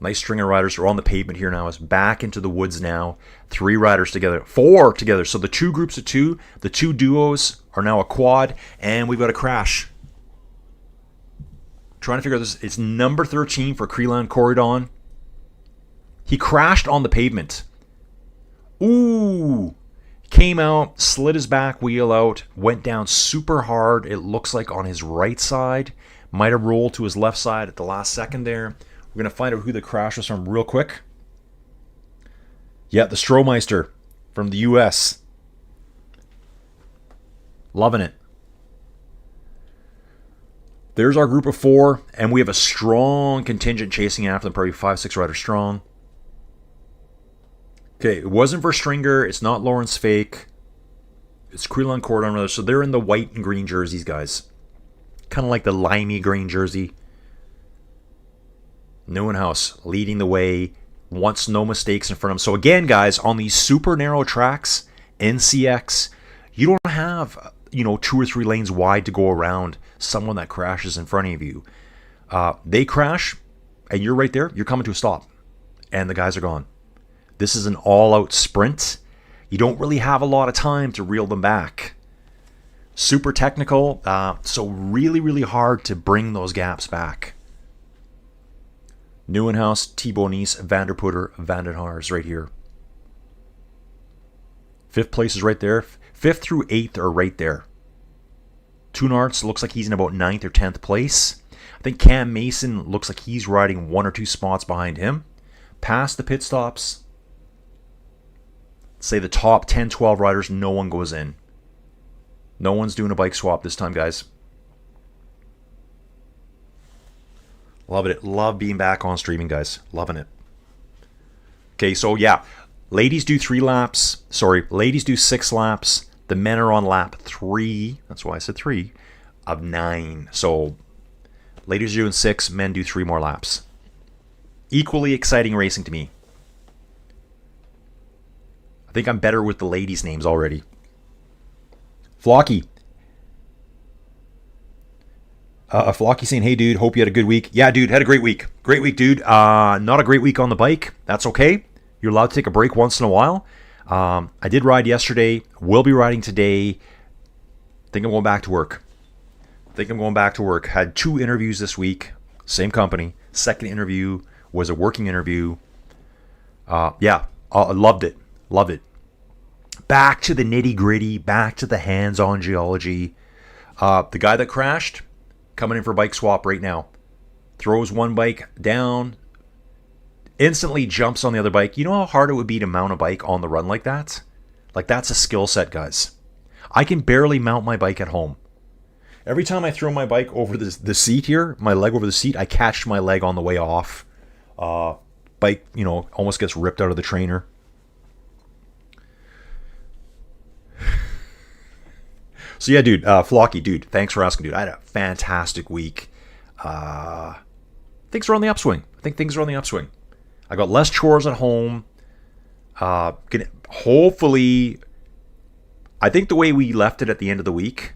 Nice string of riders are on the pavement here now. It's back into the woods now. 3 riders together. 4 together. So the 2 groups of 2, the 2 duos are now a quad, and we've got a crash. Trying to figure out this. It's number 13 for Crelan Corridon. He crashed on the pavement. Ooh. Came out, slid his back wheel out, went down super hard. It looks like on his right side. Might have rolled to his left side at the last second there. We're going to find out who the crash was from real quick. Yeah, the Strohmeister from the US. Loving it. There's our group of 4, and we have a strong contingent chasing after them, probably 5-6 riders strong. Okay, it wasn't Verstringer. It's not Lawrence Sveik. It's Crelan Corridon. So they're in the white and green jerseys, guys. Kind of like the limey green jersey. Nieuwenhuis leading the way, wants no mistakes in front of him. So again, guys, on these super narrow tracks, NCX, you don't have 2 or 3 lanes wide to go around someone that crashes in front of you. They crash, and you're right there. You're coming to a stop, and the guys are gone. This is an all-out sprint. You don't really have a lot of time to reel them back. Super technical, so really, really hard to bring those gaps back. Nieuwenhuis, Thibaut Nieuws, Vanderputter, Vandenhaar is right here. 5th place is right there. 5th through 8th are right there. Toonarts looks like he's in about 9th or 10th place. I think Cam Mason looks like he's riding 1 or 2 spots behind him. Past the pit stops. Say the top 10, 12 riders, no one goes in. No one's doing a bike swap this time, guys. Loving it. Love being back on streaming, guys. Loving it. Okay, so yeah. Ladies do 3 laps. Sorry, ladies do 6 laps. The men are on lap 3. That's why I said 3 of 9. So ladies are doing 6. Men do 3 more laps. Equally exciting racing to me. I think I'm better with the ladies' names already. Flocky. Flocky saying, hey, dude, hope you had a good week. Yeah, dude, had a great week. Great week, dude. Not a great week on the bike. That's okay. You're allowed to take a break once in a while. I did ride yesterday. Will be riding today. Think I'm going back to work. Had 2 interviews this week. Same company. Second interview was a working interview. Yeah, I loved it. Love it. Back to the nitty-gritty. Back to the hands-on geology. The guy that crashed, coming in for bike swap right now. Throws one bike down. Instantly jumps on the other bike. You know how hard it would be to mount a bike on the run like that? Like, that's a skill set, guys. I can barely mount my bike at home. Every time I throw my bike over the seat here, my leg over the seat, I catch my leg on the way off. Bike, almost gets ripped out of the trainer. So yeah, dude, Flocky, dude, thanks for asking, dude. I had a fantastic week. Things are on the upswing. I think things are on the upswing. I got less chores at home. Hopefully, I think the way we left it at the end of the week,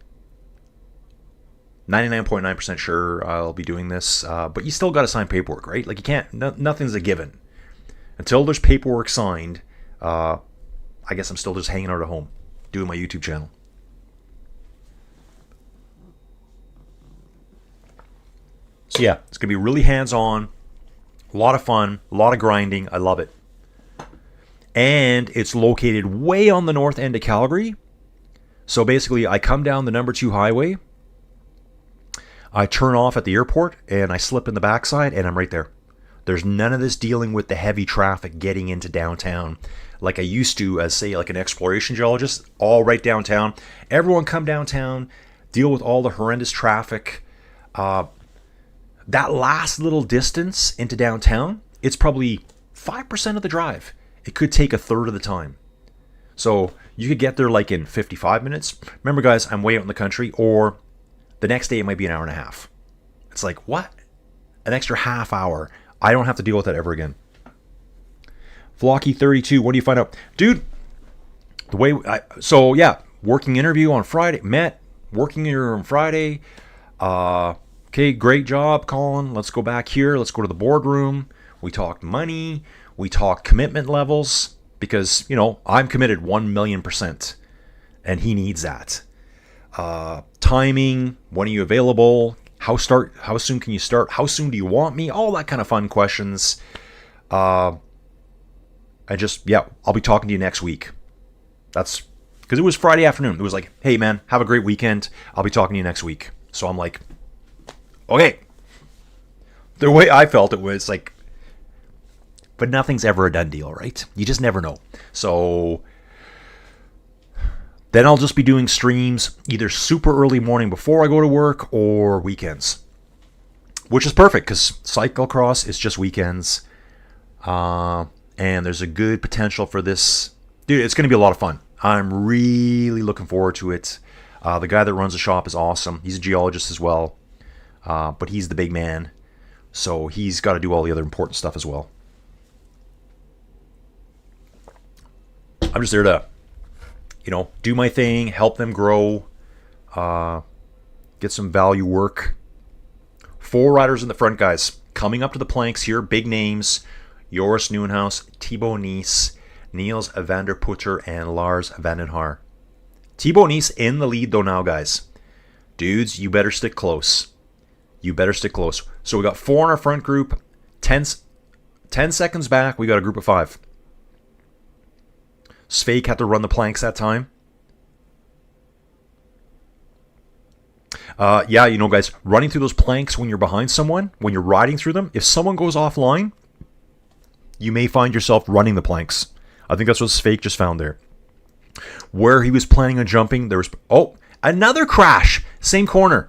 99.9% sure I'll be doing this, but you still got to sign paperwork, right? Like you can't, nothing's a given. Until there's paperwork signed, I guess I'm still just hanging out at home, doing my YouTube channel. So yeah, it's going to be really hands-on, a lot of fun, a lot of grinding. I love it. And it's located way on the north end of Calgary. So basically, I come down the number 2 highway, I turn off at the airport, and I slip in the backside, and I'm right there. There's none of this dealing with the heavy traffic getting into downtown like I used to as, say, like an exploration geologist, all right downtown. Everyone come downtown, deal with all the horrendous traffic. That last little distance into downtown, it's probably 5% of the drive. It could take a third of the time. So you could get there like in 55 minutes. Remember, guys, I'm way out in the country, or the next day it might be an hour and a half. It's like, what? An extra half hour. I don't have to deal with that ever again. Flocky32, what do you find out? Dude, the way so yeah, working interview on Friday. Working interview on Friday. Okay, great job, Colin. Let's go back here. Let's go to the boardroom. We talked money. We talked commitment levels because, you know, I'm committed 1,000,000%, and he needs that. Timing. When are you available? How soon can you start? How soon do you want me? All that kind of fun questions. I'll be talking to you next week. That's because it was Friday afternoon. It was like, hey man, have a great weekend. I'll be talking to you next week. So I'm like, okay. The way I felt it was like, but nothing's ever a done deal, right? You just never know. So then I'll just be doing streams either super early morning before I go to work or weekends, which is perfect because cyclocross is just weekends. And there's a good potential for this. Dude, it's going to be a lot of fun. I'm really looking forward to it. The guy that runs the shop is awesome. He's a geologist as well. But he's the big man. So he's got to do all the other important stuff as well. I'm just there to, do my thing, help them grow, get some value work. 4 riders in the front, guys. Coming up to the planks here, big names. Joris Nieuwenhuis, Thibaut Nice, Niels van der Putter, and Lars van den Haar. Thibaut Nice in the lead though now, guys. Dudes, you better stick close. You better stick close. So we got 4 in our front group. 10 seconds back, we got a group of 5. Sveik had to run the planks that time. Guys, running through those planks when you're behind someone, when you're riding through them, if someone goes offline, you may find yourself running the planks. I think that's what Sveik just found there. Where he was planning on jumping, there was... Oh, another crash. Same corner,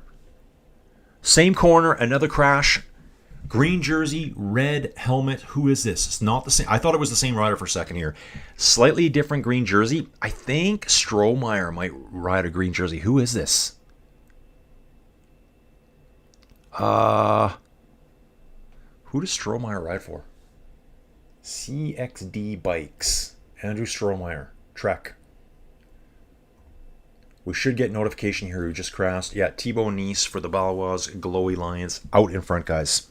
another crash. Green jersey, red helmet. Who is this? It's not the same. I thought it was the same rider for a second here. Slightly different green jersey. I think Strohmeyer might ride a green jersey. Who is this? Who does Strohmeyer ride for? CXD Bikes. Andrew Strohmeyer. Trek. We should get notification here who just crashed. Yeah, Thibaut Nice for the Balois Glowy Lions. Out in front, guys.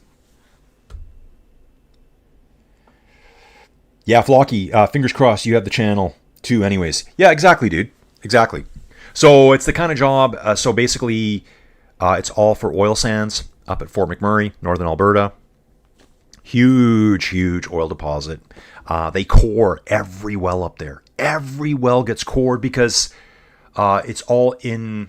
Yeah, Flocky, fingers crossed you have the channel too anyways. Yeah, exactly, dude. Exactly. So it's the kind of job, so basically it's all for oil sands up at Fort McMurray, Northern Alberta. Huge oil deposit. They core every well up there. Every well gets cored because it's all in...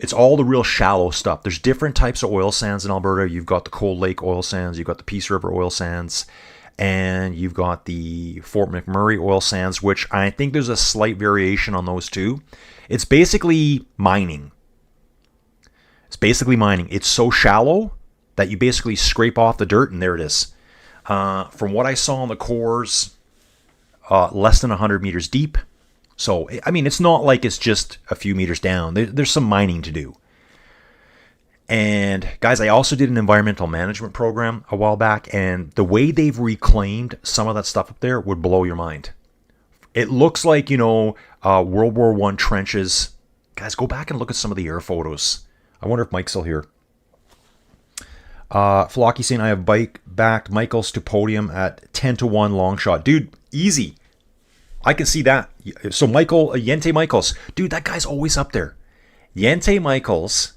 it's all the real shallow stuff. There's different types of oil sands in Alberta. You've got the Cold Lake oil sands. You've got the Peace River oil sands. And you've got the Fort McMurray oil sands, which I think there's a slight variation on those two. It's basically mining. It's so shallow that you basically scrape off the dirt and there it is. From what I saw on the cores, less than 100 meters deep. So, I mean, it's not like it's just a few meters down. There's some mining to do. And guys, I also did an environmental management program a while back, and the way they've reclaimed some of that stuff up there would blow your mind. It looks like, World War I trenches. Guys, go back and look at some of the air photos. I wonder if Mike's still here. Flocky saying, I have backed Michaels to podium at 10-1 long shot. Dude, easy. I can see that. So Yente Michaels. Dude, that guy's always up there. Yente Michaels.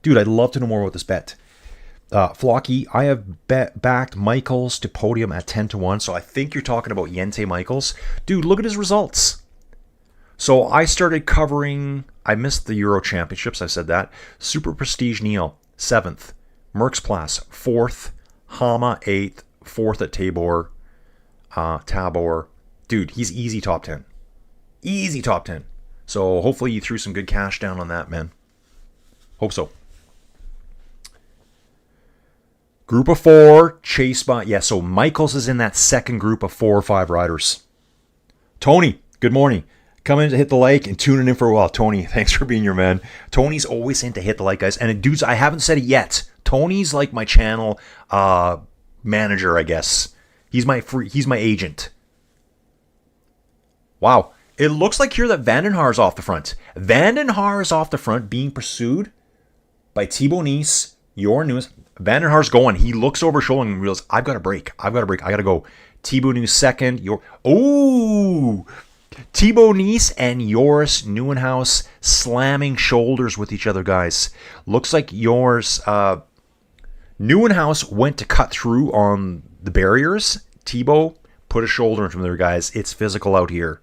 Dude, I'd love to know more about this bet. Flocky, I have backed Michaels to podium at 10-1. So I think you're talking about Yente Michaels. Dude, look at his results. So I started covering, I missed the Euro Championships, I said that. Super Prestige Neil, 7th. Merckxplas, 4th. Hama, 8th. 4th at Tabor. Dude, he's easy top 10. Easy top 10. So hopefully you threw some good cash down on that, man. Hope so. Group of 4, chased by... Yeah, so Michaels is in that second group of 4 or 5 riders. Tony, good morning. Come in to hit the like and tune in for a while. Tony, thanks for being your man. Tony's always in to hit the like, guys. And dudes, I haven't said it yet. Tony's like my channel manager, I guess. He's my agent. Wow. It looks like here that Vandenhaar's off the front. Vandenhaar is off the front being pursued by Thibaut Nice, your newest... Vandenhaar's going. He looks over his shoulder and realizes, I got to break. I got to go. Thibaut Nice second. Thibaut Nice and Joris Nieuwenhuis slamming shoulders with each other, guys. Looks like Nieuwenhuis went to cut through on the barriers. Thibaut put a shoulder into him there, guys. It's physical out here.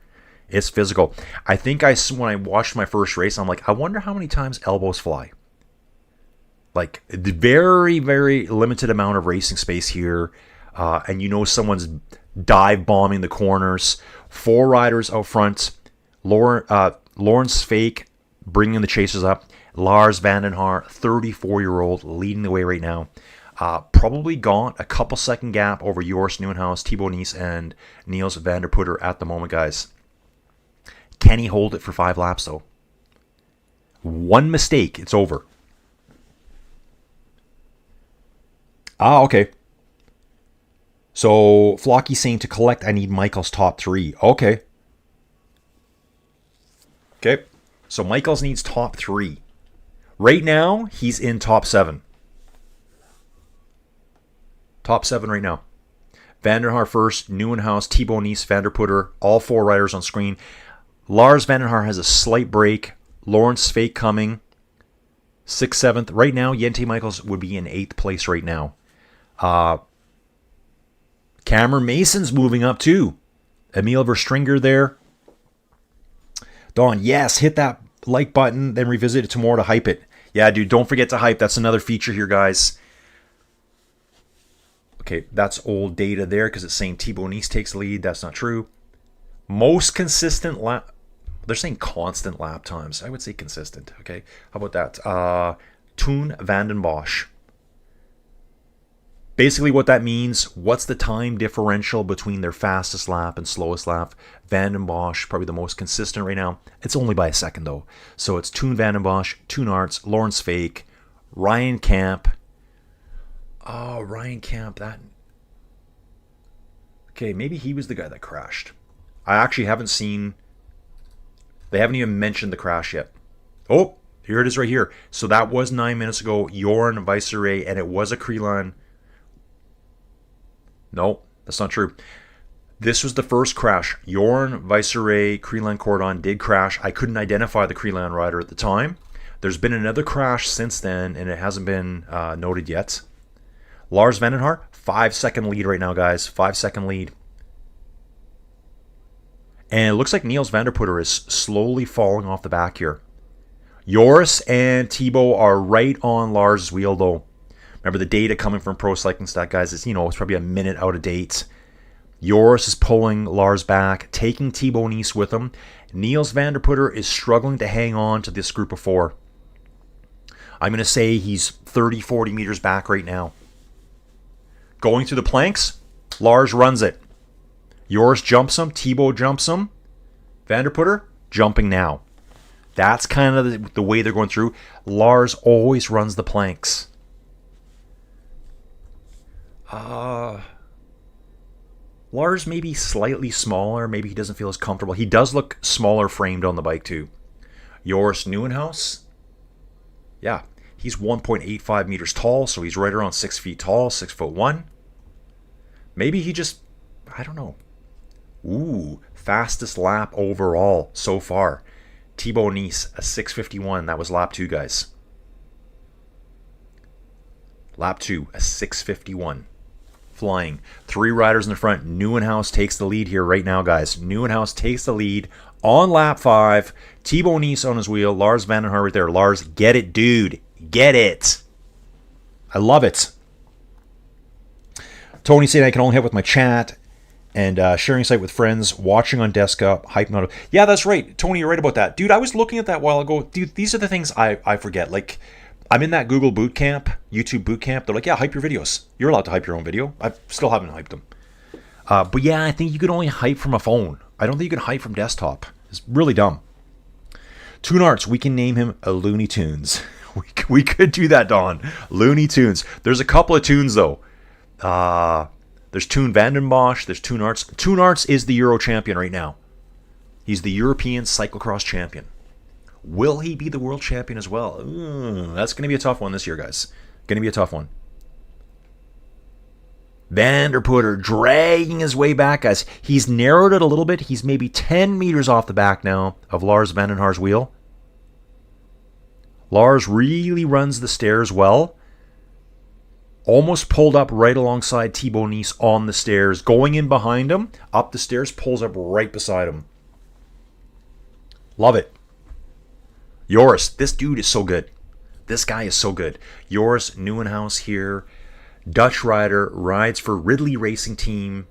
It's physical. I think when I watched my first race, I'm like, I wonder how many times elbows fly. Like, very, very limited amount of racing space here. And someone's dive bombing the corners. 4 riders out front. Lawrence Fake bringing the chasers up. Lars Vandenhaar, 34-year-old, leading the way right now. Probably got a couple second gap over Joris Nieuwenhuis, Thibaut Nice, and Niels van der Putter at the moment, guys. Can he hold it for 5 laps, though? One mistake, it's over. Okay. So, Flocky saying to collect, I need Michael's top 3. Okay. So, Michaels needs top 3. Right now, he's in top 7. Top 7 right now. Vandenhaar first, Nieuwenhuis, Thibaut Nice, Van der Putter, all 4 riders on screen. Lars Vandenhaar has a slight break. Lawrence Fake coming. 6th, 7th. Right now, Yente Michaels would be in 8th place right now. Cameron Mason's moving up too. Emil Verstringer there. Don, yes, hit that like button, then revisit it tomorrow to hype it. Yeah, dude, don't forget to hype. That's another feature here, guys. Okay, that's old data there because it's saying Thibaut Nice takes the lead. That's not true. Most consistent lap... They're saying constant lap times. I would say consistent. Okay, how about that? Toon Vanden Bosch. Basically what that means, what's the time differential between their fastest lap and slowest lap? Vanden Bosch, probably the most consistent right now. It's only by a second, though. So it's Toon Vanden Bosch, Toon Arts, Lawrence Fake, Ryan Camp. Oh, Ryan Camp, that... Okay, maybe he was the guy that crashed. I actually haven't seen... They haven't even mentioned the crash yet. Oh, here it is right here. So that was 9 minutes ago. Joran Viceray, and it was a Creelan. No, that's not true. This was the first crash. Joran Viceray, Creelan Cordon did crash. I couldn't identify the Creelan rider at the time. There's been another crash since then, and it hasn't been noted yet. Lars Vandenhaar, 5-second lead right now, guys. 5-second lead. And it looks like Niels van der Putter is slowly falling off the back here. Joris and Thibaut are right on Lars' wheel, though. Remember, the data coming from Pro Cycling Stat, guys, is, it's probably a minute out of date. Joris is pulling Lars back, taking Thibaut Nice with him. Niels van der Putter is struggling to hang on to this group of 4. I'm going to say he's 30, 40 meters back right now. Going through the planks, Lars runs it. Joris jumps him, Thibaut jumps him. Van der Putter jumping now. That's kind of the way they're going through. Lars always runs the planks. Lars may be slightly smaller. Maybe he doesn't feel as comfortable. He does look smaller framed on the bike too. Joris Nieuwenhuis. Yeah, he's 1.85 meters tall, so he's right around 6 feet tall, 6'1". Maybe he just, I don't know. Ooh, fastest lap overall so far. Thibaut Nice, a 6:51. That was lap 2, guys. Lap 2, a 6:51. Flying. 3 riders in the front. Nieuwenhuis takes the lead here right now, guys. Nieuwenhuis takes the lead on lap 5. Thibaut Nice on his wheel. Lars van den Haar right there. Lars, get it, dude. Get it. I love it. Tony saying I can only have with my chat and sharing site with friends, watching on desktop, hyping out. Yeah, that's right. Tony, you're right about that. Dude, I was looking at that a while ago. Dude, these are the things I forget. Like, I'm in that Google boot camp, YouTube boot camp. They're like, yeah, hype your videos. You're allowed to hype your own video. I still haven't hyped them. But yeah, I think you can only hype from a phone. I don't think you can hype from desktop. It's really dumb. Toon Arts, we can name him a Looney Tunes. We could do that, Don. Looney Tunes. There's a couple of tunes, though. There's Toon Vandenbosch. There's Toon Arts. Toon Arts is the Euro champion right now. He's the European cyclocross champion. Will he be the world champion as well? That's going to be a tough one this year, guys. Going to be a tough one. Vanderputter dragging his way back, guys. He's narrowed it a little bit. He's maybe 10 meters off the back now of Lars van den Haar's wheel. Lars really runs the stairs well. Almost pulled up right alongside Thibaut Nice on the stairs. Going in behind him, up the stairs, pulls up right beside him. Love it. Joris, this dude is so good. This guy is so good. Joris Nieuwenhuis here. Dutch rider, rides for Ridley Racing Team.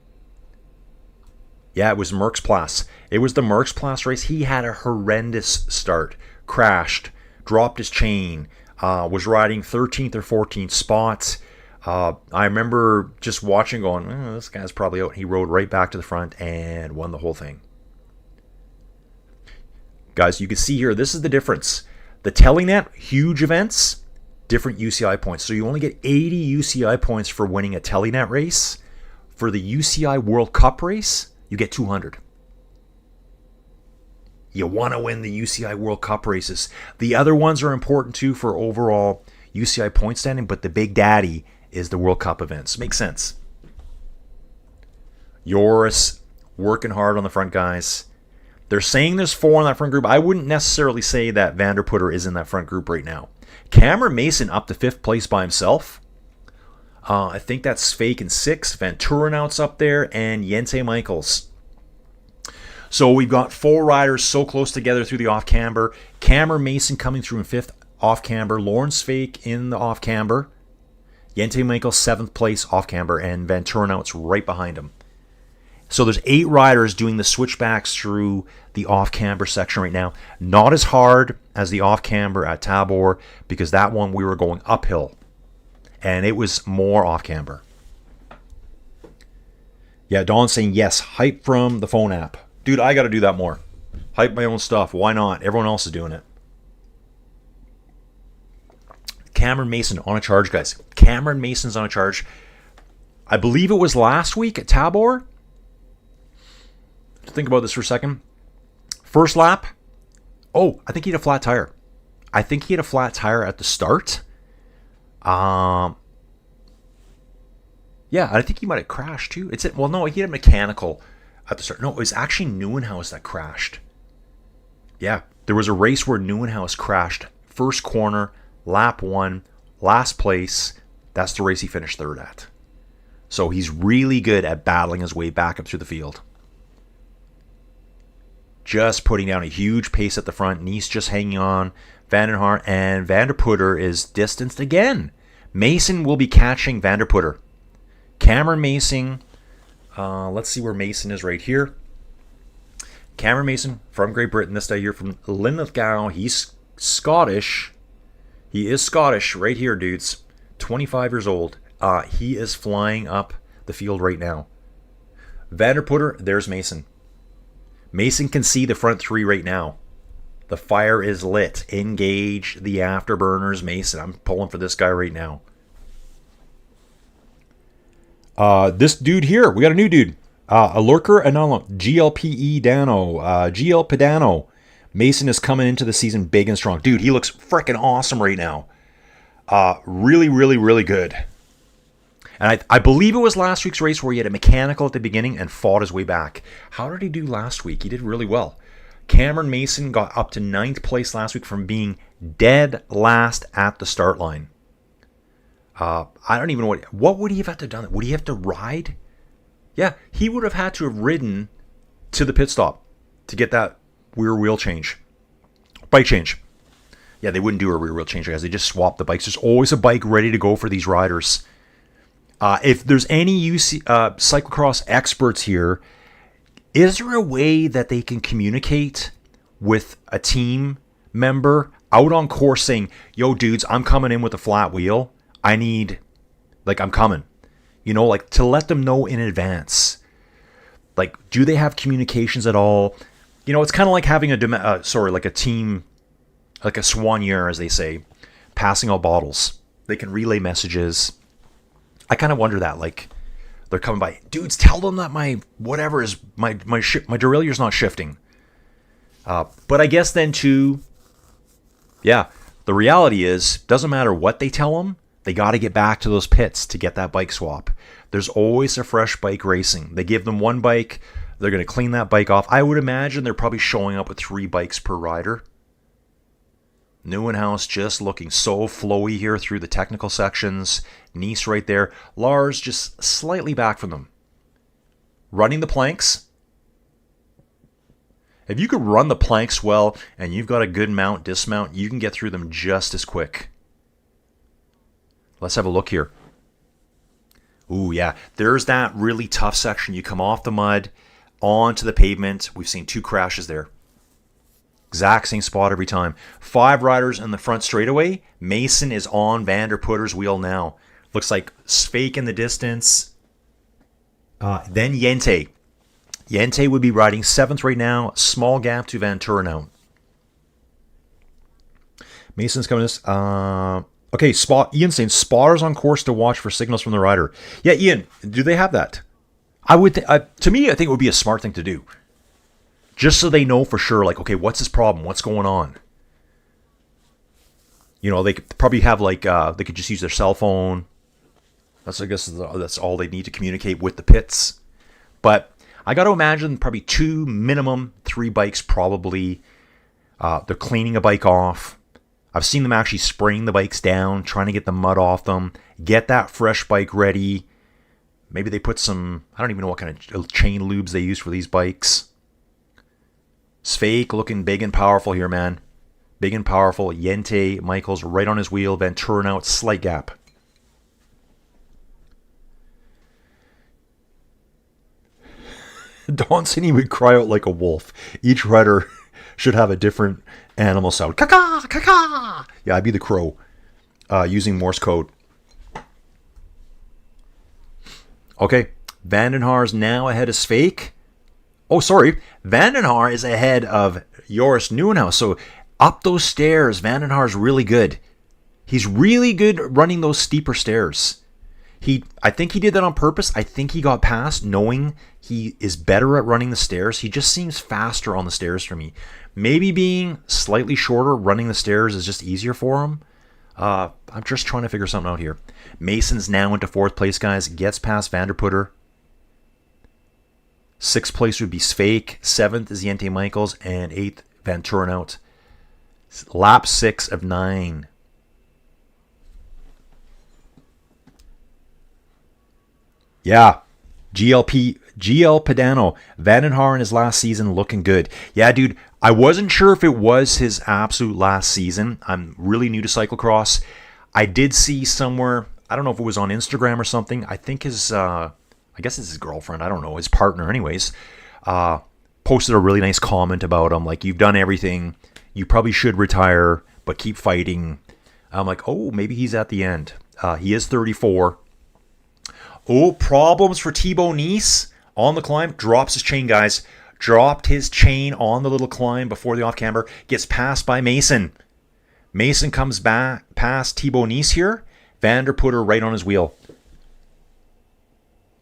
Yeah, it was Merckxplas. It was the Merckxplas race. He had a horrendous start. Crashed. Dropped his chain. Was riding 13th or 14th spots. I remember just watching going, this guy's probably out. He rode right back to the front and won the whole thing. Guys, you can see here, this is the difference. The Telenet, huge events, different UCI points. So you only get 80 UCI points for winning a Telenet race. For the UCI World Cup race, you get 200. You want to win the UCI World Cup races. The other ones are important too for overall UCI point standing, but the big daddy is the World Cup events. Makes sense. Joris working hard on the front, guys. They're saying there's 4 in that front group. I wouldn't necessarily say that Vanderputter is in that front group right now. Cameron Mason up to 5th place by himself. I think that's Fake in 6th. Van Turenhout's up there, and Jente Michaels. So we've got 4 riders so close together through the off-camber. Cameron Mason coming through in 5th off-camber. Lawrence Fake in the off-camber. Jente Michaels 7th place off-camber, and Van Turenhout's right behind him. So there's 8 riders doing the switchbacks through the off-camber section right now. Not as hard as the off-camber at Tabor, because that one we were going uphill. And it was more off-camber. Yeah, Don's saying yes, hype from the phone app. Dude, I got to do that more. Hype my own stuff. Why not? Everyone else is doing it. Cameron Mason on a charge, guys. Cameron Mason's on a charge. I believe it was last week at Tabor. Think about this for a second. First lap. Oh, I think he had a flat tire. I think he had a flat tire at the start. Yeah, I think he might have crashed too. Well, no, he had a mechanical at the start. No, it was actually Nieuwenhuis that crashed. Yeah, there was a race where Nieuwenhuis crashed. First corner, lap 1, last place. That's the race he finished 3rd at. So he's really good at battling his way back up through the field. Just putting down a huge pace at the front. Nice just hanging on. Van den Haar and Vanderputter is distanced again. Mason will be catching Vanderputter. Cameron Mason. Let's see where Mason is right here. Cameron Mason from Great Britain. This guy here from Linlithgow. He's Scottish. He is Scottish right here, dudes. 25 years old. He is flying up the field right now. Vanderputter, there's Mason. Mason can see the front three right now. The fire is lit. Engage the afterburners, Mason. I'm pulling for this guy right now. This dude here, we got a new dude. A lurker, GLPE Dano, GL Pedano. Mason is coming into the season big and strong. Dude, he looks freaking awesome right now. Really, really, really good. And I believe it was last week's race where he had a mechanical at the beginning and fought his way back. How did he do last week? He did really well. Cameron Mason got up to 9th place last week from being dead last at the start line. I don't even know what would he have had to done? Would he have to ride? Yeah, he would have had to have ridden to the pit stop to get that rear wheel change. Bike change. Yeah, they wouldn't do a rear wheel change, guys. They just swap the bikes. There's always a bike ready to go for these riders. If there's any cyclocross experts here, is there a way that they can communicate with a team member out on course saying, yo, dudes, I'm coming in with a flat wheel. I'm coming. You know, like to let them know in advance. Like, do they have communications at all? You know, it's kind of like having like a team, like a soigneur, as they say, passing out bottles. They can relay messages. I kind of wonder that, like, they're coming by, dudes, tell them that my derailleur's not shifting. But I guess then too, yeah, the reality is, doesn't matter what they tell them, they got to get back to those pits to get that bike swap. There's always a fresh bike racing. They give them one bike, they're going to clean that bike off. I would imagine they're probably showing up with 3 bikes per rider. Nieuwenhuis just looking so flowy here through the technical sections. Nice right there. Lars just slightly back from them. Running the planks. If you could run the planks well and you've got a good mount, dismount, you can get through them just as quick. Let's have a look here. Ooh, yeah. There's that really tough section. You come off the mud onto the pavement. We've seen 2 crashes there. Exact same spot every time. 5 riders in the front straightaway. Mason is on Vanderputter's wheel now. Looks like Sveik in the distance. Then Jente. Jente would be riding 7th right now. Small gap to Van Turnhout. Mason's coming this. Okay, Ian's saying spotters on course to watch for signals from the rider. Yeah, Ian, do they have that? I would. To me, I think it would be a smart thing to do. Just so they know for sure, like, okay, what's his problem? What's going on? You know, they could probably have, like, they could just use their cell phone. I guess that's all they need to communicate with the pits. But I got to imagine probably 2, minimum 3 bikes probably. They're cleaning a bike off. I've seen them actually spraying the bikes down, trying to get the mud off them, get that fresh bike ready. Maybe they put some, I don't even know what kind of chain lubes they use for these bikes. Sveik looking big and powerful here, man. Big and powerful. Jente, Michaels right on his wheel. Van Turnhout, slight gap. Don said he would cry out like a wolf. Each rider should have a different animal sound. Caca, caca. Yeah, I'd be the crow using Morse code. Okay, Vandenhaar's now ahead of Sveik. Oh, sorry. Vandenhaar is ahead of Joris Nieuwenhuis. So up those stairs, Vandenhaar's really good. He's really good running those steeper stairs. I think he did that on purpose. I think he got past knowing he is better at running the stairs. He just seems faster on the stairs for me. Maybe being slightly shorter, running the stairs is just easier for him. I'm just trying to figure something out here. Mason's now into 4th place, guys. Gets past Vanderputter. 6th place would be Sveik. 7th is Jente Michaels. And 8th, Van Turnhout. Lap 6 of 9. Yeah. GL Pedano. Vandenhaar in his last season looking good. Yeah, dude. I wasn't sure if it was his absolute last season. I'm really new to cyclocross. I did see somewhere, I don't know if it was on Instagram or something. I think his... I guess it's his girlfriend, I don't know, his partner anyways, posted a really nice comment about him, like, you've done everything, you probably should retire, but keep fighting. I'm like, oh, maybe he's at the end. He is 34. Oh, problems for Thibaut Nice on the climb, drops his chain, guys, dropped his chain on the little climb before the off-camber, gets passed by Mason. Mason comes back past Thibaut Nice here. Vanderputter right on his wheel.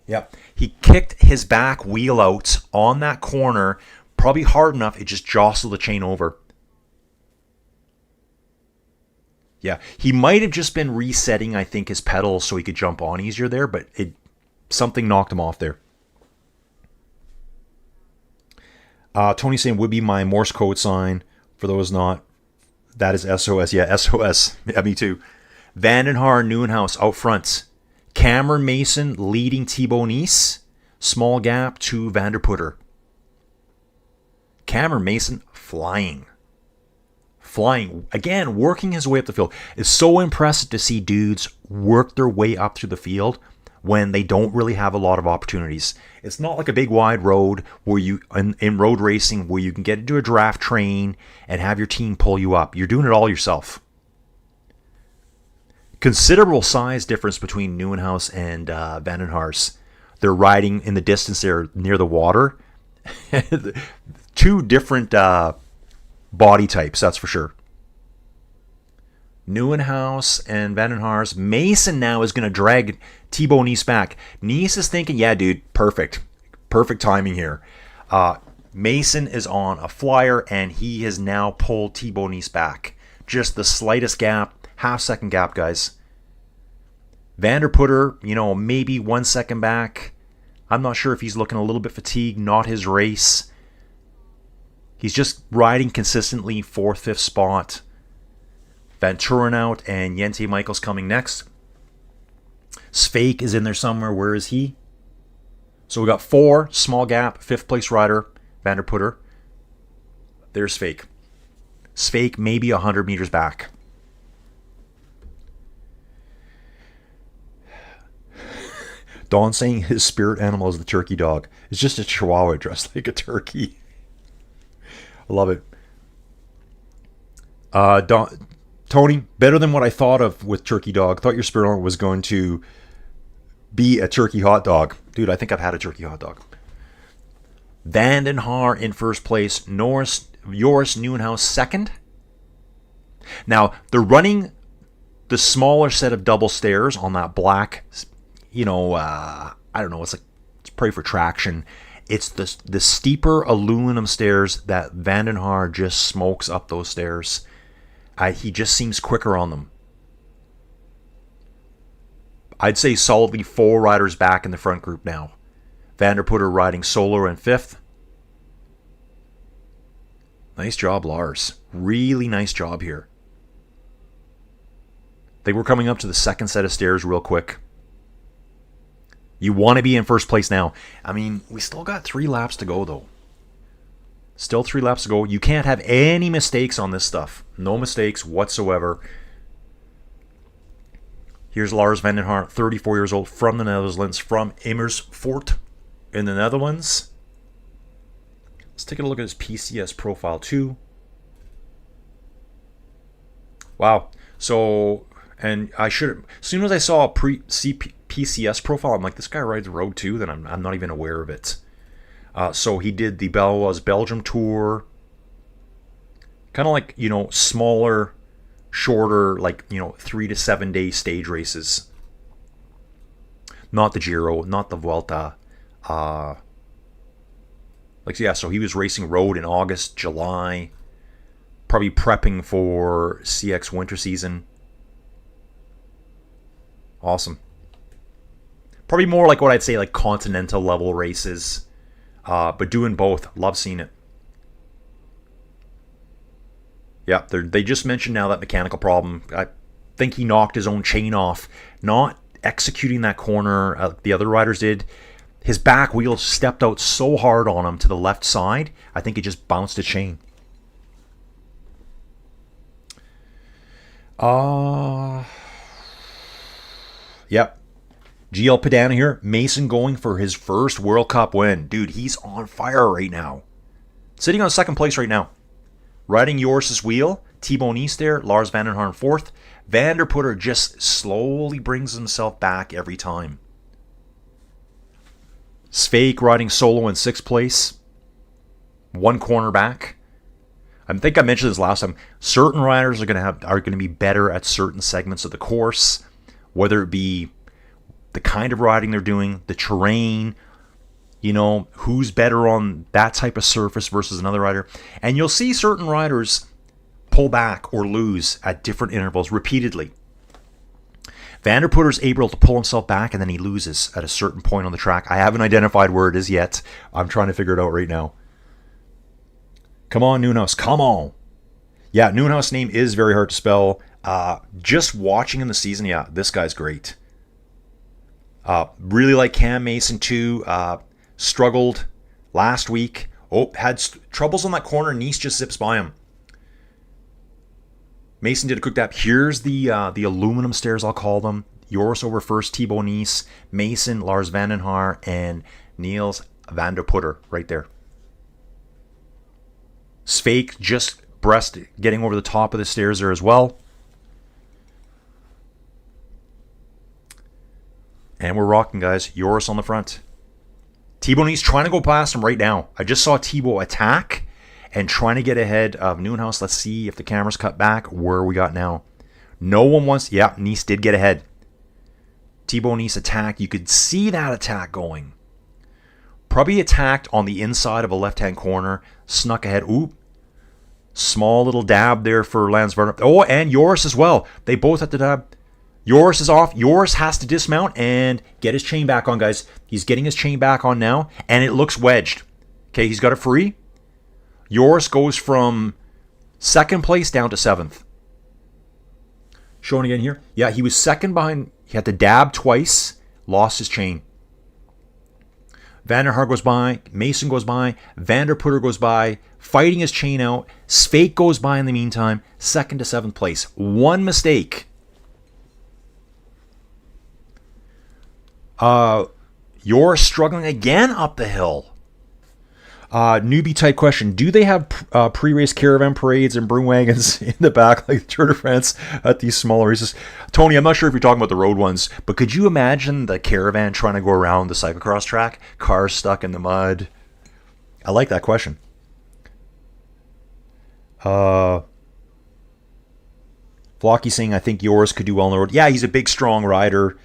Yep. He kicked his back wheel out on that corner, probably hard enough, it just jostled the chain over. Yeah, he might have just been resetting, I think, his pedals so he could jump on easier there, but something knocked him off there. Tony saying would be my Morse code sign. For those not, that is SOS. Yeah, SOS. Yeah, me too. Vandenhaar, Nieuwenhuis out front. Cameron Mason leading Thibaut Nice. Small gap to Vanderputter. Cameron Mason flying. Again, working his way up the field. It's so impressive to see dudes work their way up through the field when they don't really have a lot of opportunities. It's not like a big wide road where you, in road racing, where you can get into a draft train and have your team pull you up. You're doing it all yourself. Considerable size difference between Nieuwenhuis and Vandenhaars. They're riding in the distance there near the water. Two different body types, that's for sure. Nieuwenhuis and Vandenhaars. Mason now is going to drag Thibaut Nice back. Nice is thinking, yeah, dude, perfect. Perfect timing here. Mason is on a flyer, and he has now pulled Thibaut Nice back. Just the slightest gap. Half-second gap, guys. Vanderputter, maybe 1 second back. I'm not sure if he's looking a little bit fatigued. Not his race. He's just riding consistently 4th, 5th spot. Van Turen out, and Jente Michaels coming next. Sveik is in there somewhere. Where is he? So we got 4, small gap, 5th place rider, Vanderputter. There's Sveik. Sveik maybe 100 meters back. Don saying his spirit animal is the turkey dog. It's just a chihuahua dressed like a turkey. I love it. Tony, better than what I thought of with turkey dog. Thought your spirit animal was going to be a turkey hot dog. Dude, I think I've had a turkey hot dog. Vandenhaar in first place. Joris Nieuwenhuis second. Now, they're running the smaller set of double stairs on that black, I don't know, it's probably for traction. It's the steeper aluminum stairs that Vandenhaar just smokes up those stairs. He just seems quicker on them. I'd say solidly 4 riders back in the front group now. Vanderputter riding solo in 5th. Nice job, Lars. Really nice job here. I think we're coming up to the second set of stairs real quick. You want to be in first place now. I mean, we still got 3 laps to go, though. Still 3 laps to go. You can't have any mistakes on this stuff. No mistakes whatsoever. Here's Lars Vandenhaar, 34 years old, from the Netherlands, from Amersfoort in the Netherlands. Let's take a look at his PCS profile, too. Wow. So, and I should, as soon as I saw a PCS profile, I'm like, this guy rides road too, then I'm not even aware of it. So he did the Baloise Belgium tour. Kind of like, smaller, shorter, 3 to 7 day stage races. Not the Giro, not the Vuelta. So he was racing road in August, July. Probably prepping for CX winter season. Awesome. Probably more like what I'd say, like continental level races. But doing both. Love seeing it. Yeah, they just mentioned now that mechanical problem. I think he knocked his own chain off. Not executing that corner the other riders did. His back wheel stepped out so hard on him to the left side. I think it just bounced a chain. Yep. GL Padana here. Mason going for his first World Cup win. Dude, he's on fire right now. Sitting on second place right now. Riding Joris's wheel. Thibaut Nice there. Lars Vandenhaar in 4th. Vanderputter just slowly brings himself back every time. Sveik riding solo in 6th place. one corner back. I think I mentioned this last time. Certain riders are going to be better at certain segments of the course, whether it be the kind of riding they're doing, the terrain, who's better on that type of surface versus another rider. And you'll see certain riders pull back or lose at different intervals repeatedly. Van der Putter's able to pull himself back and then he loses at a certain point on the track. I haven't identified where it is yet. I'm trying to figure it out right now. Come on, Nieuwenhuis. Come on. Yeah, Nieuwenhuis' name is very hard to spell. Just watching him this season, yeah, this guy's great. Really like Cam Mason too. Struggled last week. Had troubles on that corner. Nice just zips by him. Mason did a quick tap. Here's the aluminum stairs, I'll call them. Joris over first, Thibaut Nice, Mason, Lars van den Haar, and Niels van der Putter right there. Sveik just getting over the top of the stairs there as well. And we're rocking, guys. Joris on the front. Thibaut Nice trying to go past him right now. I just saw Thibaut attack and trying to get ahead of Nieuwenhuis. Let's see if the camera's cut back. Where we got now. No one wants... Yeah, Nice did get ahead. Thibaut Nice attack. You could see that attack going. Probably attacked on the inside of a left-hand corner. Snuck ahead. Oop. Small little dab there for Lance Werner. Oh, and Joris as well. They both had to dab. Joris is off. Joris has to dismount and get his chain back on, guys. He's getting his chain back on now, and it looks wedged. Okay, he's got it free. Joris goes from second place down to seventh. Showing again here. Yeah, he was second behind. He had to dab twice. Lost his chain. Van der Haar goes by. Mason goes by. Van der Putter goes by. Fighting his chain out. Sveik goes by in the meantime. Second to seventh place. One mistake. You're struggling again up the hill. Newbie type question. Do they have pre-race caravan parades and broom wagons in the back like the Tour de France at these smaller races? Tony, I'm not sure if you're talking about the road ones, but could you imagine the caravan trying to go around the cyclocross track? Cars stuck in the mud. I like that question. Flocky saying, I think yours could do well on the road. Yeah, he's a big, strong rider.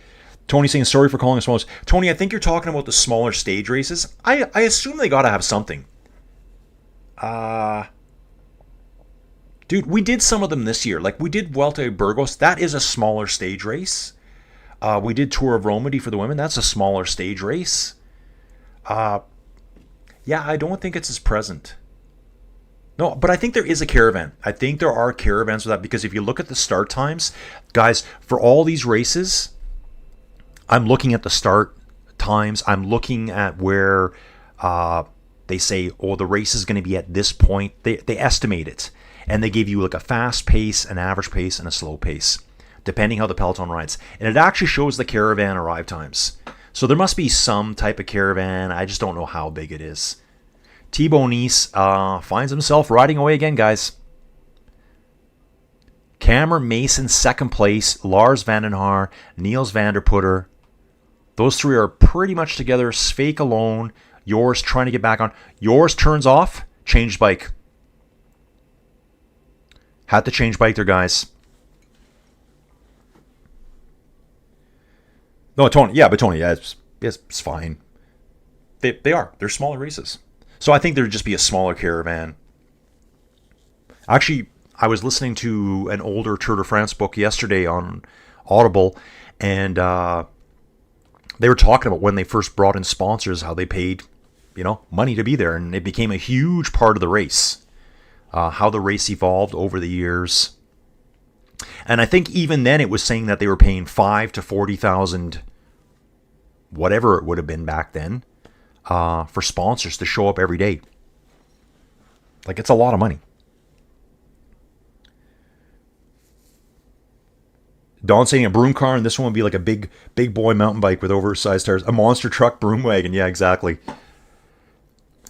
Tony saying, sorry for calling us small. Tony, I think you're talking about the smaller stage races. I assume they got to have something. Dude, we did some of them this year. Like, we did Vuelta a Burgos. That is a smaller stage race. We did Tour of Romandy for the women. That's a smaller stage race. Yeah, I don't think it's as present. No, but I think there is a caravan. I think there are caravans for that, because if you look at the start times, guys, for all these races... I'm looking at the start times. I'm looking at where they say, oh, the race is going to be at this point. They estimate it. And they give you like a fast pace, an average pace, and a slow pace, depending how the peloton rides. And it actually shows the caravan arrive times. So there must be some type of caravan. I just don't know how big it is. Thibaut Nice finds himself riding away again, guys. Cameron Mason, second place. Lars van den Haar, Niels van der Putter. Those three are pretty much together. Sveik alone. Yours trying to get back on. Yours turns off. Changed bike. Had to change bike there, guys. No, Tony. Yeah, but Tony, yeah, it's fine. They are. They're smaller races. So I think there'd just be a smaller caravan. Actually, I was listening to an older Tour de France book yesterday on Audible, and they were talking about when they first brought in sponsors, how they paid, money to be there, and it became a huge part of the race. How the race evolved over the years, and I think even then it was saying that they were paying $5,000 to $40,000, whatever it would have been back then, for sponsors to show up every day. Like, it's a lot of money. Don saying a broom car, and this one would be like a big boy mountain bike with oversized tires. A monster truck broom wagon. Yeah, exactly.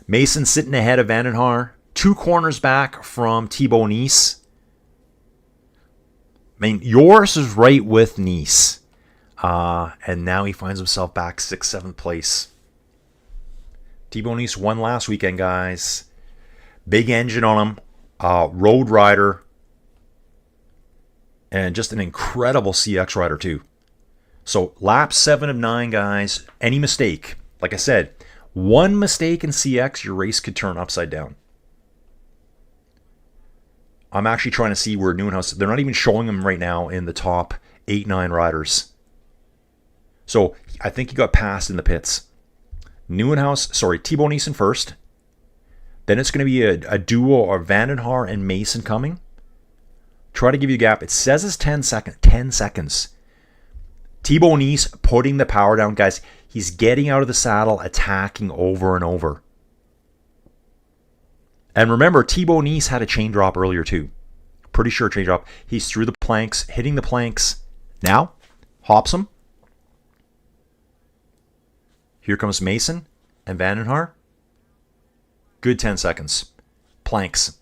Mason sitting ahead of Van den Haar. 2 corners back from Thibaut Nice. I mean, yours is right with Nice. And now he finds himself back 6th, 7th place. Thibaut Nice won last weekend, guys. Big engine on him. Road rider. And just an incredible CX rider too. So lap 7 of 9, guys. Any mistake, like I said, one mistake in CX, your race could turn upside down. I'm actually trying to see where Neuenhuis, they're not even showing him right now in the top 8-9 riders. So I think he got passed in the pits. Thibaut Nielsen first. Then it's going to be a duo of Vandenhaar and Mason coming. Try to give you a gap. It says it's 10 seconds. Thibaut Nielsen putting the power down, guys. He's getting out of the saddle, attacking over and over. And remember, Thibaut Nielsen had a chain drop earlier too. Pretty sure chain drop. He's through the planks, hitting the planks. Now, hops him. Here comes Mason and Vandenhaar. Good 10 seconds. Planks.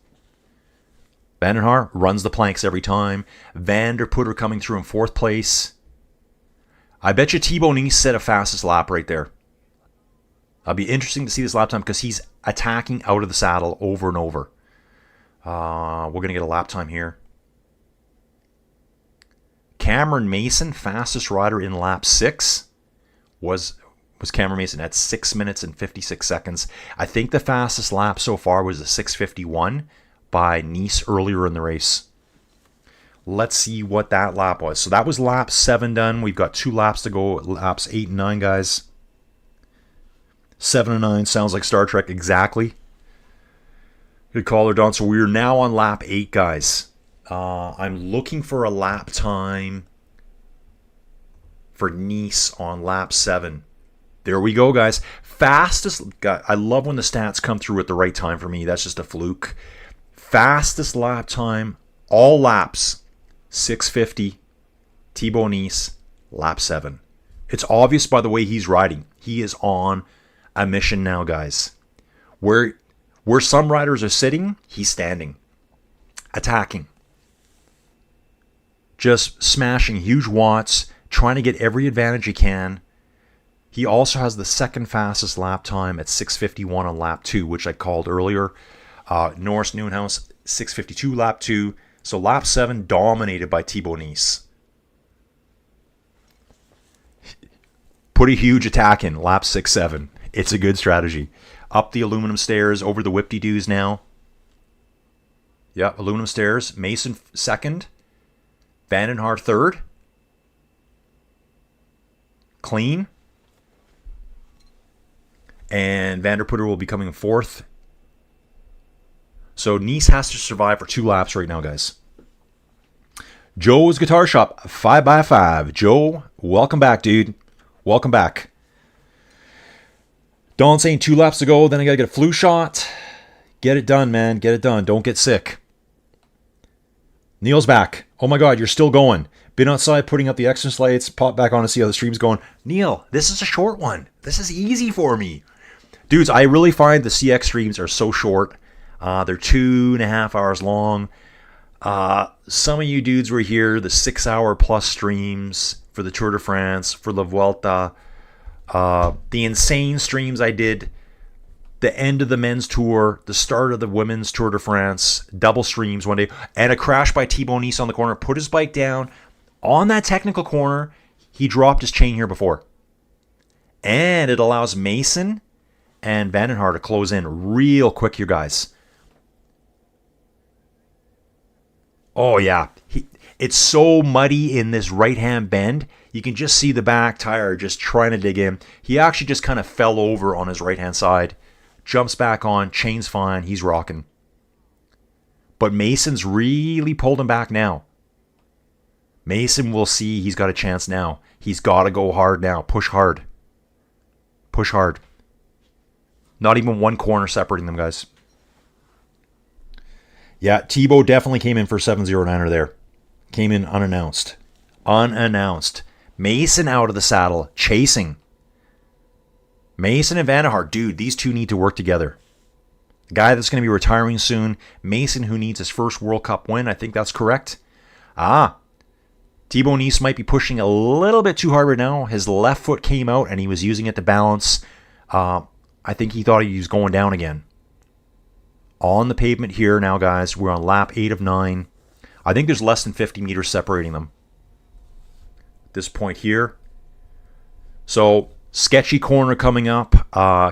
Vandenhaar runs the planks every time. Vanderputter coming through in 4th place. I bet you Thibaut Nielsen set a fastest lap right there. It'll be interesting to see this lap time because he's attacking out of the saddle over and over. We're going to get a lap time here. Cameron Mason, fastest rider in lap 6, was Cameron Mason at 6 minutes and 56 seconds. I think the fastest lap so far was a 6:51 by Nice earlier in the race. Let's see what that lap was. So that was lap 7 done. We've got 2 laps to go, laps 8 and 9, guys. 7 and 9 sounds like Star Trek exactly. Good call there, Don. So we're now on lap 8, guys. I'm looking for a lap time for Nice on lap 7. There we go, guys. Fastest. I love when the stats come through at the right time for me. That's just a fluke. Fastest lap time, all laps. 6:50, Thibaut Nielsen, lap 7. It's obvious by the way he's riding. He is on a mission now, guys. Where some riders are sitting, he's standing. Attacking. Just smashing huge watts, trying to get every advantage he can. He also has the second fastest lap time at 6:51 on lap 2, which I called earlier. Norris Neuenhuis, 6:52 lap 2. So lap 7 dominated by Thibaut Nielsen. Put a huge attack in lap 6-7. It's a good strategy. Up the aluminum stairs, over the whip-de-doos now. Yeah, aluminum stairs. Mason 2nd. Vandenhaar 3rd. Clean. And Vanderputter will be coming 4th. So Nice has to survive for 2 laps right now, guys. Joe's Guitar Shop, 5x5. Joe, welcome back, dude. Welcome back. Don saying 2 laps to go, then I got to get a flu shot. Get it done, man. Get it done. Don't get sick. Neil's back. Oh my God, you're still going. Been outside putting up the exercise lights. Pop back on to see how the stream's going. Neil, this is a short one. This is easy for me. Dudes, I really find the CX streams are so short. They're 2.5 hours long. Some of you dudes were here, the 6-hour plus streams for the Tour de France, for La Vuelta. The insane streams I did, the end of the men's tour, the start of the women's Tour de France, double streams one day, and a crash by Thibaut Nielsen on the corner, put his bike down on that technical corner. He dropped his chain here before. And it allows Mason and Vandenhaar to close in real quick here, guys. Oh, yeah. It's so muddy in this right-hand bend. You can just see the back tire just trying to dig in. He actually just kind of fell over on his right-hand side. Jumps back on. Chain's fine. He's rocking. But Mason's really pulled him back now. Mason will see he's got a chance now. He's got to go hard now. Push hard. Push hard. Not even one corner separating them, guys. Yeah, Thibaut definitely came in for 709er there. Came in unannounced. Unannounced. Mason out of the saddle, chasing. Mason and Vandenhaar, dude, these two need to work together. The guy that's going to be retiring soon. Mason, who needs his first World Cup win. I think that's correct. Thibaut Nielsen might be pushing a little bit too hard right now. His left foot came out and he was using it to balance. I think he thought he was going down again. on the pavement here now, guys. We're on lap 8 of 9. I think there's less than 50 meters separating them at this point here. So, sketchy corner coming up,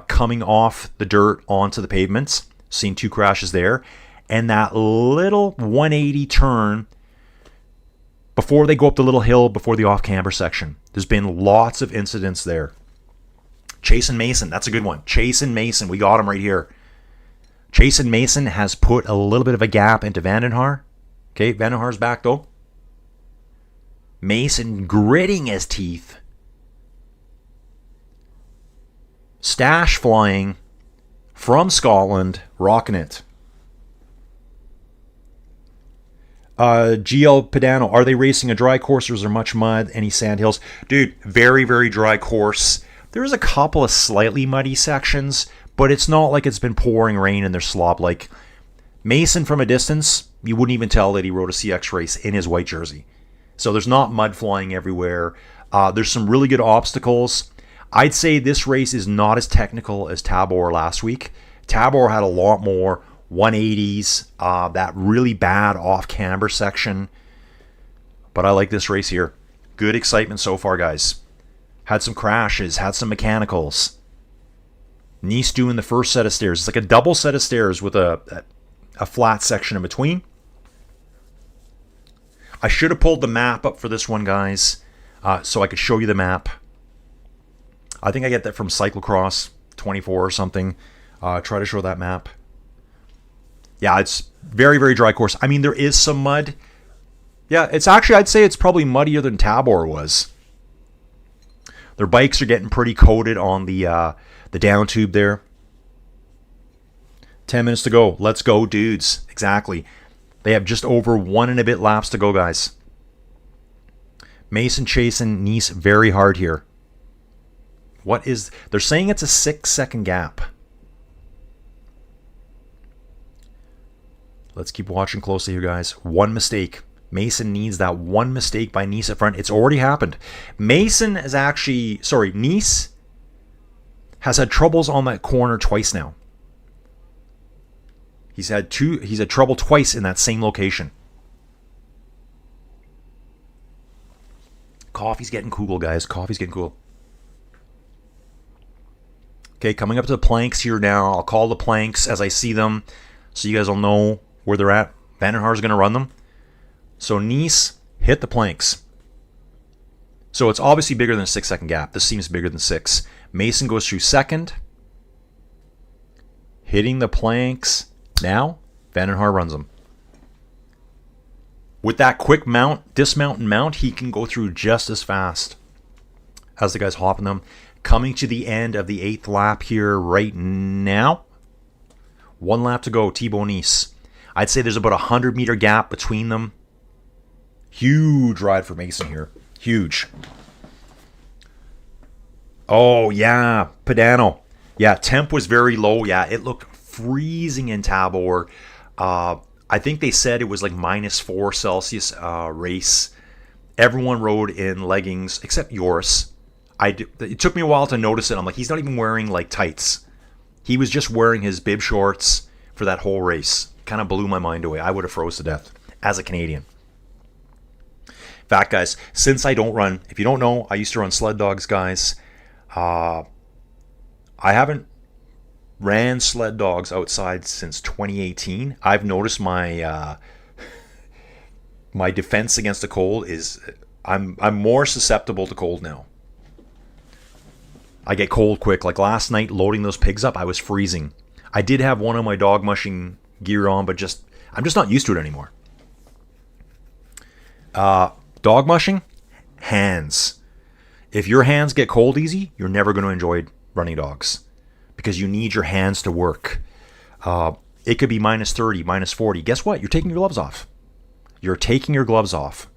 coming off the dirt onto the pavements. Seen 2 crashes there. And that little 180 turn before they go up the little hill before the off-camber section. There's been lots of incidents there. Chase and Mason, that's a good one. Chase and Mason, we got him right here. Chase and Mason has put a little bit of a gap into Vandenhaar. Okay, Vandenhaar's back though. Mason gritting his teeth. Stash flying from Scotland, rocking it. GL Padano, are they racing a dry course or is there much mud? Any sand hills? Dude, very, very dry course. There's a couple of slightly muddy sections, but it's not like it's been pouring rain and there's slop. Like Mason from a distance, you wouldn't even tell that he rode a CX race in his white jersey. So there's not mud flying everywhere. There's some really good obstacles. I'd say this race is not as technical as Tabor last week. Tabor had a lot more 180s, that really bad off-camber section. But I like this race here. Good excitement so far, guys. Had some crashes, had some mechanicals. Nice doing the first set of stairs. It's like a double set of stairs with a flat section in between. I should have pulled the map up for this one, guys, so I could show you the map. I think I get that from Cyclocross 24 or something. Try to show that map. Yeah, it's very, very dry course. I mean, there is some mud. Yeah, it's actually, I'd say it's probably muddier than Tabor was. Their bikes are getting pretty coated on the down tube there. 10 minutes to go. Let's go, dudes. Exactly. They have just over 1 and a bit laps to go, guys. Mason chasing Nice very hard here. What is... They're saying it's a 6-second gap. Let's keep watching closely here, guys. One mistake. Mason needs that one mistake by Nice at front. It's already happened. Mason is actually... Sorry, Nice has had troubles on that corner twice now. He's had trouble twice in that same location. Coffee's getting cool, guys. Coffee's getting cool. Okay, coming up to the planks here now. I'll call the planks as I see them, so you guys will know where they're at. Vandenhaar's going to run them. So Nice hit the planks. So it's obviously bigger than a 6-second gap. This seems bigger than 6. Mason goes through second. Hitting the planks. Now, Vandenhaar runs them. With that quick mount, dismount and mount, he can go through just as fast as the guys hopping them. Coming to the end of the 8th lap here right now. 1 lap to go, Thibaut Nice. I'd say there's about a 100-meter gap between them. Huge ride for Mason here. Huge. Oh, yeah. Padano. Yeah, temp was very low. Yeah, it looked freezing in Tabor. I think they said it was like -4 Celsius race. Everyone rode in leggings except Joris. It took me a while to notice it. I'm like, he's not even wearing like tights. He was just wearing his bib shorts for that whole race. Kind of blew my mind away. I would have froze to death as a Canadian. In fact, guys, since I don't run, if you don't know, I used to run sled dogs, guys. I haven't ran sled dogs outside since 2018. I've noticed my my defense against the cold is I'm more susceptible to cold now. I get cold quick. Like last night, loading those pigs up, I was freezing. I did have one of my dog mushing gear on, but I'm just not used to it anymore. Dog mushing, hands. If your hands get cold easy, you're never going to enjoy running dogs because you need your hands to work. It could be -30, -40. Guess what? You're taking your gloves off. You're taking your gloves off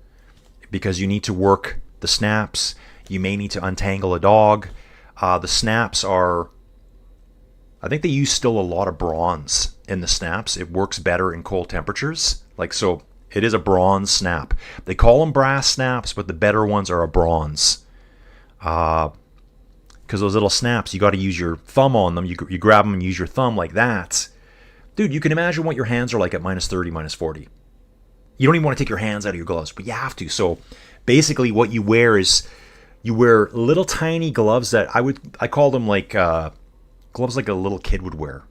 because you need to work the snaps. You may need to untangle a dog. The snaps are... I think they use still a lot of bronze in the snaps. It works better in cold temperatures. So it is a bronze snap. They call them brass snaps, but the better ones are a bronze. Because those little snaps, you got to use your thumb on them. You grab them and use your thumb like that. Dude, you can imagine what your hands are like at minus 30, minus 40. You don't even want to take your hands out of your gloves, but you have to. So basically what you wear is you wear little tiny gloves that I call them like gloves like a little kid would wear.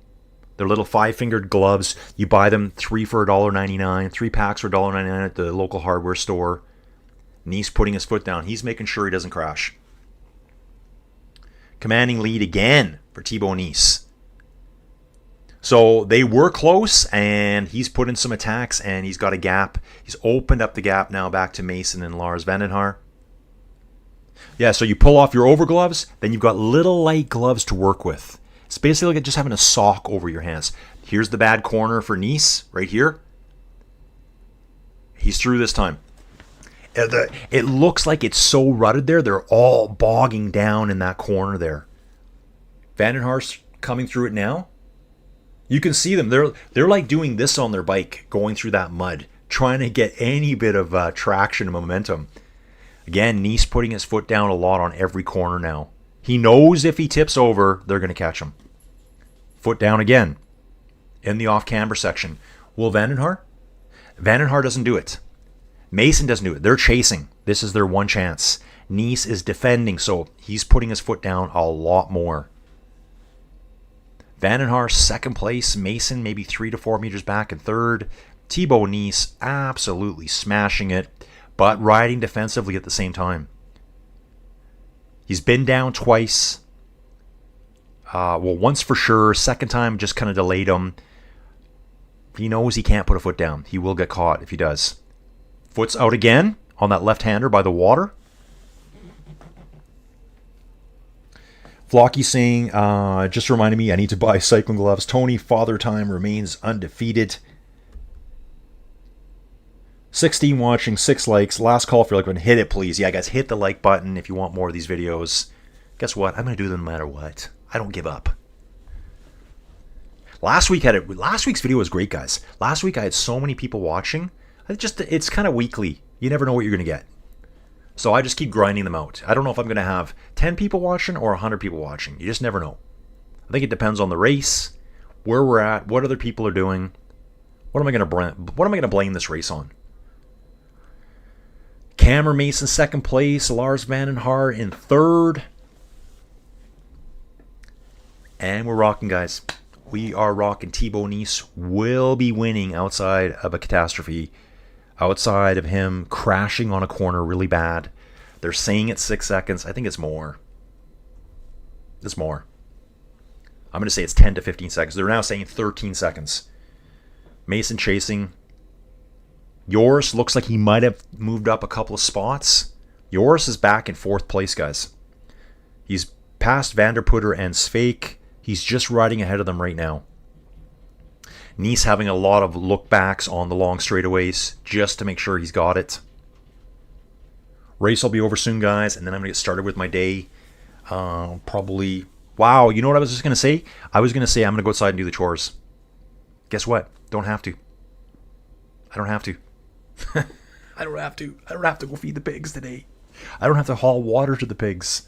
They're little 5-fingered gloves. You buy them 3 for $1.99, 3 packs for $1.99 at the local hardware store. Nice putting his foot down. He's making sure he doesn't crash. Commanding lead again for Thibaut Nice. So they were close, and he's put in some attacks, and he's got a gap. He's opened up the gap now back to Mason and Lars van den Haar. Yeah, so you pull off your overgloves, then you've got little light gloves to work with. It's basically like just having a sock over your hands. Here's the bad corner for Nice, right here. He's through this time. It looks like it's so rutted there. They're all bogging down in that corner there. Van den Haar's coming through it now. You can see them. They're like doing this on their bike, going through that mud, trying to get any bit of traction and momentum. Again, Nice putting his foot down a lot on every corner now. He knows if he tips over, they're going to catch him. Foot down again in the off-camber section. Will Van den Haar? Van den Haar doesn't do it. Mason doesn't do it. They're chasing. This is their one chance. Nice is defending, so he's putting his foot down a lot more. Van den Haar, second place. Mason maybe 3 to 4 meters back in third. Thibaut Nice absolutely smashing it, but riding defensively at the same time. He's been down twice. Once for sure. Second time just kind of delayed him. He knows he can't put a foot down. He will get caught if he does. Foot's out again on that left-hander by the water. Flocky saying, just reminded me I need to buy cycling gloves. Tony, Father Time remains undefeated. 16 watching, 6 likes. Last call for like one. Hit it, please. Yeah, guys, hit the like button if you want more of these videos. Guess what? I'm going to do them no matter what. I don't give up. Last week's video was great, guys. Last week I had so many people watching. It's kind of weekly. You never know what you're going to get. So I just keep grinding them out. I don't know if I'm going to have 10 people watching or 100 people watching. You just never know. I think it depends on the race, where we're at, what other people are doing. What am I going to blame this race on? Cameron Mason second place, Lars van den Haar in third. And we're rocking, guys. We are rocking. Thibaut Nice will be winning outside of a catastrophe. Outside of him crashing on a corner really bad. They're saying it's 6 seconds. I think it's more. It's more. I'm going to say it's 10 to 15 seconds. They're now saying 13 seconds. Mason chasing. Joris looks like he might have moved up a couple of spots. Joris is back in 4th place, guys. He's past Vanderputter and Sveik. He's just riding ahead of them right now. Nice having a lot of look backs on the long straightaways just to make sure he's got it. Race will be over soon, guys, and then I'm going to get started with my day. Probably... Wow, you know what I was just going to say? I was going to say I'm going to go outside and do the chores. Guess what? Don't have to. I don't have to. I don't have to. I don't have to go feed the pigs today. I don't have to haul water to the pigs.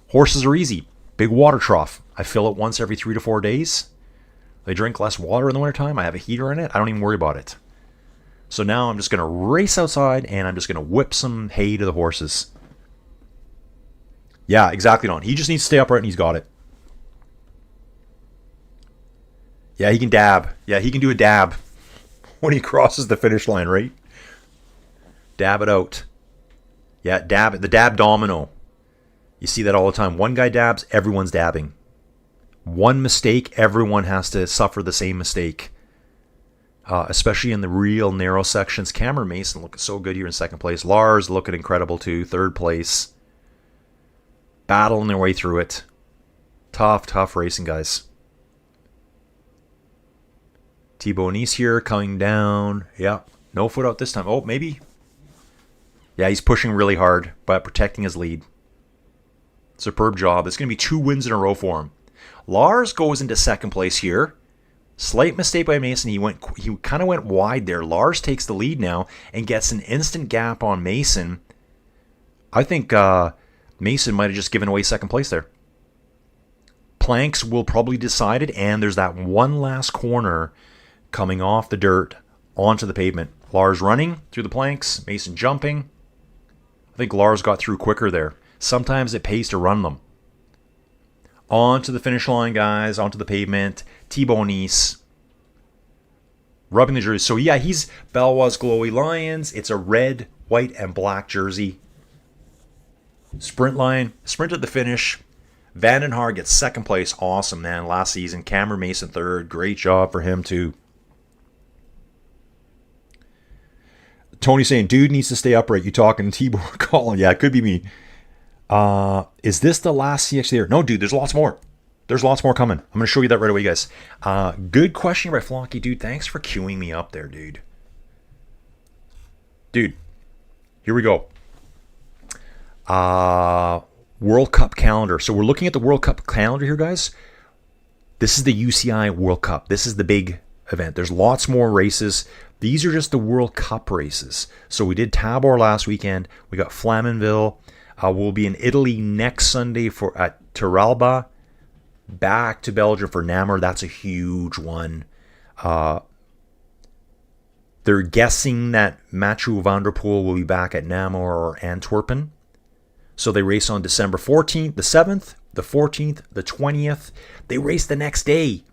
Horses are easy. Big water trough. I fill it once every 3 to 4 days. They drink less water in the wintertime. I have a heater in it. I don't even worry about it. So now I'm just going to race outside and I'm just going to whip some hay to the horses. Yeah, exactly, Don. He just needs to stay upright and he's got it. Yeah, he can dab. Yeah, he can do a dab when he crosses the finish line, right? Dab it out. Yeah, dab it. The dab domino. You see that all the time. One guy dabs, everyone's dabbing. One mistake, everyone has to suffer the same mistake. Especially in the real narrow sections. Cameron Mason looking so good here in 2nd place. Lars looking incredible too. 3rd place. Battling their way through it. Tough racing, guys. Thibaut Nice here coming down. Yeah, no foot out this time. Oh, maybe. Yeah, he's pushing really hard, but protecting his lead. Superb job. It's going to be 2 wins in a row for him. Lars goes into 2nd place here. Slight mistake by Mason. He kind of went wide there. Lars takes the lead now and gets an instant gap on Mason. I think Mason might have just given away 2nd place there. planks will probably decide it, and there's that one last corner coming off the dirt onto the pavement. Lars running through the planks, Mason jumping. I think Lars got through quicker there. Sometimes it pays to run them. Onto the finish line, guys, onto the pavement. Thibaut Nice rubbing the jersey. So yeah, he's Bellois Glowy Lions. It's a red, white, and black jersey. Sprint line, sprint at the finish. Van den Haar gets second place. Awesome, man. Last season, Cameron Mason third. Great job for him too. Tony saying, dude needs to stay upright. You talking to Tibor Colin? Yeah, it could be me. Is this the last CX there? No, dude, there's lots more. There's lots more coming. I'm going to show you that right away, guys. Good question by Flocky, dude. Thanks for queuing me up there, dude. Dude, here we go. World Cup calendar. So we're looking at the World Cup calendar here, guys. This is the UCI World Cup. This is the big event. There's lots more races. These are just the World Cup races. So we did Tabor last weekend. We got Flamanville. We'll be in Italy next Sunday at Turalba. Back to Belgium for Namur. That's a huge one. They're guessing that Mathieu van der Poel will be back at Namur or Antwerpen. So they race on December 14th, the 7th, the 14th, the 20th. They race the next day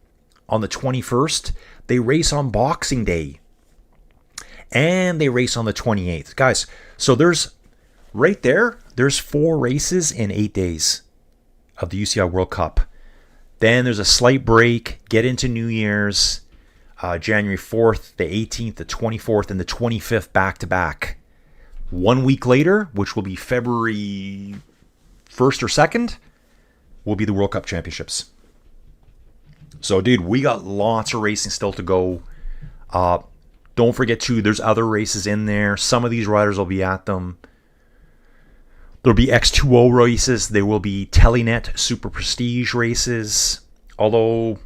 on the 21st. They race on Boxing Day. And they race on the 28th. Guys, so there's right there, there's 4 races in 8 days of the UCI World Cup. Then there's a slight break, get into New Year's, January 4th, the 18th, the 24th, and the 25th back-to-back. 1 week later, which will be February 1st or 2nd, will be the World Cup Championships. So, dude, we got lots of racing still to go. Don't forget, too, there's other races in there. Some of these riders will be at them. There'll be X2O races. There will be Telenet Super Prestige races. Although,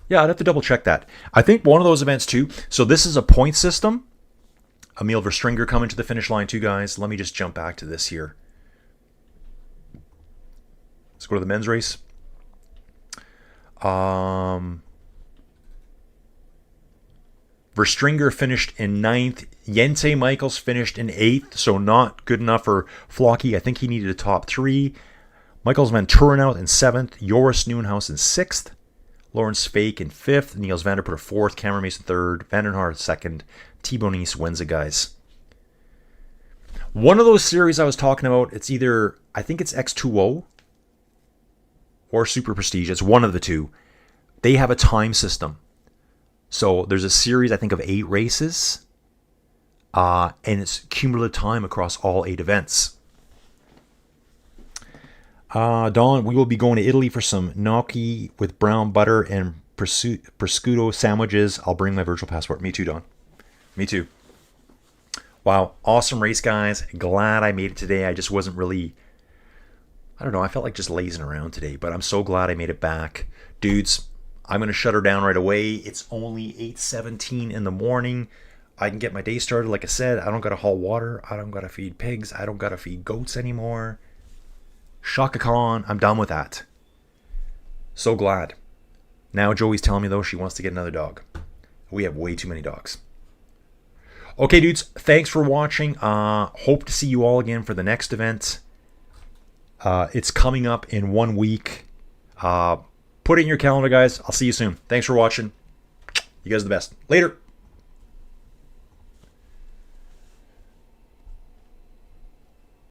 yeah, I'd have to double check that. I think one of those events, too. So this is a point system. Emil Verstringer coming to the finish line, too, guys. Let me just jump back to this here. Let's go to the men's race. Verstringer finished in 9th. Jente Michaels finished in 8th, so not good enough for Flocky. I think he needed a top 3. Michaels Van Turenhout in 7th. Joris Nieuwenhuis in 6th. Lawrence Fake in 5th. Niels van der Poel 4th. Cameron Mason 3rd. Van den Haar 2nd. Thibaut Nice wins it, guys. One of those series I was talking about, it's either, I think it's X2O or Super Prestige. It's one of the two. They have a time system. So there's a series, I think, of 8 races. And it's cumulative time across all 8 events. Don, we will be going to Italy for some gnocchi with brown butter and prosciutto sandwiches. I'll bring my virtual passport. Me too, Don. Me too. Wow, awesome race, guys. Glad I made it today. I just wasn't really, I don't know, I felt like just lazing around today. But I'm so glad I made it back. Dudes, I'm going to shut her down right away. It's only 8:17 in the morning. I can get my day started. Like I said, I don't got to haul water. I don't got to feed pigs. I don't got to feed goats anymore. Shaka Khan, I'm done with that. So glad. Now Joey's telling me, though, she wants to get another dog. We have way too many dogs. Okay, dudes, thanks for watching. Hope to see you all again for the next event. It's coming up in 1 week. Put it in your calendar, guys. I'll see you soon. Thanks for watching. You guys are the best. Later.